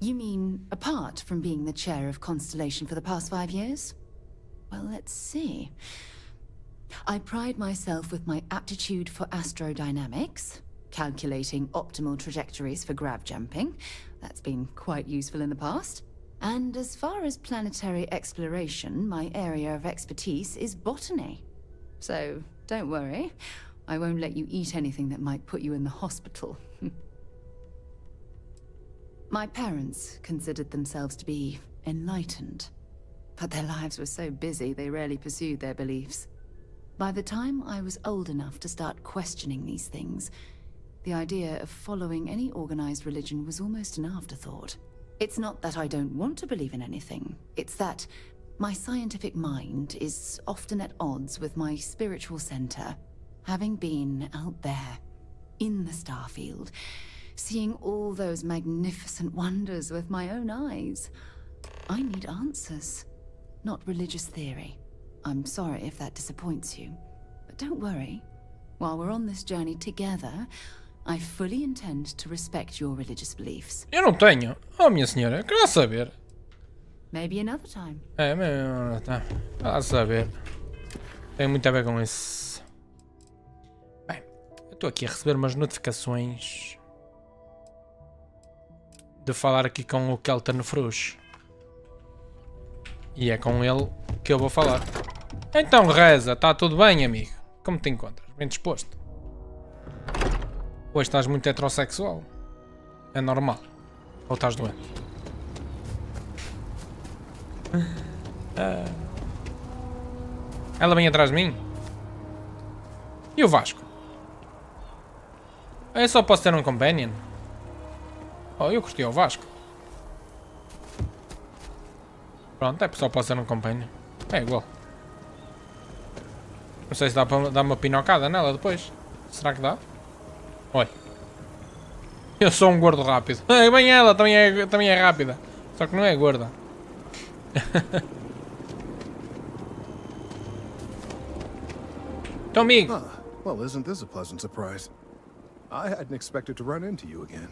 You mean, apart from being the chair of Constellation for the past 5 years? Well, let's see. I pride myself with my aptitude for astrodynamics, calculating optimal trajectories for grav jumping. That's been quite useful in the past. And as far as planetary exploration, my area of expertise is botany. So, don't worry. I won't let you eat anything that might put you in the hospital. My parents considered themselves to be enlightened, but their lives were so busy they rarely pursued their beliefs. By the time I was old enough to start questioning these things, the idea of following any organized religion was almost an afterthought. It's not that I don't want to believe in anything, it's that my scientific mind is often at odds with my spiritual center, having been out there, in the Starfield, seeing all those magnificent wonders with my own eyes. I need answers, not religious theory. I'm sorry if that disappoints you, but don't worry. While we're on this journey together, I fully intend to respect your religious beliefs. Eu não tenho. Oh, minha senhora, quero saber. Maybe another time. É, tá. A saber. Tem muito a ver com isso. Bem, eu estou aqui a receber umas notificações de falar aqui com o Kelton Fruz. E é com ele que eu vou falar. Então, Reza, está tudo bem, amigo? Como te encontras? Bem disposto? Hoje estás muito heterossexual. É normal. Ou estás doente? Ela vem atrás de mim? E o Vasco? Eu só posso ter um companion? Oh, eu curti o Vasco. Pronto, é só posso ter um companion. É igual. Não sei se dá para dar uma pinocada nela depois. Será que dá? Olha. Eu sou um gordo rápido. Bem, ela também é rápida. Só que não é gorda. Então, amigo. Well, isn't this a pleasant surprise? I hadn't expected to run into you again.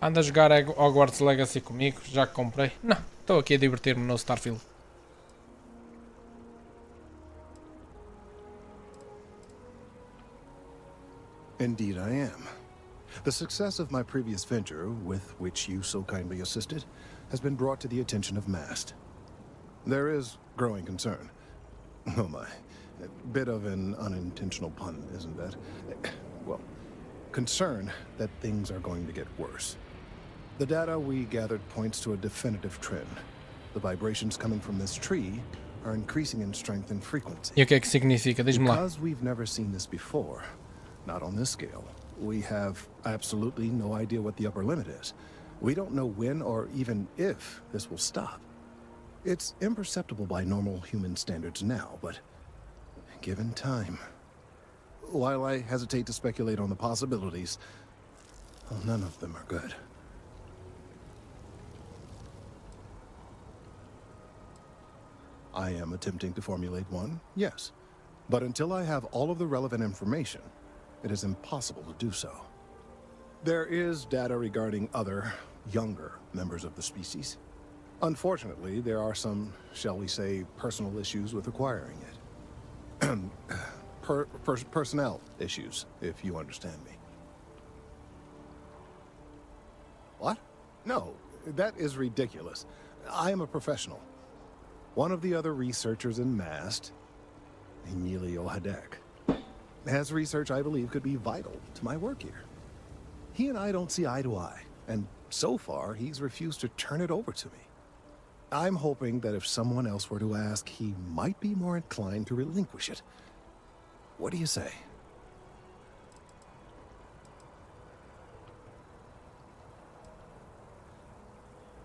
Anda a jogar Hogwarts Legacy comigo, já que comprei. Não, estou aqui a divertir-me no Starfield. Indeed I am. The success of my previous venture, with which you so kindly assisted, has been brought to the attention of MAST. There is growing concern. Oh my. A bit of an unintentional pun, isn't that? Well, concern that things are going to get worse. The data we gathered points to a definitive trend. The vibrations coming from this tree are increasing in strength and frequency. E o que é que significa? Diz-me lá. Because we've never seen this before, not on this scale, we have absolutely no idea what the upper limit is. We don't know when or even if this will stop. It's imperceptible by normal human standards now, but given time. While I hesitate to speculate on the possibilities, well, none of them are good. I am attempting to formulate one, yes. But until I have all of the relevant information, it is impossible to do so. There is data regarding other, younger members of the species. Unfortunately, there are some, shall we say, personal issues with acquiring it. Personnel issues, if you understand me. What? No, that is ridiculous. I am a professional. One of the other researchers in MAST, Emilio Hadek, has research I believe could be vital to my work here. He and I don't see eye to eye, and so far he's refused to turn it over to me. I'm hoping that if someone else were to ask, he might be more inclined to relinquish it. What do you say?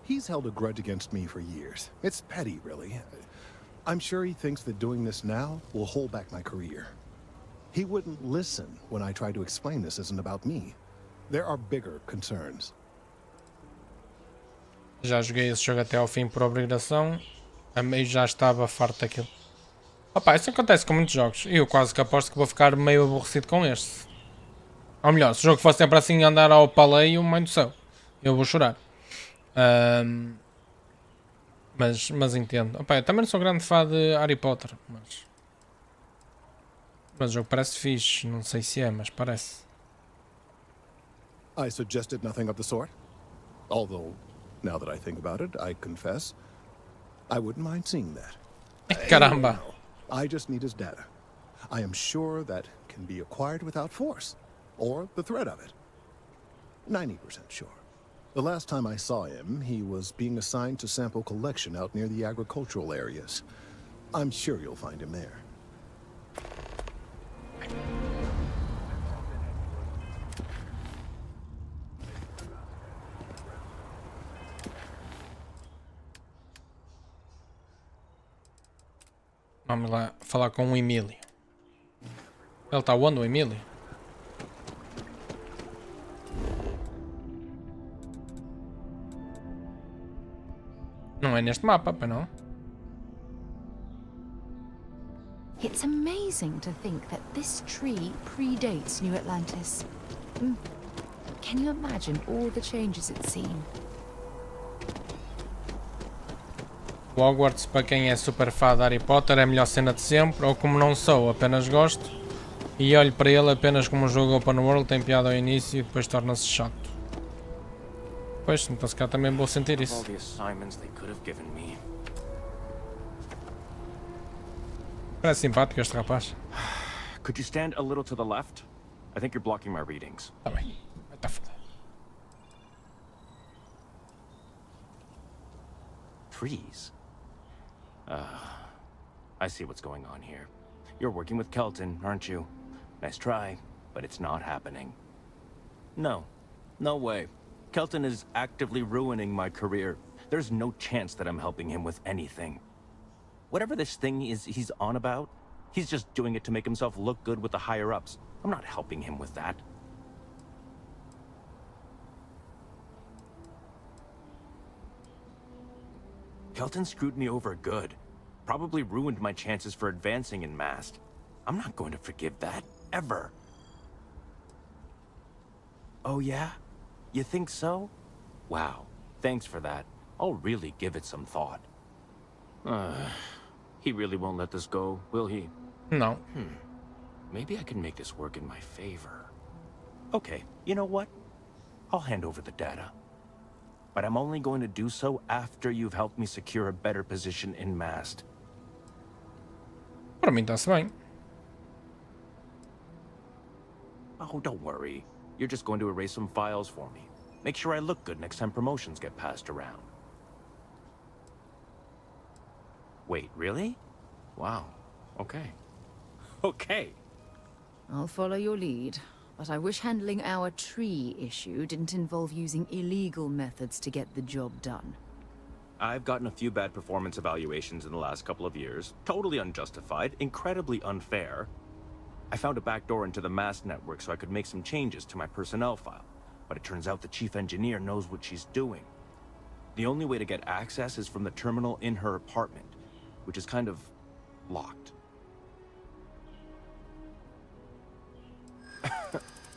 He's held a grudge against me for years. It's petty, really. I'm sure he thinks that doing this now will hold back my career. He wouldn't listen when I tried to explain this isn't about me. There are bigger concerns. Já joguei esse jogo até ao fim por obrigação. A meio já estava farto daquilo. Opa, isso acontece com muitos jogos. E eu quase que aposto que vou ficar meio aborrecido com este. Ou melhor, se o jogo fosse sempre assim andar ao paleio, mãe do céu. Eu vou chorar. Mas entendo. Opa, eu também não sou grande fã de Harry Potter. Mas o jogo parece fixe. Não sei se é, mas parece. I suggested nothing of the sort. Although, now that I think about it, I confess, I wouldn't mind seeing that. Caramba. I just need his data. I am sure that can be acquired without force, or the threat of it. 90% sure. The last time I saw him, he was being assigned to sample collection out near the agricultural areas. I'm sure you'll find him there. Vamos lá falar com o Emílio. Ele está onde, o Emílio? Não é neste mapa, pá, não? It's amazing to think that this tree predates New Atlantis. Can you imagine all the changes it's seen? Hogwarts, para quem é super fã de Harry Potter, é a melhor cena de sempre, ou como não sou, apenas gosto, e olho para ele apenas como um jogo open world, tem piada ao início e depois torna-se chato. Pois, então se calhar também vou sentir isso. Parece simpático este rapaz. Could you stand a little to the left? I think you're blocking my readings. Tá bem. Vai tá foda. Trees? I see what's going on here. You're working with Kelton, aren't you? Nice try, but it's not happening. No. No way. Kelton is actively ruining my career. There's no chance that I'm helping him with anything. Whatever this thing is he's on about, he's just doing it to make himself look good with the higher-ups. I'm not helping him with that. Kelton screwed me over good. Probably ruined my chances for advancing in MAST. I'm not going to forgive that, ever. Oh yeah? You think so? Wow, thanks for that. I'll really give it some thought. He really won't let this go, will he? No. Maybe I can make this work in my favor. Okay, you know what? I'll hand over the data. But I'm only going to do so after you've helped me secure a better position in MAST. Para mim está-se bem. Oh, don't worry. You're just going to erase some files for me. Make sure I look good next time promotions get passed around. Wait, really? Wow. Okay. Okay. I'll follow your lead, but I wish handling our tree issue didn't involve using illegal methods to get the job done. I've gotten a few bad performance evaluations in the last couple of years. Totally unjustified, incredibly unfair. I found a backdoor into the MAST network so I could make some changes to my personnel file. But it turns out the chief engineer knows what she's doing. The only way to get access is from the terminal in her apartment, which is kind of locked.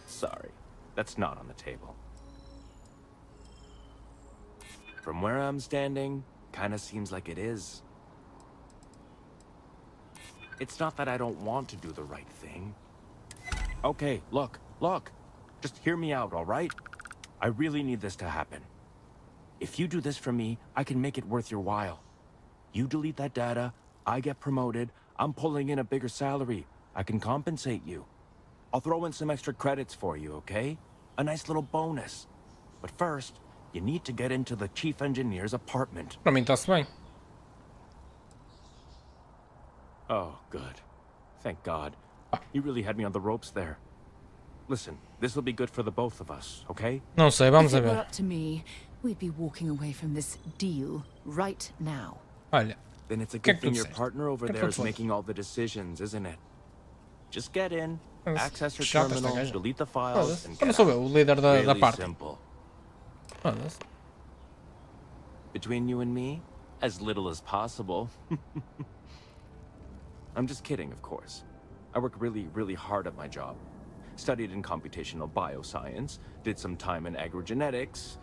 Sorry, that's not on the table. From where I'm standing, kinda seems like it is. It's not that I don't want to do the right thing. Okay, look. Just hear me out, all right? I really need this to happen. If you do this for me, I can make it worth your while. You delete that data, I get promoted, I'm pulling in a bigger salary. I can compensate you. I'll throw in some extra credits for you, okay? A nice little bonus. But first, you need to get into the chief engineer's apartment. Para mim está-se bem. Oh, good. Thank God. You really had me on the ropes there. Listen, this will be good for the both of us, okay? Não sei, vamos a If it were ver. up to me, we'd be walking away from this deal right now. Olha. Then it's a Que é good que tu thing your disseste? partner over Que é que there tu is disseste? making all the decisions, isn't it? Just get in, Mas access your chata esta terminal, gaja. delete the files, Foda-se. and Quando get sou out. eu, o líder da Really parte. simple. Foda-se. Between you and me, as little as possible. I'm just kidding, of course. I work really, really hard at my job. Studied in computational bioscience, did some time in agrogenetics.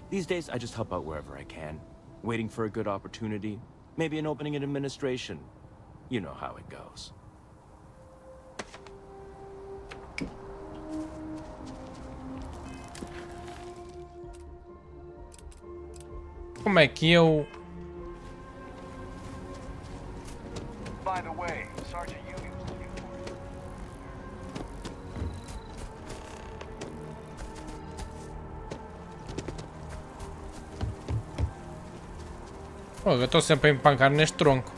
These days, I just help out wherever I can. Waiting for a good opportunity, maybe an opening in administration. You know how it goes. Como é que eu... By the way, Sergeant Ewing was looking for you. Pô, eu estou sempre a empancar neste tronco.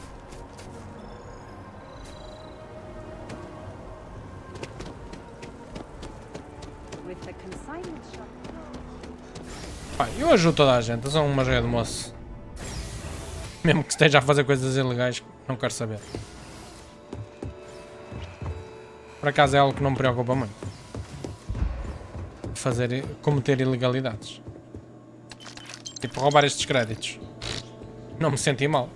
Pá, eu ajudo toda a gente, eu sou uma joia de moço. Mesmo que esteja a fazer coisas ilegais, não quero saber. Por acaso é algo que não me preocupa muito. Cometer ilegalidades. Tipo, roubar estes créditos. Não me senti mal.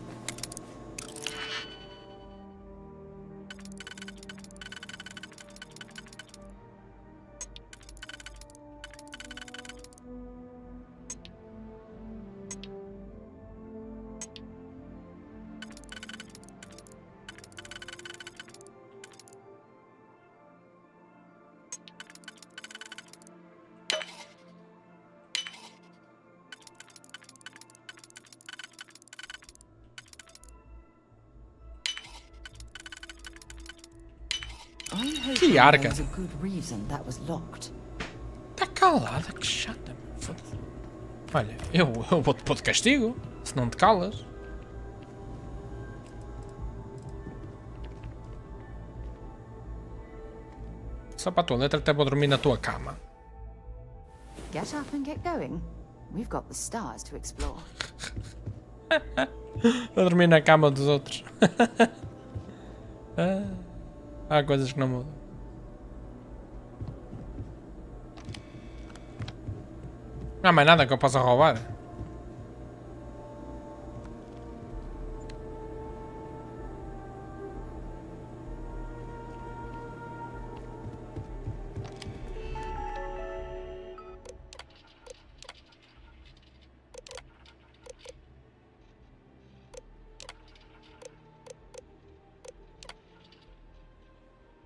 Que arca. Tá calada, que chata. Foda-se. Olha, eu vou-te pôr de castigo, se não te calas. Só para a tua letra até vou dormir na tua cama. Get up and get going. We've got the stars to explore. Vou dormir na cama dos outros. Há coisas que não mudam. Não há mais nada que eu possa roubar.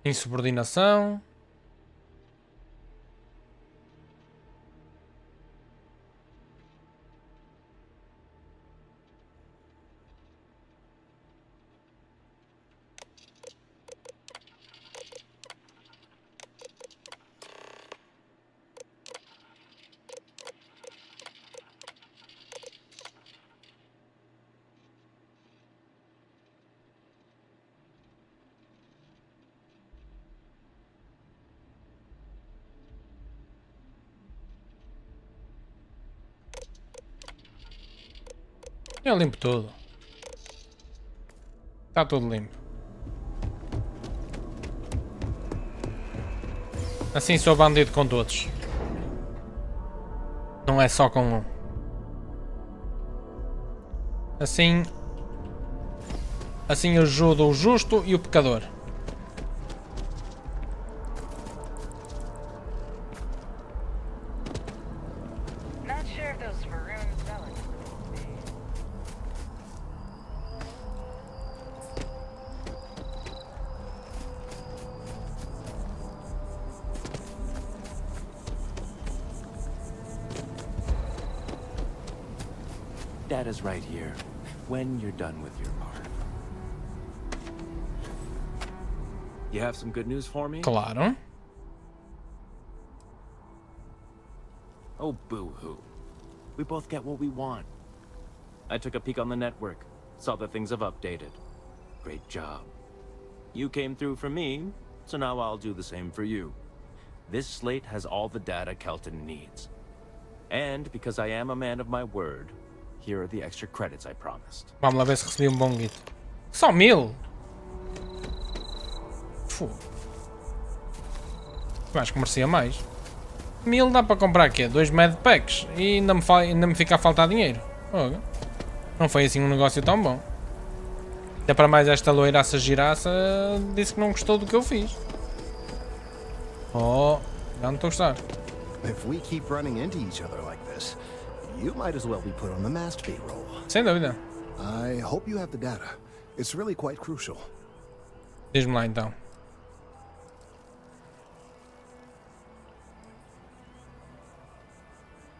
Insubordinação. Eu limpo tudo. Está tudo limpo. Assim sou bandido com todos. Não é só com um. Assim ajudo o justo e o pecador. Data's right here, when you're done with your part. You have some good news for me? Claro. Oh, boo-hoo. We both get what we want. I took a peek on the network, saw that things have updated. Great job. You came through for me, so now I'll do the same for you. This slate has all the data Kelton needs. And because I am a man of my word, here are the extra credits I promised. Vamos lá ver se recebi bom guito. Só 1000? Fu. Eu acho que merecia mais. 1000 dá para comprar quê? 2 medpacks e ainda me fica a faltar dinheiro. Não foi assim um negócio tão bom. Até para mais esta loiraça giraça disse que não gostou do que eu fiz. Oh, já não estou a gostar. If we keep running into each other like this, you might as well be put on the masked payroll. Sem dúvida. I hope you have the data. It's really quite crucial. Diz-me lá então.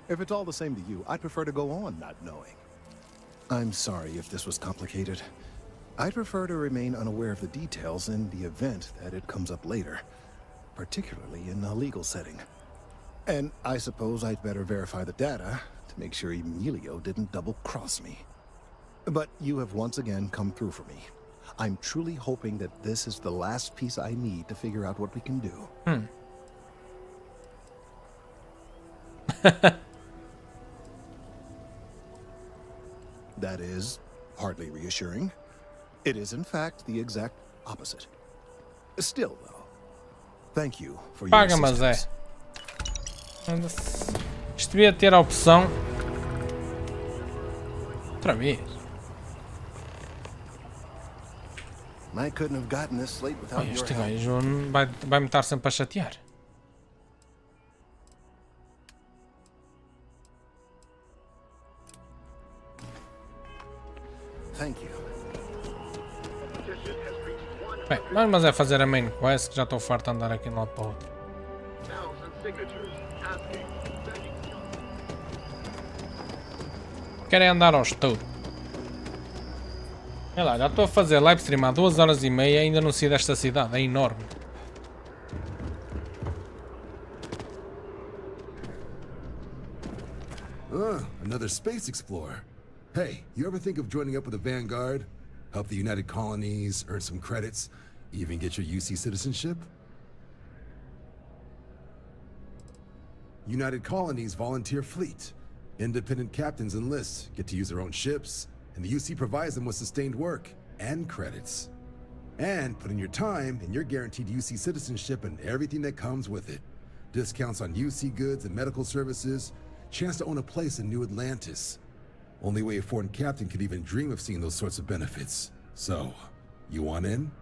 If it's all the same to you, I'd prefer to go on not knowing. I'm sorry if this was complicated. I'd prefer to remain unaware of the details in the event that it comes up later, particularly in a legal setting. And I suppose I'd better verify the data to make sure Emilio didn't double-cross me. But you have once again come through for me. I'm truly hoping that this is the last piece I need to figure out what we can do. That is hardly reassuring. It is, in fact, the exact opposite. Still, though, thank you for your assistance. Isto devia ter a opção Outra vez. I couldn't have gotten this slate without your Este help. gajo vai-me estar sempre a chatear. Thank you. Bem, mas é fazer a main quest, que já estou farto de andar aqui de um lado para o outro. Querem andar aos touros. Olha lá, já estou a fazer live stream há 2 horas e meia e ainda não saí desta cidade, é enorme. Another space explorer. Hey, you ever think of joining up with the Vanguard? Help the United Colonies, earn some credits, even get your UC citizenship? United Colonies volunteer fleet. Independent captains enlist, get to use their own ships, and the UC provides them with sustained work and credits. And put in your time, and you're guaranteed UC citizenship and everything that comes with it. Discounts on UC goods and medical services, chance to own a place in New Atlantis. Only way a foreign captain could even dream of seeing those sorts of benefits. So, you want in?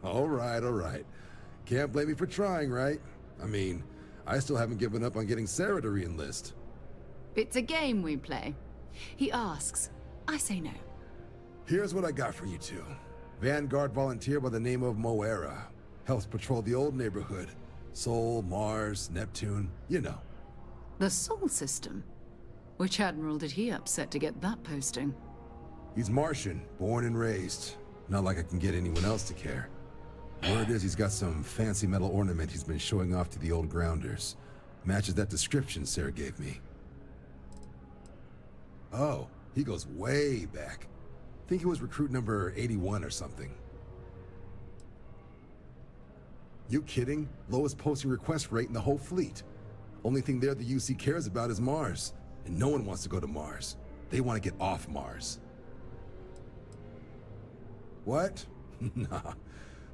All right. Can't blame me for trying, right? I mean, I still haven't given up on getting Sarah to re-enlist. It's a game we play. He asks, I say no. Here's what I got for you two. Vanguard volunteer by the name of Moera. Helps patrol the old neighborhood. Sol, Mars, Neptune, you know. The Sol system? Which admiral did he upset to get that posting? He's Martian, born and raised. Not like I can get anyone else to care. Word is he's got some fancy metal ornament he's been showing off to the old grounders. Matches that description Sarah gave me. Oh, he goes way back. Think he was recruit number 81 or something. You kidding? Lowest posting request rate in the whole fleet. Only thing there the UC cares about is Mars. And no one wants to go to Mars. They want to get off Mars. What? Nah.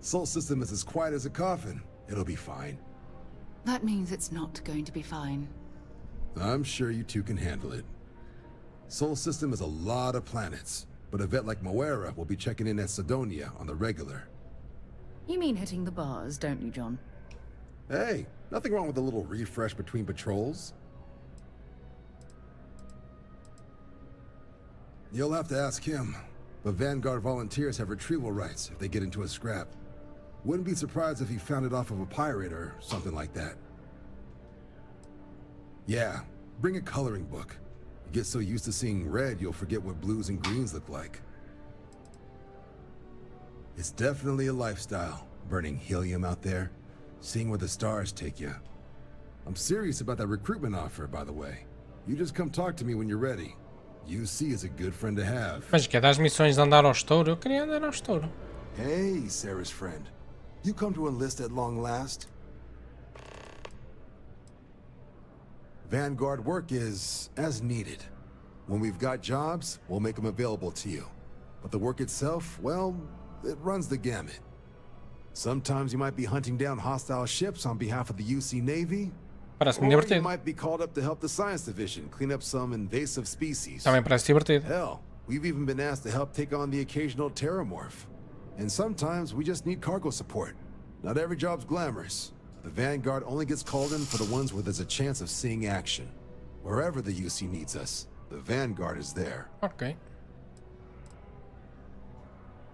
Sol system is as quiet as a coffin. It'll be fine. That means it's not going to be fine. I'm sure you two can handle it. Sol system is a lot of planets, but a vet like Moera will be checking in at Sidonia on the regular. You mean hitting the bars, don't you, John? Hey, nothing wrong with a little refresh between patrols. You'll have to ask him, but Vanguard volunteers have retrieval rights if they get into a scrap. Wouldn't be surprised if he found it off of a pirate or something like that. Yeah, bring a coloring book. You get so used to seeing red, you'll forget what blues and greens look like. It's definitely a lifestyle, burning helium out there, seeing where the stars take you. I'm serious about that recruitment offer, by the way. You just come talk to me when you're ready. UC is a good friend to have. Mas que é das missões de andar aos touros? Eu queria andar aos touros. Hey, Sarah's friend. You come to enlist at long last? Vanguard work is as needed. When we've got jobs, we'll make them available to you. But the work itself, well, it runs the gamut. Sometimes you might be hunting down hostile ships on behalf of the UC Navy. Parece-me Or divertido. you might be called up to help the science division clean up some invasive species. Também parece divertido. Hell, we've even been asked to help take on the occasional terramorph. And sometimes we just need cargo support. Not every job's glamorous. The Vanguard only gets called in for the ones where there's a chance of seeing action. Wherever the UC needs us, the Vanguard is there. Ok.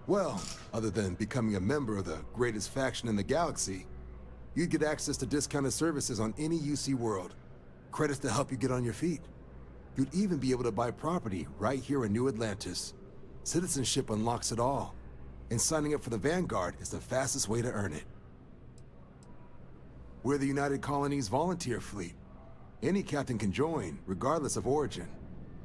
Well, other than becoming a member of the greatest faction in the galaxy, you'd get access to discounted services on any UC world. Credits to help you get on your feet. You'd even be able to buy property right here in New Atlantis. Citizenship unlocks it all. And signing up for the Vanguard is the fastest way to earn it. We're the United Colonies volunteer fleet. Any captain can join, regardless of origin.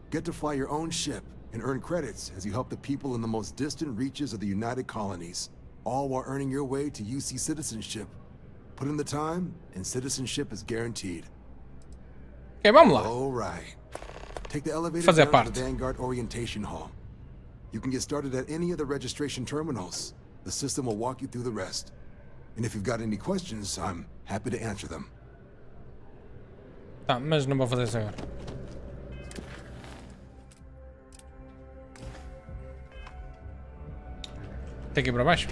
Get to fly your own ship and earn credits as you help the people in the most distant reaches of the United Colonies, all while earning your way to UC citizenship. Put in the time, and citizenship is guaranteed. Ok, vamos lá. All right. Take the elevator Fazer down parte. to the Vanguard Orientation Hall. You can get started at any of the registration terminals. The system will walk you through the rest. And if you've got any questions, I'm happy to answer them. Tá, mas não vou fazer isso agora. Tem que ir para baixo?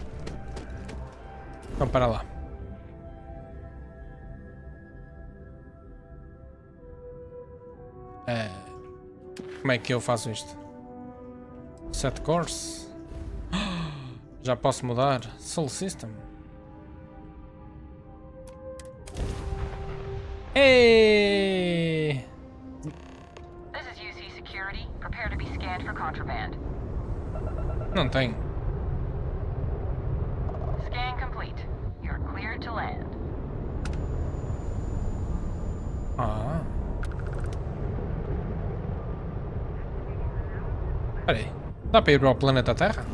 Então para lá. Como é que eu faço isto? Set course. Já posso mudar. Soul System. Hey! This is UC Security. Prepare to be scanned for contraband. Não tem. Scan complete. You're cleared to land. Ah. Espera aí. Dá para ir para o planeta Terra?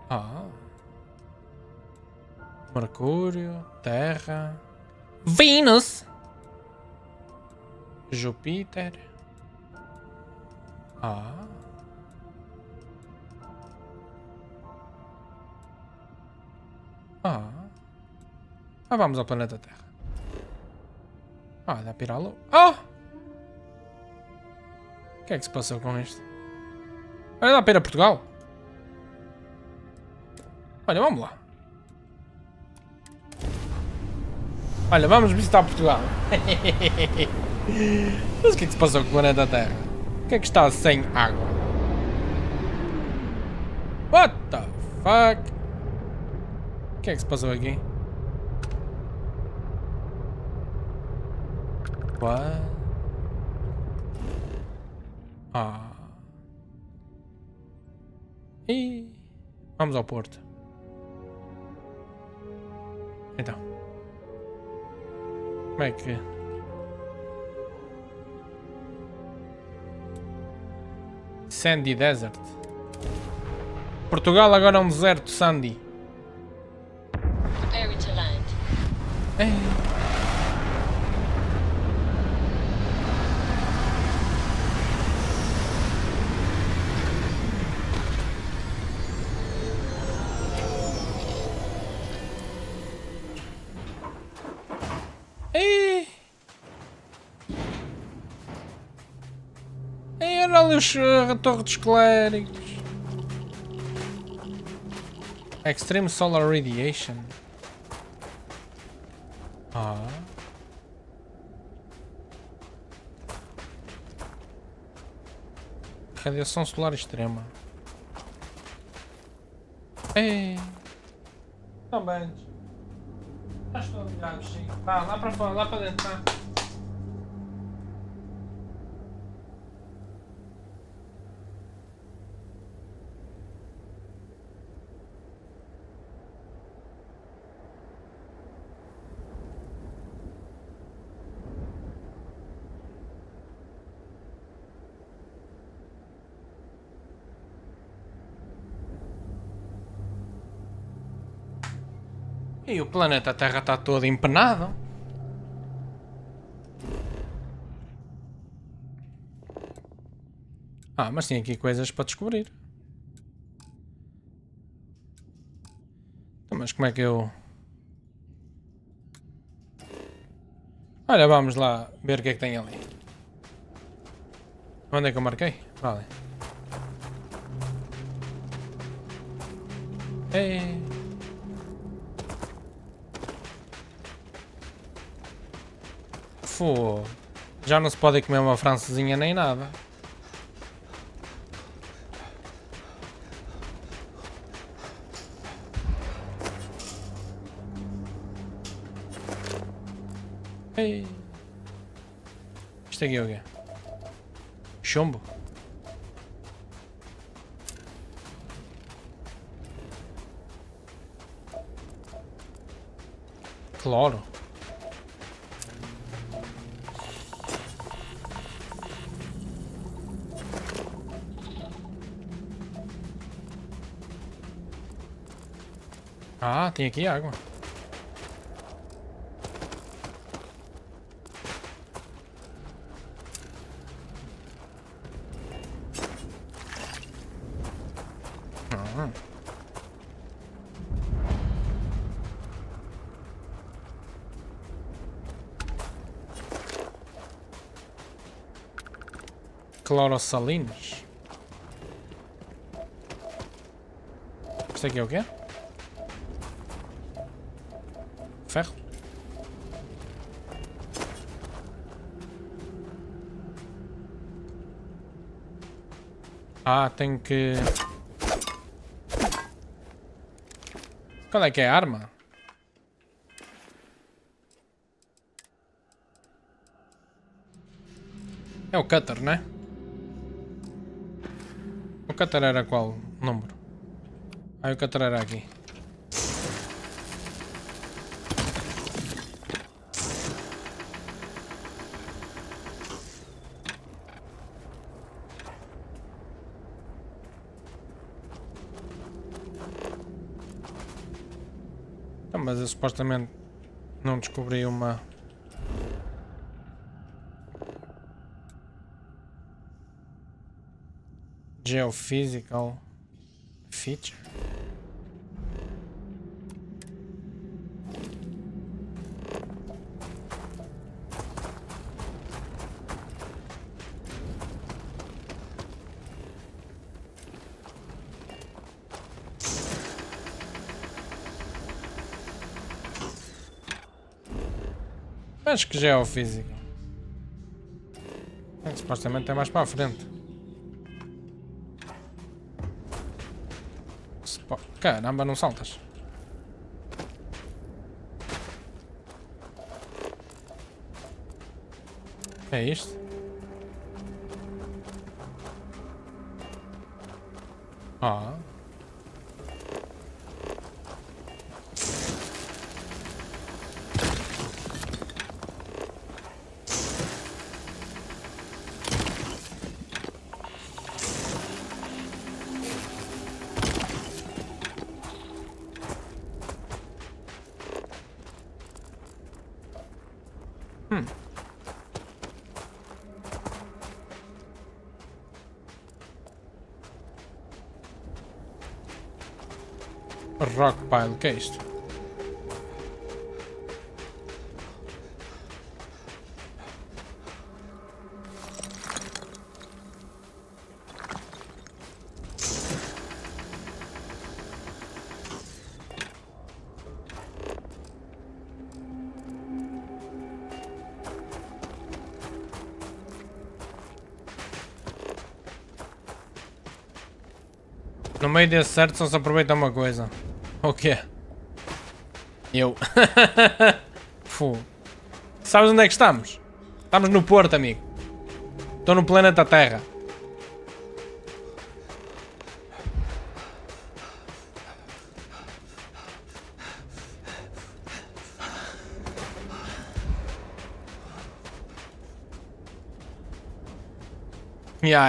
Ah. Mercúrio, Terra, Vênus, Júpiter. Ah. Ah. Ah, vamos ao planeta Terra. Ah, dá para ir à Lua. Ah! O que é que se passou com isto? Olha, dá para ir a Portugal. Olha, vamos lá. Olha, vamos visitar Portugal. Mas o que é que se passou com o planeta Terra? O que é que está sem água? What the fuck? O que é que se passou aqui? What? Ah. E vamos ao Porto. Então. Como é que... Sandy Desert. Portugal agora é um deserto sandy. Prepare to land. Ei. Olha ali a torre dos clérigos. Extreme Solar Radiation. Ah. Radiação solar extrema. Ei. Também. Já estou ligado, Chico. Vá, lá para fora, lá para dentro. Tá? E o planeta Terra está todo empenado. Ah, mas tem aqui coisas para descobrir. Então, mas como é que eu... Olha, vamos lá ver o que é que tem ali. Onde é que eu marquei? Vale. Ei. Fô. Já não se pode comer uma francesinha nem nada. Ei. Isto aqui é o quê? Chumbo? Cloro? Ah, tem aqui água. Clorossalinas. Isto aqui é o quê? Ferro? Ah, tenho que... Qual é que é a arma? É o cutter, né? O cutter era qual número? Ah, o cutter era aqui. Mas eu supostamente não descobri uma... Geophysical feature. Acho que geofísica. Supostamente é mais para a frente. Caramba, não saltas. É isto? Ah. Rockpile, que é isto? No meio desse certo só se aproveita uma coisa. O quê? Eu. Fu. Sabes onde é que estamos? Estamos no Porto, amigo. Estou no planeta Terra.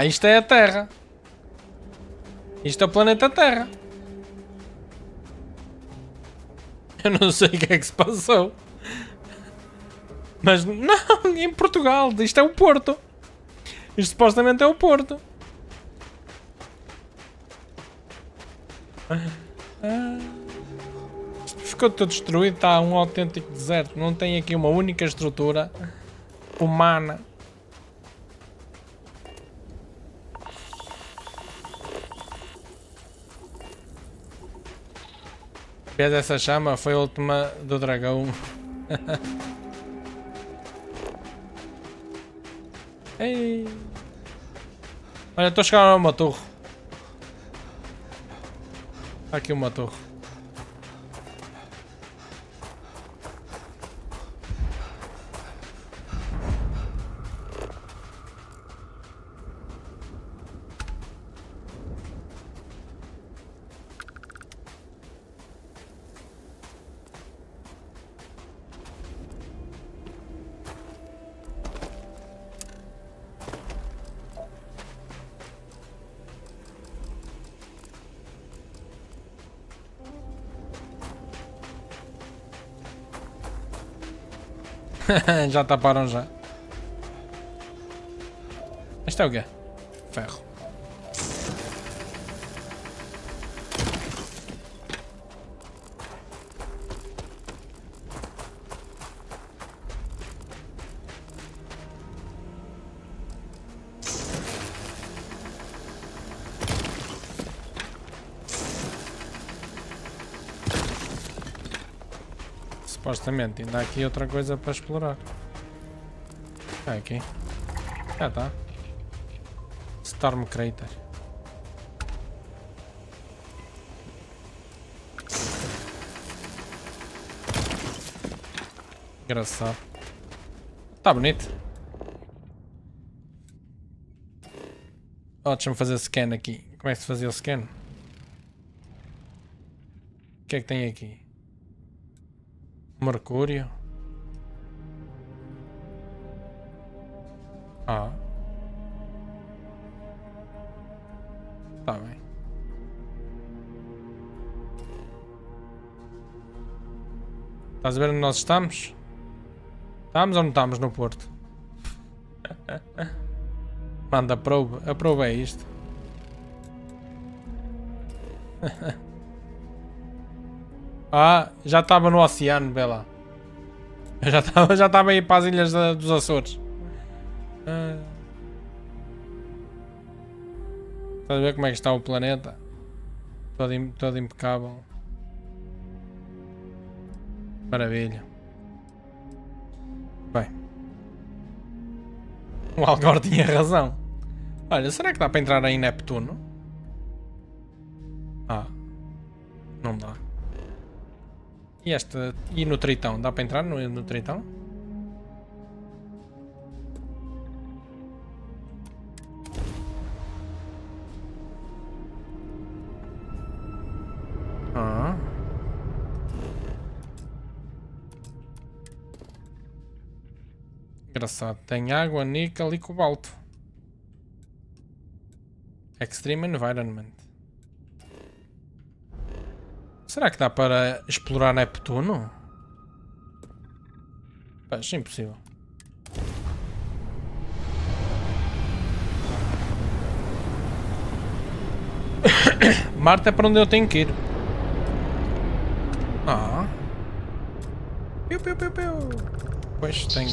Isto é a Terra. Isto é o planeta Terra. Eu não sei o que é que se passou. Mas não, em Portugal. Isto é o Porto. Isto supostamente é o Porto. Isto ficou tudo destruído. Está um autêntico deserto. Não tem aqui uma única estrutura humana. Vês essa chama? Foi a última do dragão. Ei. Olha, estou a chegar a uma torre. Está aqui uma torre. Já taparam já. Isto é o quê? Ferro. Supostamente ainda há aqui outra coisa para explorar. É aqui. Já está. Storm Crater. Engraçado. Está bonito. Oh, deixa-me fazer scan aqui. Como é que se fazia o scan? O que é que tem aqui? Mercúrio. Ah. Tá bem. Estás a ver onde nós estamos? Estamos ou não estamos no Porto? Manda a probe. A probe é isto. Ah, já estava no oceano, vê lá. Já estava aí para as ilhas dos Açores. Estás a ver como é que está o planeta? Todo impecável. Maravilha. Bem. O Algor tinha razão. Olha, será que dá para entrar aí em Neptuno? Ah. Não dá. E esta... E no Tritão? Dá para entrar no Tritão? Ah. Engraçado. Tem água, níquel e cobalto. Extreme Environment. Será que dá para explorar Neptuno? Pois, impossível. Marte é para onde eu tenho que ir. Ah. Piu, piu, piu, piu. Pois tem.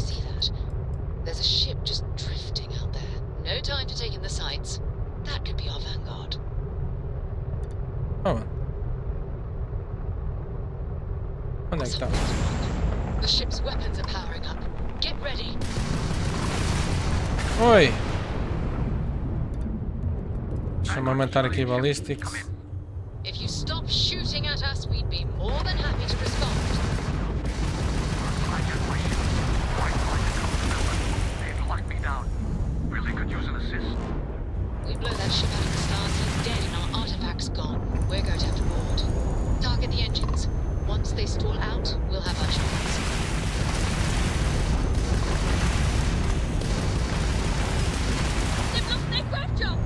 There's a ship just drifting out there. No time to take in the sights. That could be our vanguard. Oh. Onde é que está? The ship's weapons are powering up. Get ready. Oi. Deixa-me aumentar aqui ballistics. If you stop shooting at us, we'd be more than happy to respond. They've locked me down. Really could use an assist. We blow that ship out of the stars, he's dead and our artifact's gone. We're going to have to board. Target the engines. Once they stall out, we'll have our chance. They've lost their grab jump!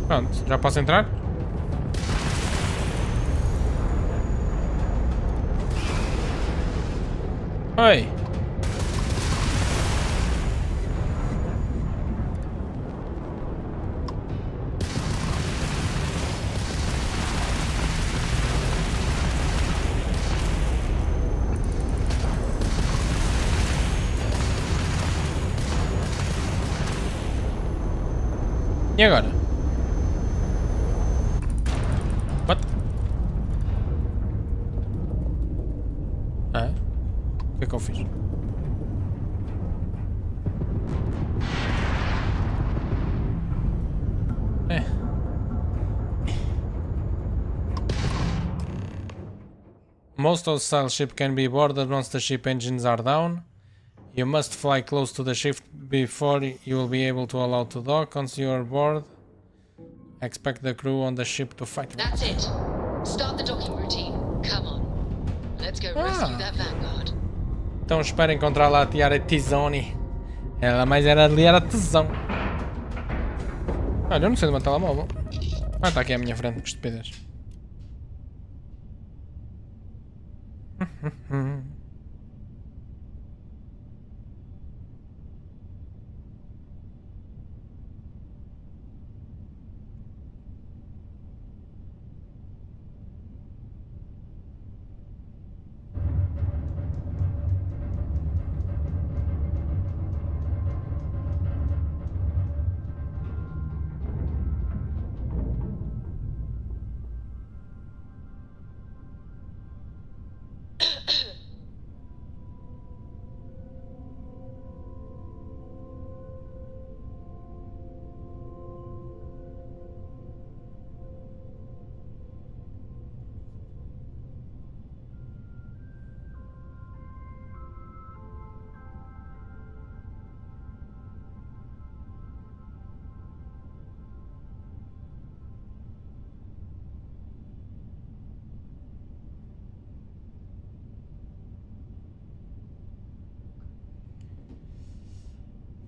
Pronto, já posso entrar? Oi. E agora? What? Ah, o que é que eu fiz? É. Most hostile ship can be boarded once the ship engines are down. You must fly close to the ship before you will be able to allow to dock. Once you are aboard, expect the crew on the ship to fight. That's it. Start the docking routine. Come on. Let's go rescue that vanguard. Então espero encontrar lá a Tiara Tizoni. Ela mais era ali, era tesão. Olha, eu não sei do meu telemóvel. Ah, está aqui à minha frente, que estupidez.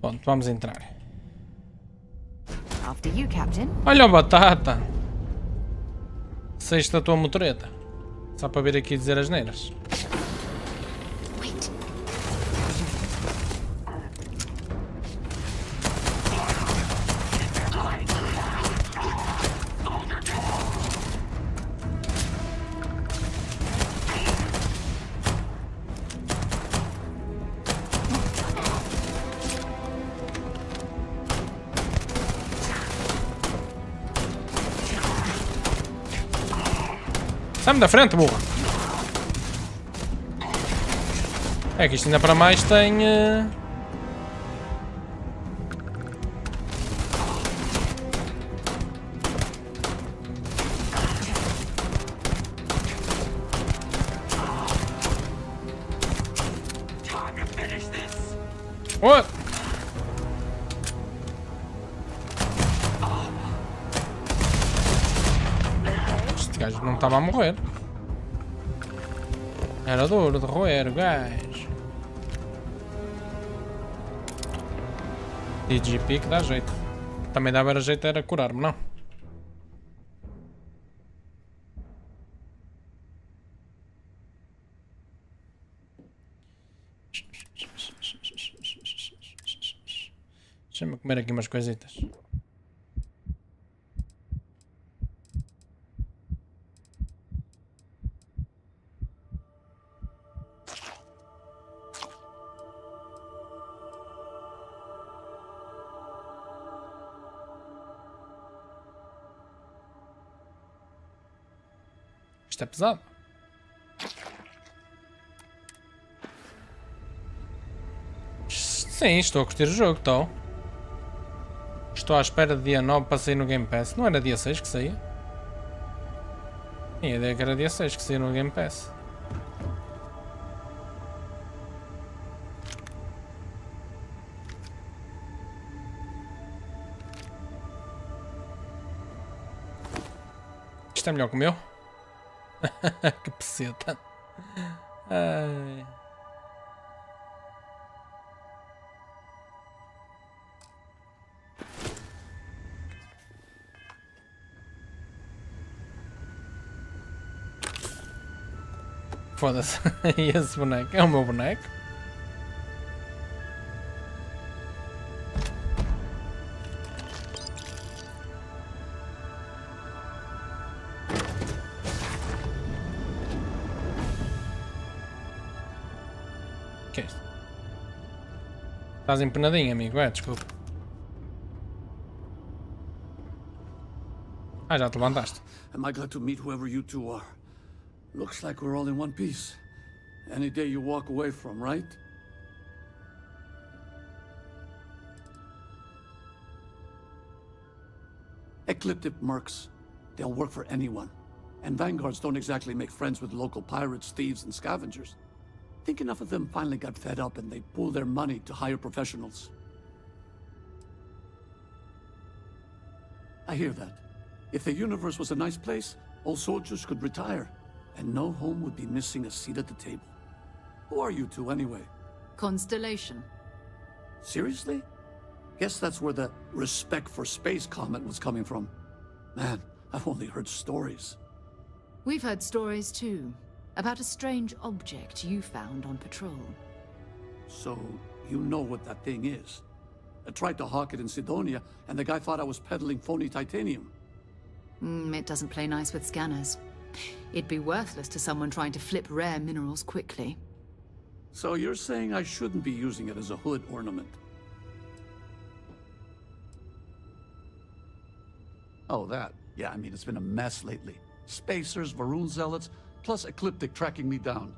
Pronto, vamos entrar. After you, Captain. Olha a batata! Saíste da tua motoreta. Só para vir aqui dizer as neiras. Sai-me da frente, burra! É que isto ainda para mais tem... What? Este gajo não estava a morrer. Era duro de roer o gajo. DGP que dá jeito. Também dava jeito era curar-me, não? Deixa-me comer aqui umas coisitas. Isto é pesado. Sim, estou a curtir o jogo, estou. Estou à espera de dia 9 para sair no Game Pass. Não era dia 6 que saía? Tinha a ideia que era dia 6 que saía no Game Pass. Isto é melhor que o meu? Que peceta. Ai. Foda-se. E esse boneco? É o meu boneco? Que é isto? Estás empenadinho, amigo? É, desculpa. Ah, já te levantaste. Am I glad to meet whoever you two are? Looks like we're all in one piece. Any day you walk away from, right? Ecliptic mercs. They'll work for anyone. And vanguards don't exactly make friends with local pirates, thieves, and scavengers. Think enough of them finally got fed up and they pooled their money to hire professionals. I hear that. If the universe was a nice place, all soldiers could retire. And no home would be missing a seat at the table. Who are you two, anyway? Constellation. Seriously? Guess that's where the respect for space comment was coming from. Man, I've only heard stories. We've heard stories too, about a strange object you found on patrol. So, you know what that thing is? I tried to hawk it in Sidonia, and the guy thought I was peddling phony titanium. It doesn't play nice with scanners. It'd be worthless to someone trying to flip rare minerals quickly. So you're saying I shouldn't be using it as a hood ornament? Oh, that. Yeah, I mean, it's been a mess lately. Spacers, Varun Zealots, plus Ecliptic tracking me down.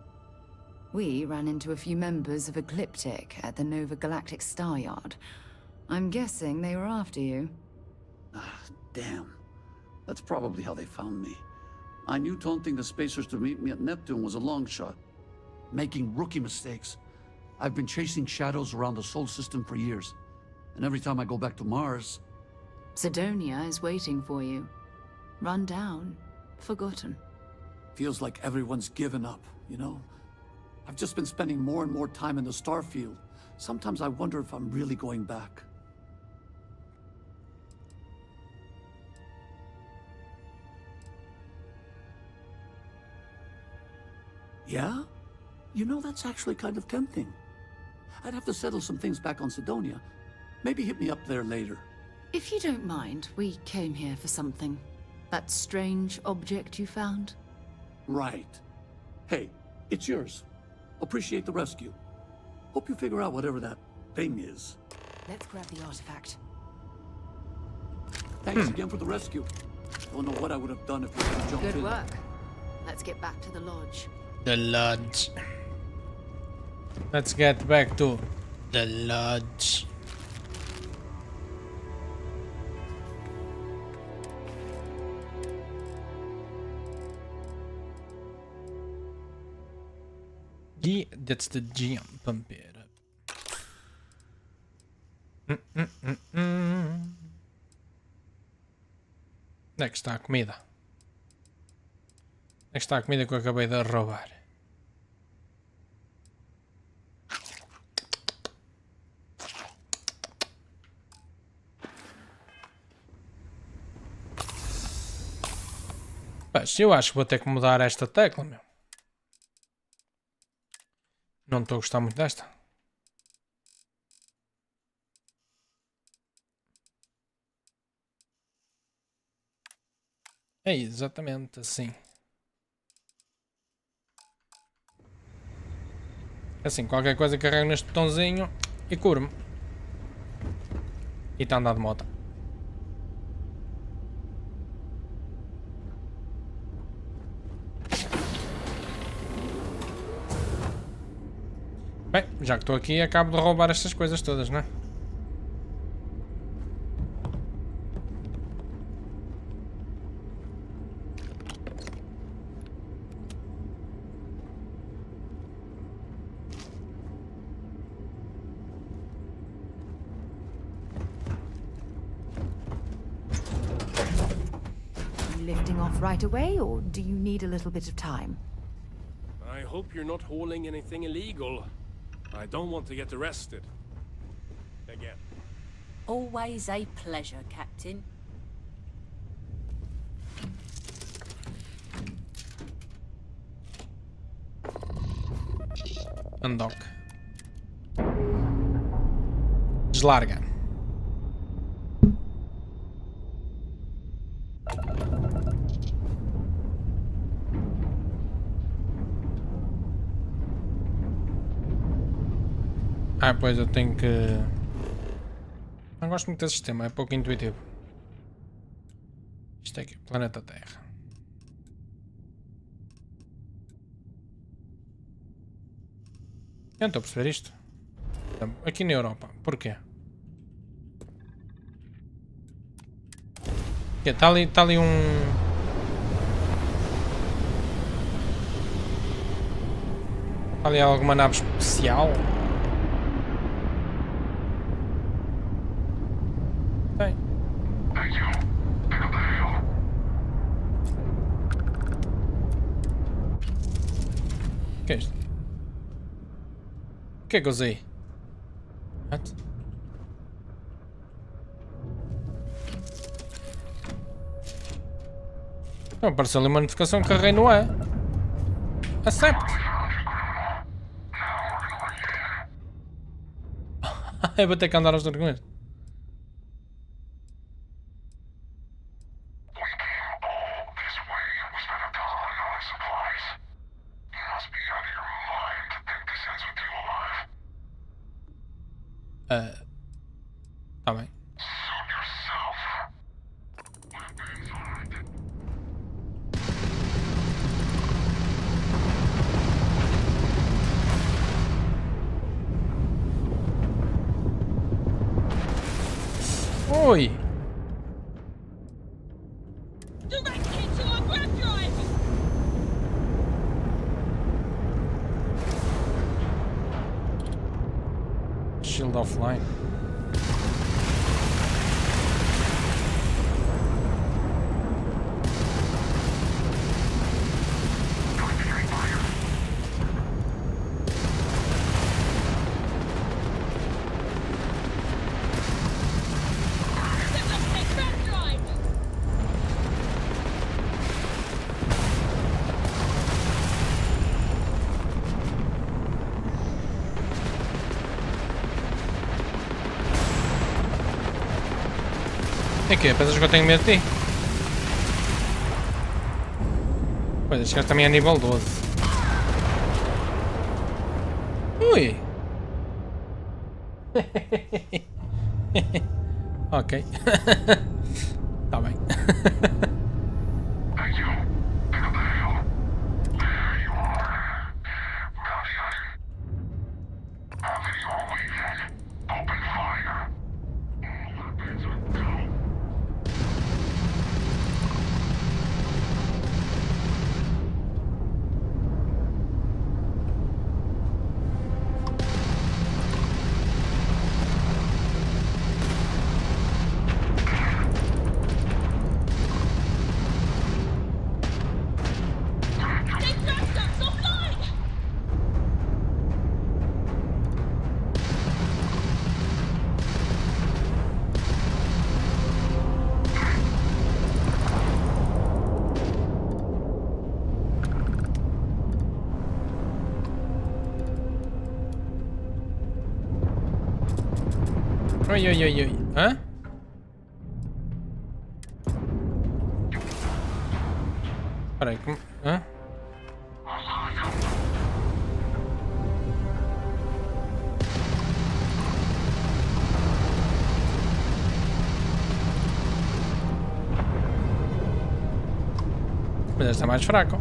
We ran into a few members of Ecliptic at the Nova Galactic Star Yard. I'm guessing they were after you. Ah, damn. That's probably how they found me. I knew taunting the Spacers to meet me at Neptune was a long shot. Making rookie mistakes. I've been chasing shadows around the Sol system for years. And every time I go back to Mars... Sidonia is waiting for you. Run down. Forgotten. Feels like everyone's given up, you know? I've just been spending more and more time in the Starfield, Sometimes I wonder if I'm really going back. Yeah? You know, that's actually kind of tempting. I'd have to settle some things back on Sidonia. Maybe hit me up there later. If you don't mind, we came here for something. That strange object you found? Right. Hey, it's yours. Appreciate the rescue. Hope you figure out whatever that thing is. Let's grab the artifact. Thanks again for the rescue. Don't know what I would have done if you hadn't jumped in. Good work. Let's get back to the lodge. The lodge. Let's get back to the lodge. Yeah, that's the gem. Pump it up. Onde é que está a comida? Onde é que está a comida que eu acabei de roubar? Mas eu acho que vou ter que mudar esta tecla, meu. Não estou a gostar muito desta. É exatamente assim. Assim, qualquer coisa carrego neste botãozinho e curo-me. E está a andar de moto. Bem, já que estou aqui, acabo de roubar estas coisas todas, não é? Lifting off right away, or do you need a little bit of time? I hope you're not hauling anything illegal. I don't want to get arrested. Again. Always a pleasure, Captain. Undock. Deslarga. Ah, pois eu tenho que... Não gosto muito desse sistema, é pouco intuitivo. Isto é aqui, planeta Terra. Eu não estou a perceber isto. Aqui na Europa, porquê? Está ali um... Está ali alguma nave especial? Tem. O que é isto? O que é que eu usei? What? Não, apareceu ali uma notificação que carreguei no E. Accept. Eu vou ter que andar aos dois com isto. Tá bem. Oi! Direct hit to our grab drive! Shield offline. É que pensas que eu tenho medo de ti? Pois, este gajo também é nível 12. Ui! Ok. Tá bem. Oi, oi, oi, oi. Hã? Espera aí, como... Hã? Mas este é mais fraco.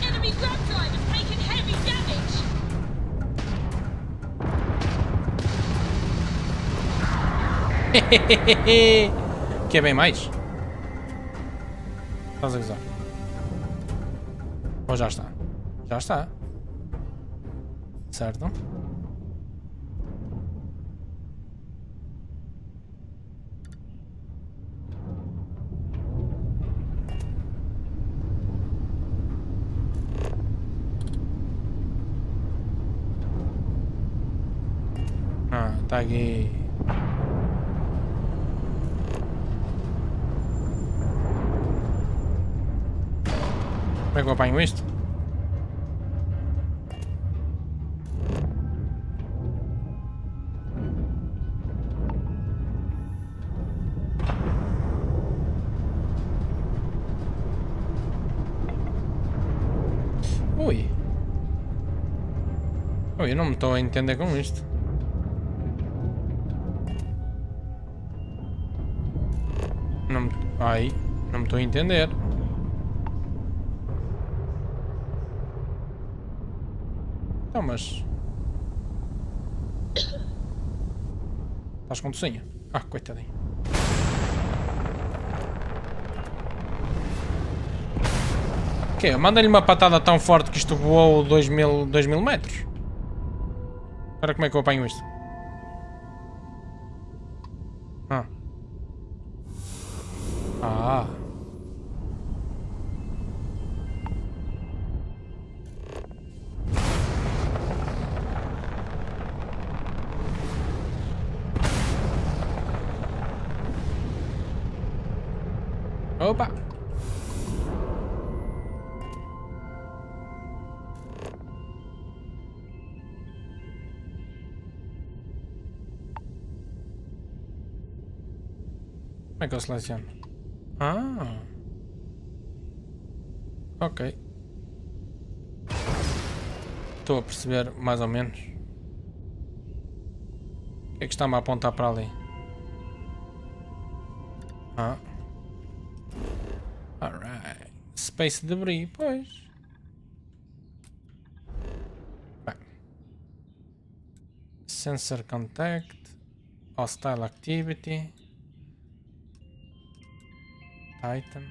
Enemy grab drive has taken heavy damage. Que é bem mais? Estás a gozar? Ou já está? Já está. Certo? Ah, tá aqui. Como é que eu apanho isto? Ui. Ui, eu não me estou a entender com isto. Não me... Ai, não me estou a entender. Não, mas... Estás com tocinha? Ah, coitadinho. O quê? Manda-lhe uma patada tão forte que isto voou 2000 metros. Agora como é que eu apanho isto? Ah. Ah. Opa! Como é que eu seleciono? Ah! Ok. Estou a perceber mais ou menos. O que é que está-me a apontar para ali? Ah. Alright. Space debris, pois. Bem. Sensor contact. Hostile activity. Item.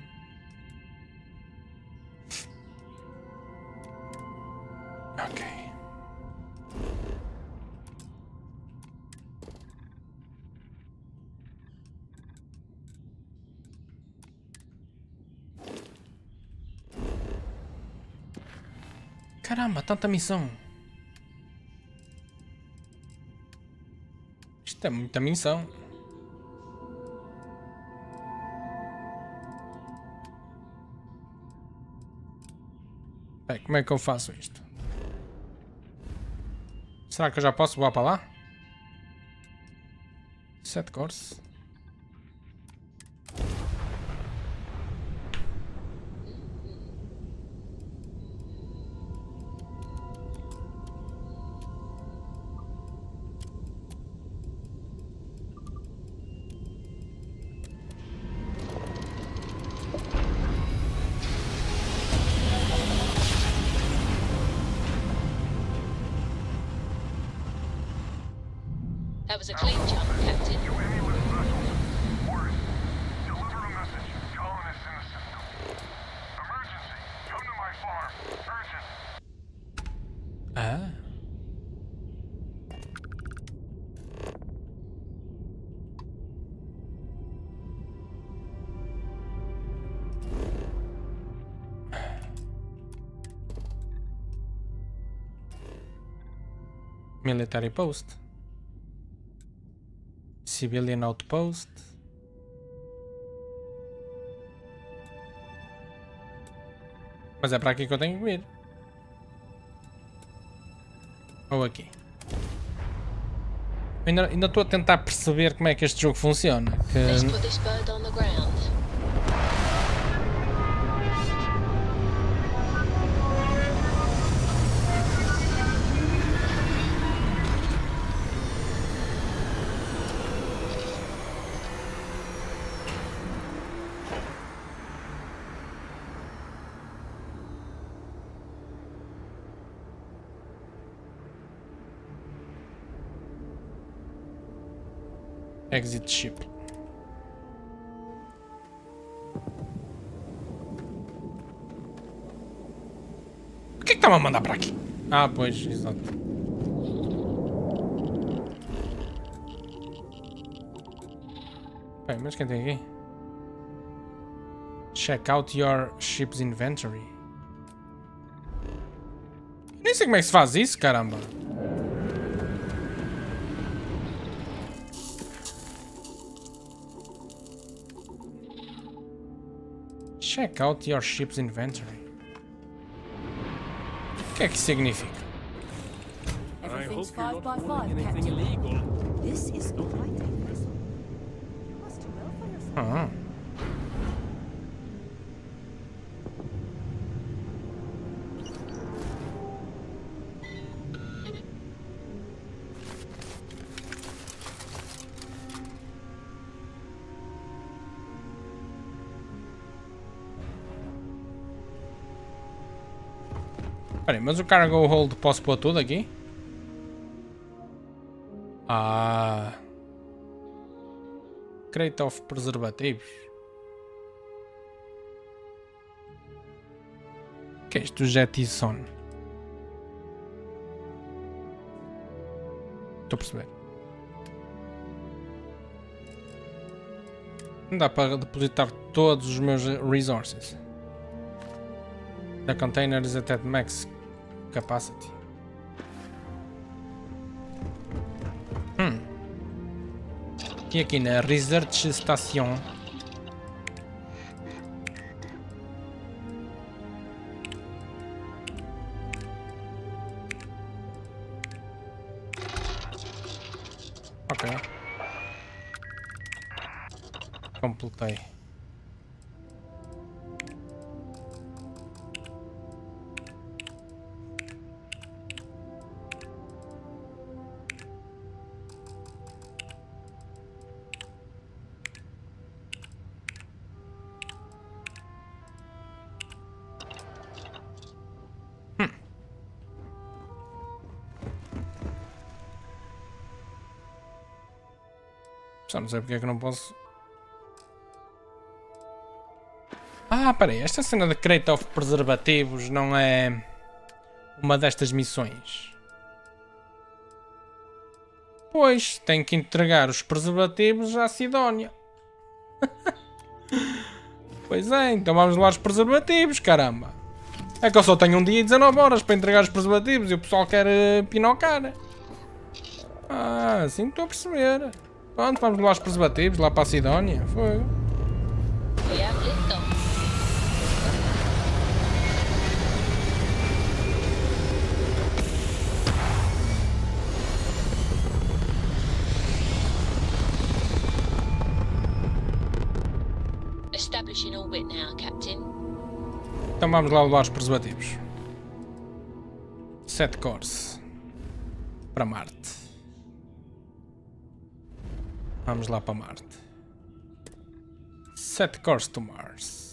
Ok. Caramba, tanta missão. Isto é muita missão. Bem, como é que eu faço isto? Será que eu já posso voar para lá? 7 cores. That was a clean jump, Captain. Ah. Military post. Civilian outpost. Mas é para aqui que eu tenho que vir. Ou aqui. Ainda estou a tentar perceber como é que este jogo funciona. Let's put this bird on the ground. Exit ship. Por que está-me a mandar para aqui? Ah, pois, exato. Bem, mas quem tem aqui? Check out your ship's inventory. Nem sei como é que se faz isso, caramba. Check out your ship's inventory. O que é que isso significa? Everything's 5 by 5, Captain. This is not writing. You must do well for yourself. Ah. Peraí, mas o cargo hold posso pôr tudo aqui? Ah. Crate of preservativos. O que é isto? Jetison. Estou a perceber. Não dá para depositar todos os meus resources. The container is at max capacity. E aqui na Research Station. Ok. Completei. Só não sei porque é que não posso. Ah, peraí, esta cena de crate of preservativos não é uma destas missões. Pois, tenho que entregar os preservativos à Sidónia. Pois é, então vamos lá aos preservativos, caramba. É que eu só tenho um dia e 19 horas para entregar os preservativos e o pessoal quer pinocar. Ah, assim estou a perceber. Pronto, vamos lá aos preservativos, lá para a Sidónia. Foi. establish in orbit now, Captain. Então vamos lá levar os preservativos. 7 cores. Para Marte. Vamos lá para Marte. 7 cores to Mars.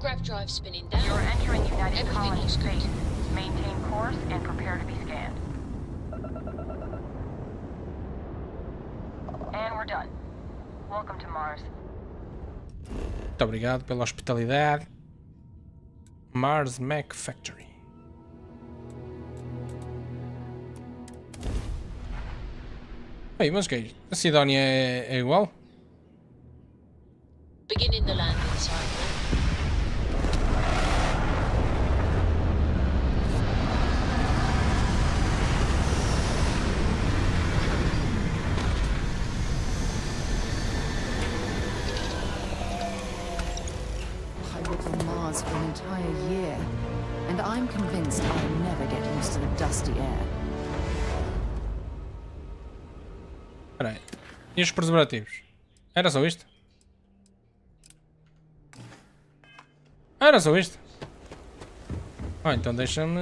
Grav drive spinning down. You're entering United Everything Colony looks good. space. Maintain course and prepare to be scanned. And we're done. Welcome to Mars. Muito obrigado pela hospitalidade. Mars Mech Factory. Ei, mas que é isto? A Sidónia é igual? Beginning the landing cycle. I lived on Mars for an entire year, and I'm convinced I'll never get used to the dusty air. Espera aí. E os preservativos? Era só isto? Era só isto? Ah, então deixa-me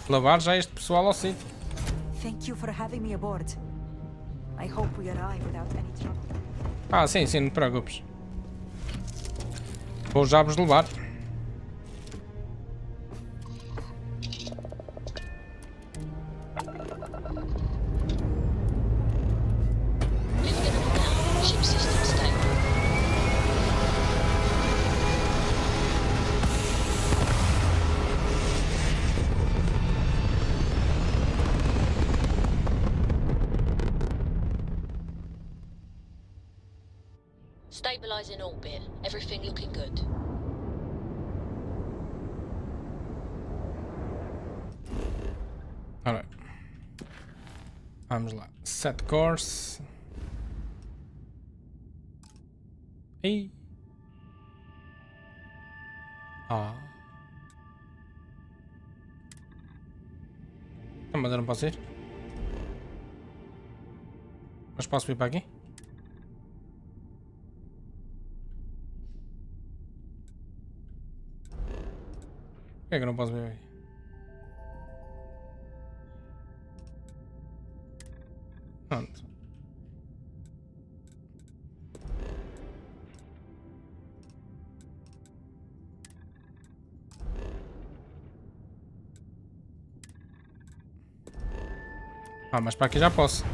levar já este pessoal ao sítio. Thank you for having me aboard. I hope we arrive without any trouble. Ah, sim, não te preocupes. Vou já vos levar. Lifting them down. Ship system stable. Stabilizing orbit. Everything looking good. Ora, vamos lá. Set course. E mas eu não posso ir. Mas posso vir para aqui? Por que é que eu não posso vir aqui? Pronto. Ah, mas para aqui já posso.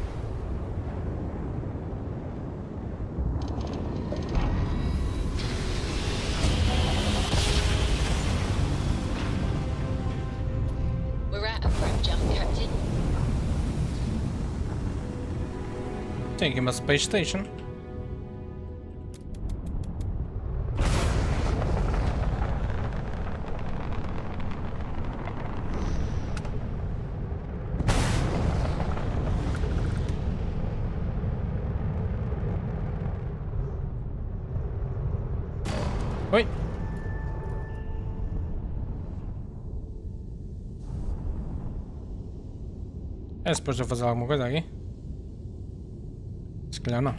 We're at a prep jump, Captain. Tem aqui uma Space Station. Oi. É suposto eu fazer alguma coisa aqui? Se calhar não.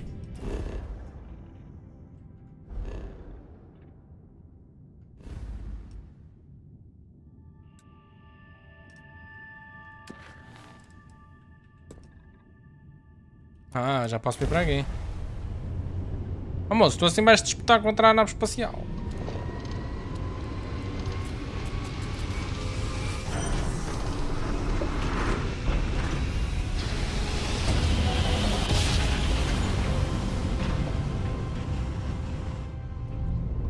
Ah, já posso vir para aqui. Oh, moço, tu assim vais disputar contra a nave espacial.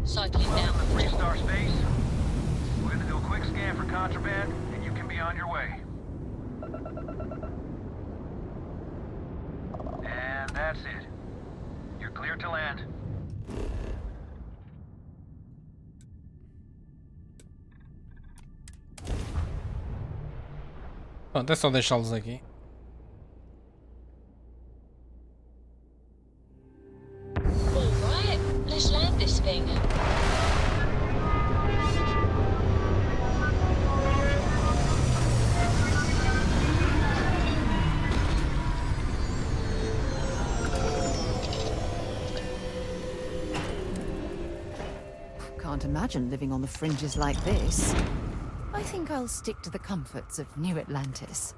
Cycling down. Freestar Space. We're gonna do a quick scan for contraband, and you can be on your way. And that's it. You're clear to land. Pronto, é só deixá-los aqui. All right, let's land this thing. can't imagine living on the fringes like this. I think I'll stick to the comforts of New Atlantis.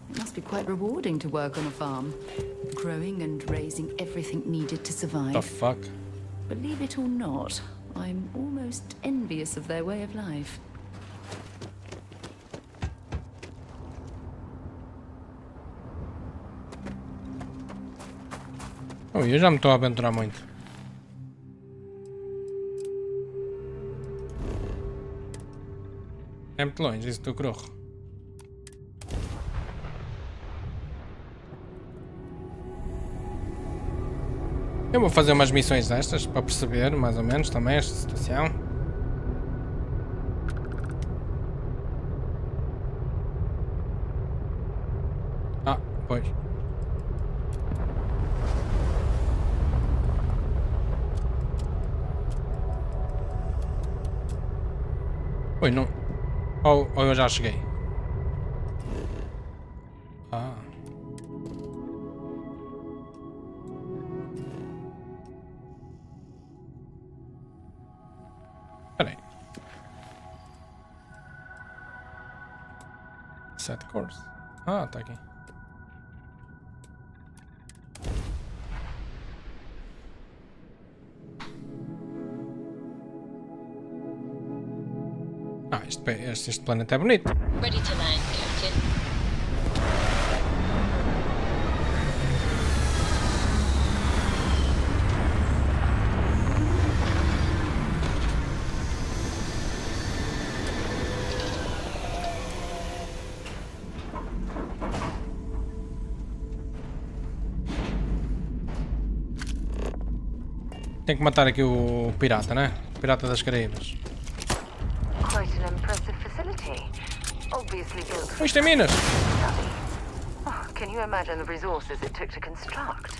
It must be quite rewarding to work on a farm, growing and raising everything needed to survive. The fuck? Believe it or not, I'm almost envious of their way of life. Oh, eu já me estou a aventurar muito. É muito longe, isso do corro. Eu vou fazer umas missões destas para perceber mais ou menos também esta situação. Ah, pois. Oi, não. Ou eu já cheguei. Ah. Espera aí. Set course. Ah, tá aqui. Ah, este planeta é bonito. Ready to land, Captain. Tem que matar aqui o pirata, né? O pirata das Caraíbas. Quite an impressive facility. Obviously built for Isto é Minas! study. Oh, can you imagine the resources it took to construct?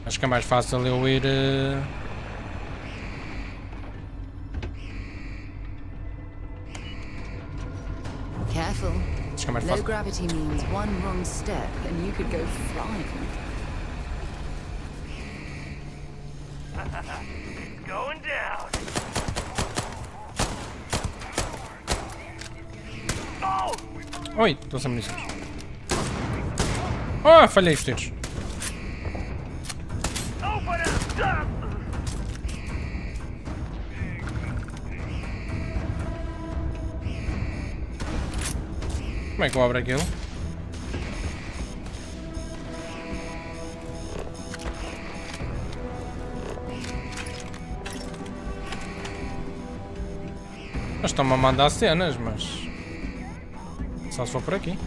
Acho que é mais fácil eu ir... Careful. Acho que é mais Low fácil. gravity means one wrong step and you could go flying. It's going down. Oh! Oi, estou sem munições. Ah, falhei os tiros. Como é que eu abro aquilo? Eles estão-me a mandar cenas, mas... Só se for por aqui.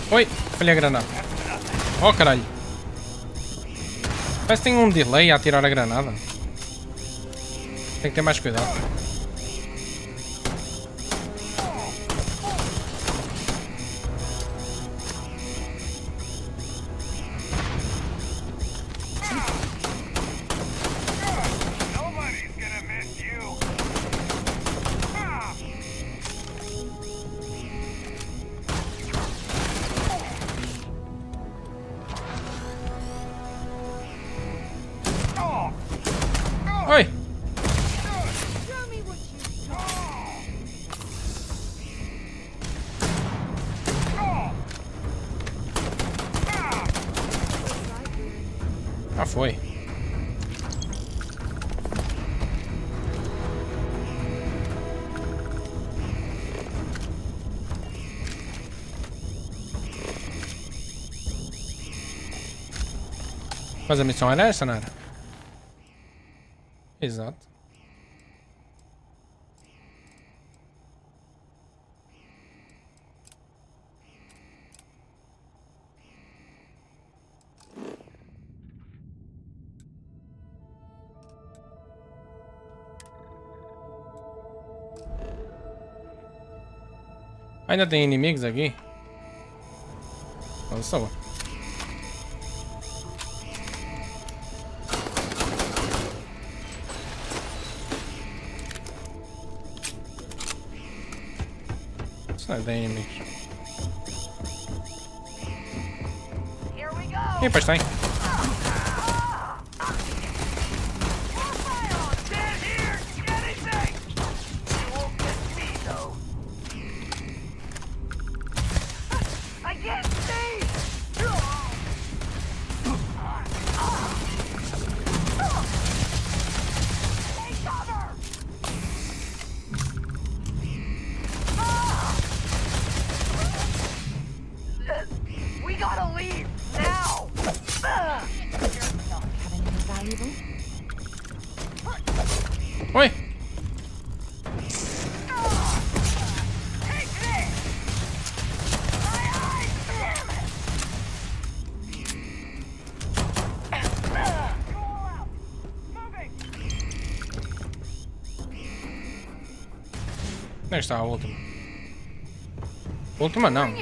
Oi, falhei a granada. Oh caralho. Parece que tem um delay a atirar a granada. Tem que ter mais cuidado. Oi! Ah, foi. Mas a missão era essa, não era? Exato. Ainda tem inimigos aqui? Olha só. Isso não é tem inimigos. E pois tem. Oi! Onde está a última? Última não.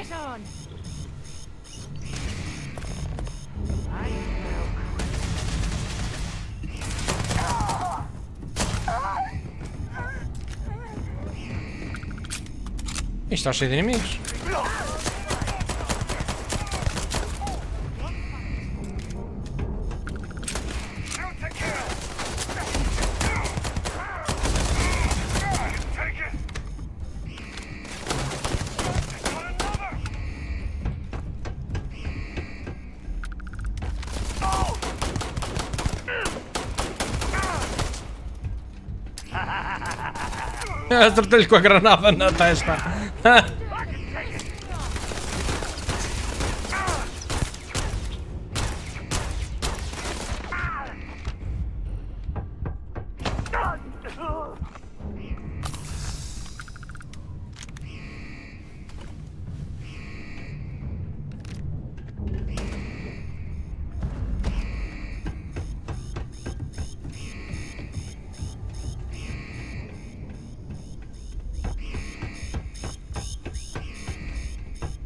Isto está cheio de inimigos. Acertei-lhe com a granada na testa.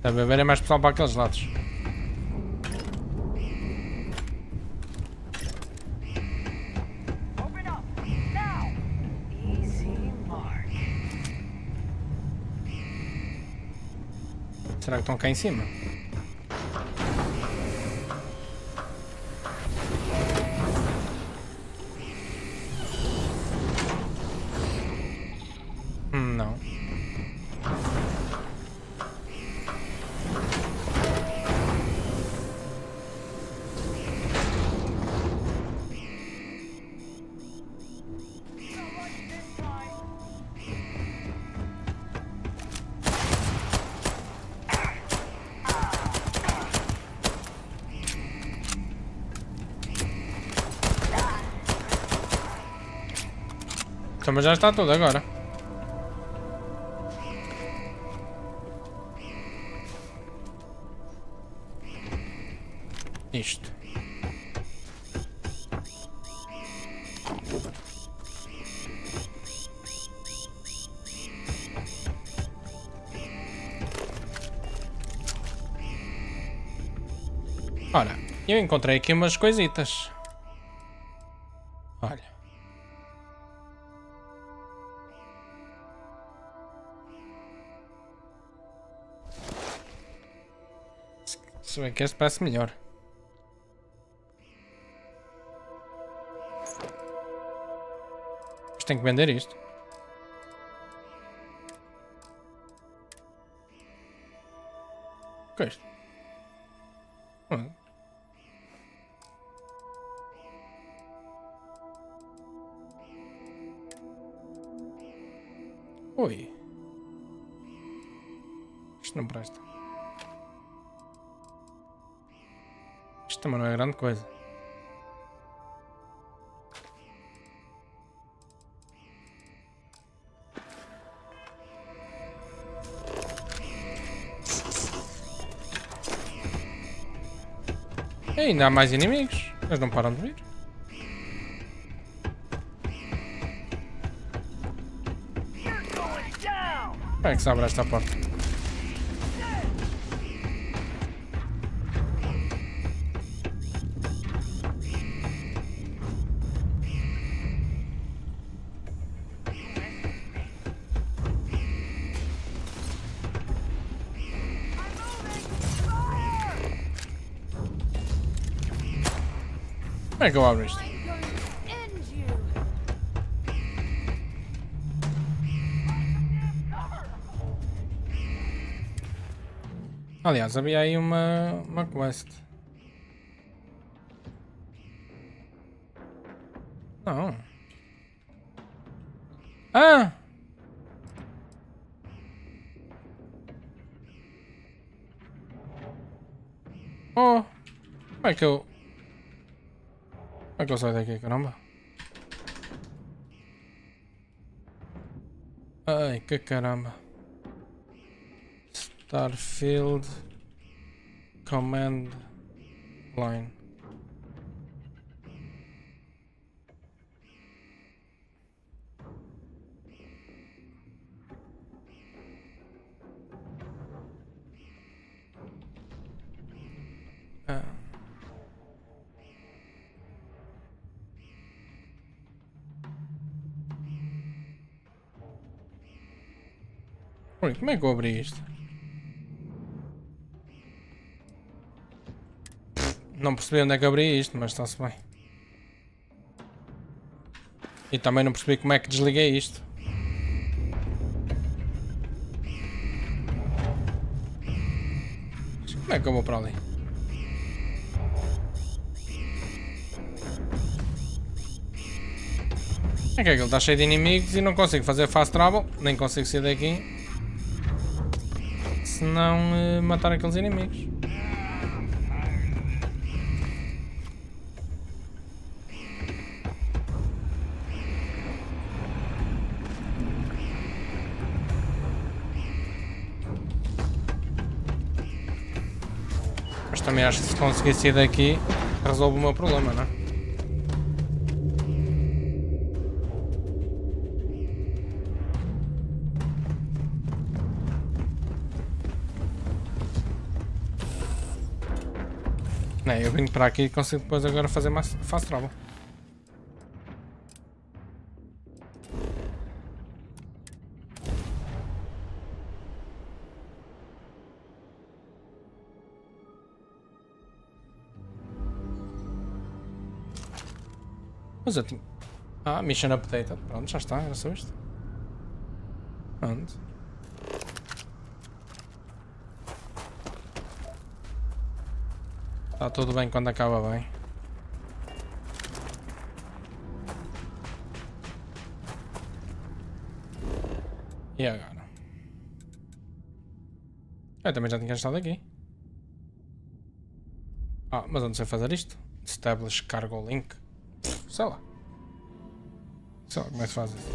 A beber é mais pessoal para aqueles lados. Será que estão cá em cima? Não. Então, mas já está tudo agora. Isto. Ora, eu encontrei aqui umas coisitas. Olha. Se bem que este parece melhor. tem que vender isto. O que é isto? Oi. Isto não presta. Isto também não é grande coisa. E ainda há mais inimigos. Eles não param de vir. Como é que se abre esta porta? Como é que eu abro isto? Aliás, havia aí uma quest. Não. Ah! Oh! Como é que eu... Como é que eu saio daqui, caramba? Ai, que caramba. STARFIELD Command Line. Oi, como é que eu abri isto? Não percebi onde é que abri isto, mas está-se bem. E também não percebi como é que desliguei isto. Como é que eu vou para ali? É que ele está cheio de inimigos e não consigo fazer fast travel, nem consigo sair daqui. Se não matar aqueles inimigos. Mas também acho que se conseguir sair daqui resolve o meu problema, não é? Eu vim para aqui e consigo depois agora fazer mais fast travel. Mas eu tinha... Ah, mission updated. Pronto, já está, era só isto. Pronto. Está tudo bem quando acaba bem. E agora? Eu também já tinha estado aqui. Ah, mas eu não sei fazer isto. Establish cargo link. Sei lá. Sei lá como é que se faz isso.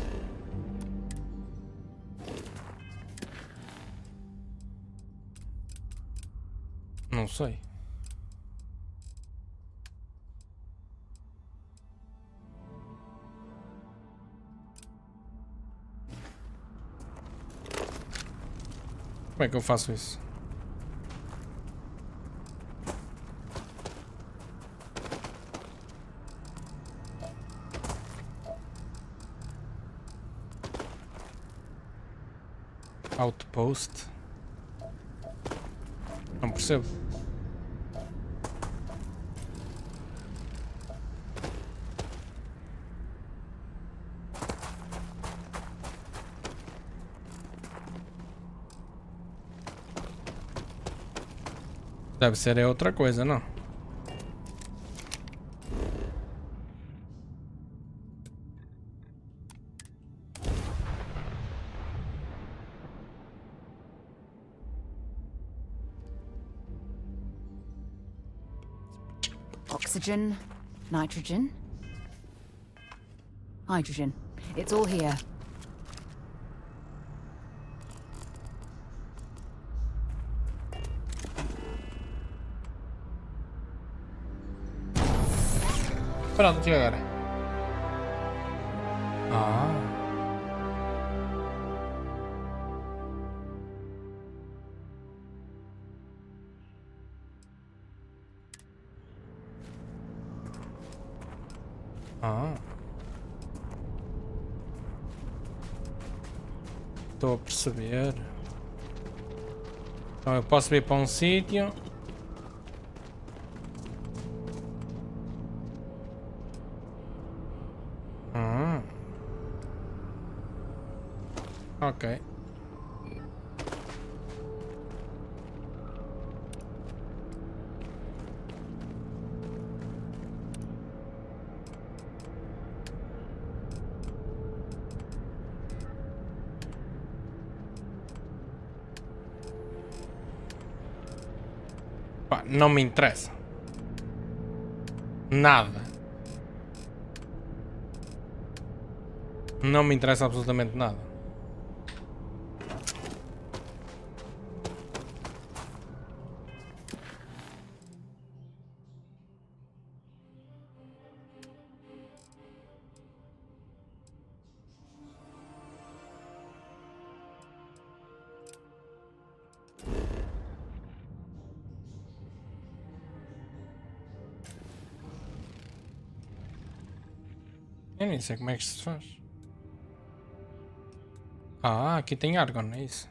Não sei. Como é que eu faço isso? Outpost? Não percebo. Deve ser é outra coisa, não? Oxygen, nitrogen, hydrogen. It's all here. Pronto, e agora? Ah. Ah. Estou a perceber. Então eu posso vir para um sítio. Ok. Pá, não me interessa. Nada. Não me interessa absolutamente nada. Eu nem sei como é que se faz. Ah, aqui tem argon, é isso?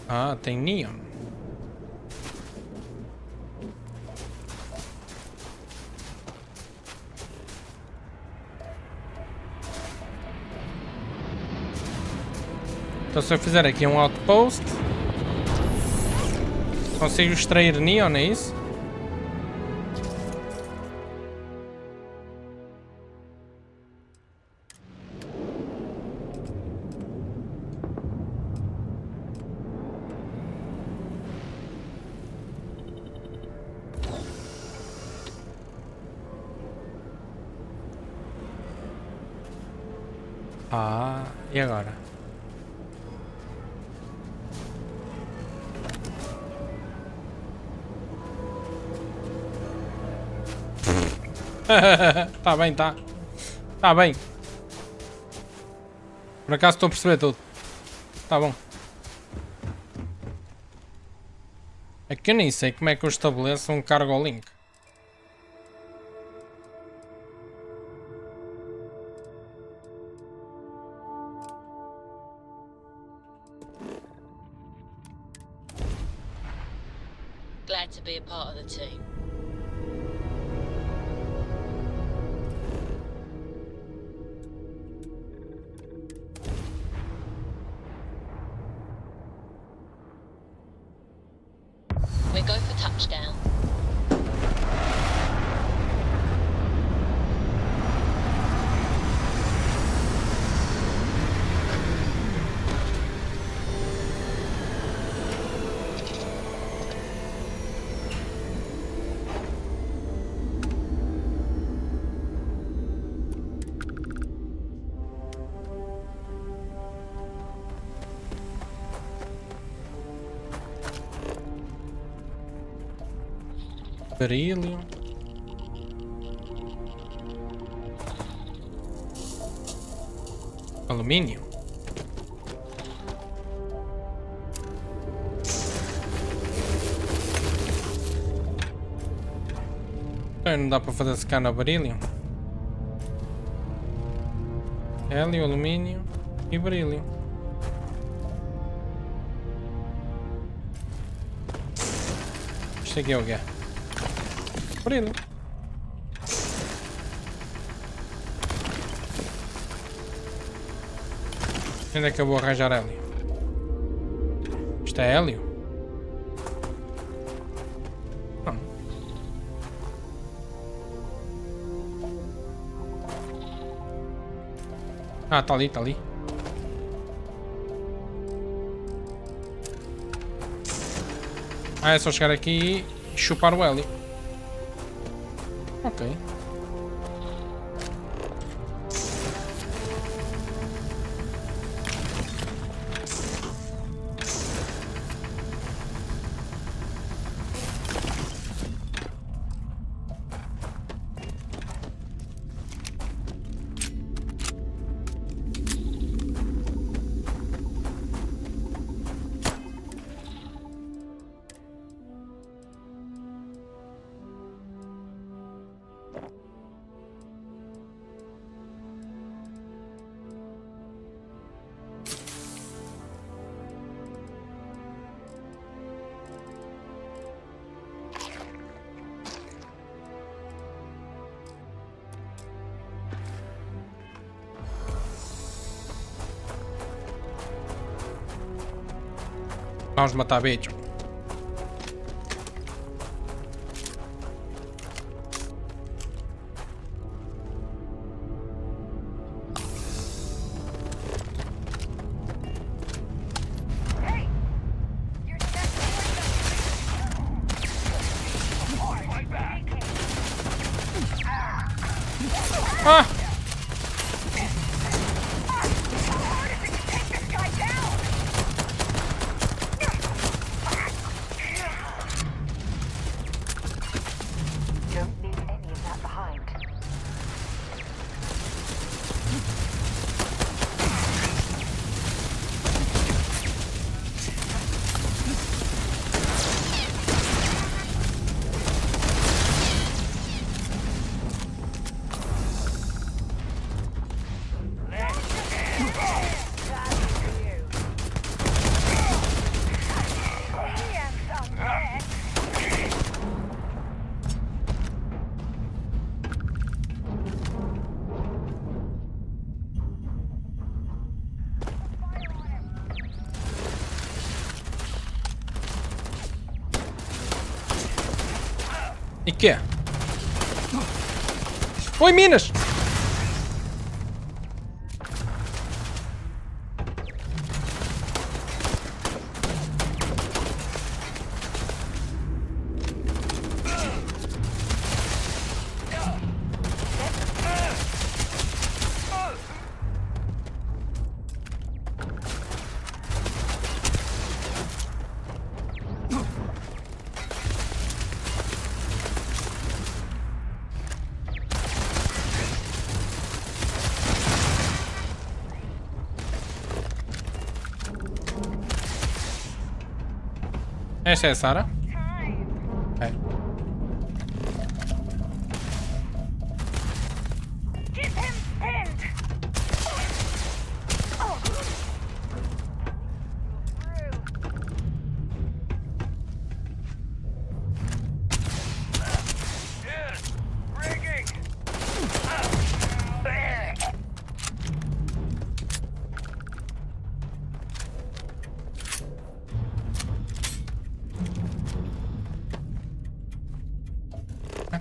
Ah, tem neon. Então se eu fizer aqui um outpost, consigo extrair neon, é isso? Ah, e agora? Tá bem, tá. Tá bem. Por acaso estou a perceber tudo. Tá bom. É que eu nem sei como é que eu estabeleço um cargo link. Glad to be a part of the team. We go for touchdown. Berílio. Alumínio. Não dá para fazer secar no berílio. Hélio, alumínio e berílio. Isto aqui é o quê? Berílio. Onde é que eu vou arranjar hélio? Isto é hélio? Não. Ah, tá ali, tá ali. Ah, é só chegar aqui e chupar o hélio. Ok. Vamos matar bicho. Ah! E que? Oi, Minas! Esta é a Sarah? É.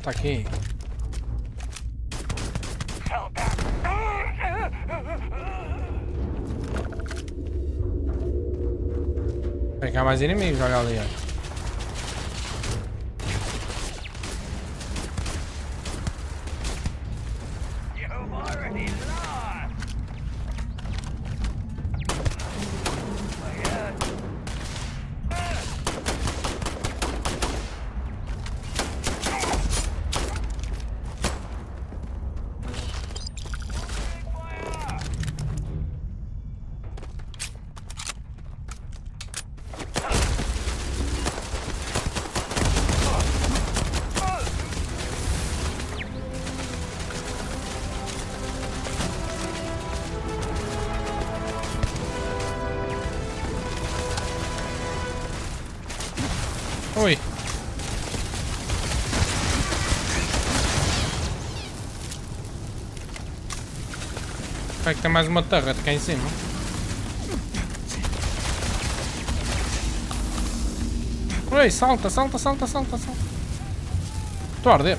Tá aqui. Pegar mais inimigos, olha ali. Ó. Oi. Vai que tem mais uma torre cá em cima. Oi, salta, salta, salta, salta, salta. Estou a arder.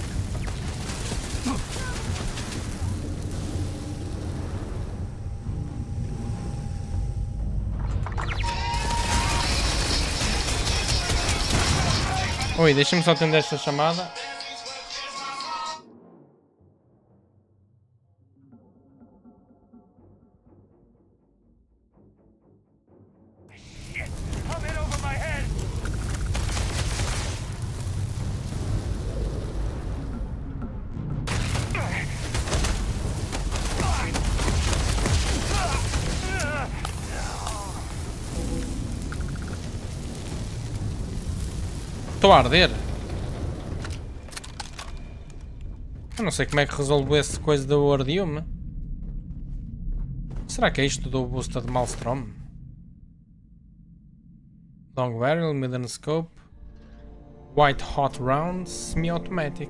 Oi, deixa-me só atender esta chamada. Estou a arder. Eu não sei como é que resolvo esse coisa do ardiume. Será que é isto do booster de Maelstrom? Long barrel, medium scope, white hot round, semi-automatic.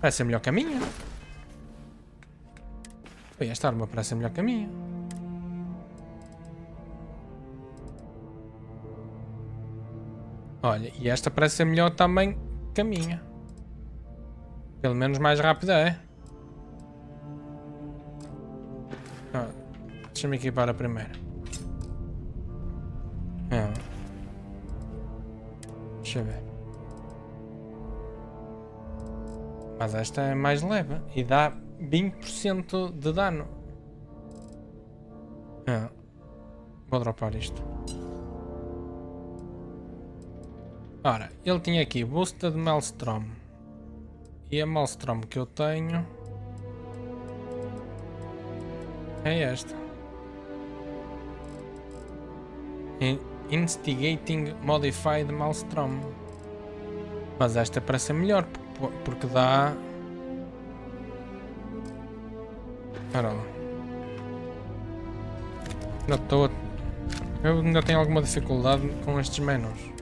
Parece ser melhor que a minha. Oi, esta arma parece ser melhor que a minha. Olha, e esta parece ser melhor também que a minha. Pelo menos mais rápida é. Ah, deixa-me equipar a primeira. Deixa eu ver. Mas esta é mais leve e dá 20% de dano. Vou dropar isto. Ora, ele tinha aqui booster de Maelstrom. E a Maelstrom que eu tenho é esta. Instigating Modified Maelstrom. Mas esta parece ser melhor porque dá... Espera lá. Eu ainda tenho alguma dificuldade com estes menus.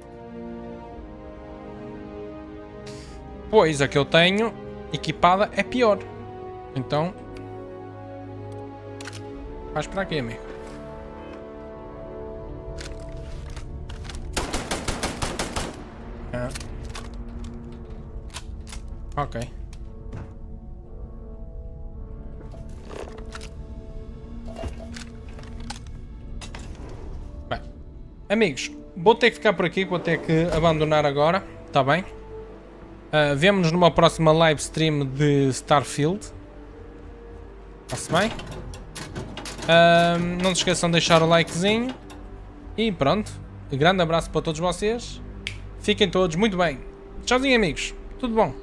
Pois a que eu tenho equipada é pior. Então vais para aqui, amigo. Ok. Bem, amigos, vou ter que ficar por aqui, vou ter que abandonar agora, tá bem? Vemo-nos numa próxima live stream de Starfield. Está-se bem? Não se esqueçam de deixar o likezinho. E pronto. Grande abraço para todos vocês. Fiquem todos muito bem. Tchauzinho, amigos. Tudo bom.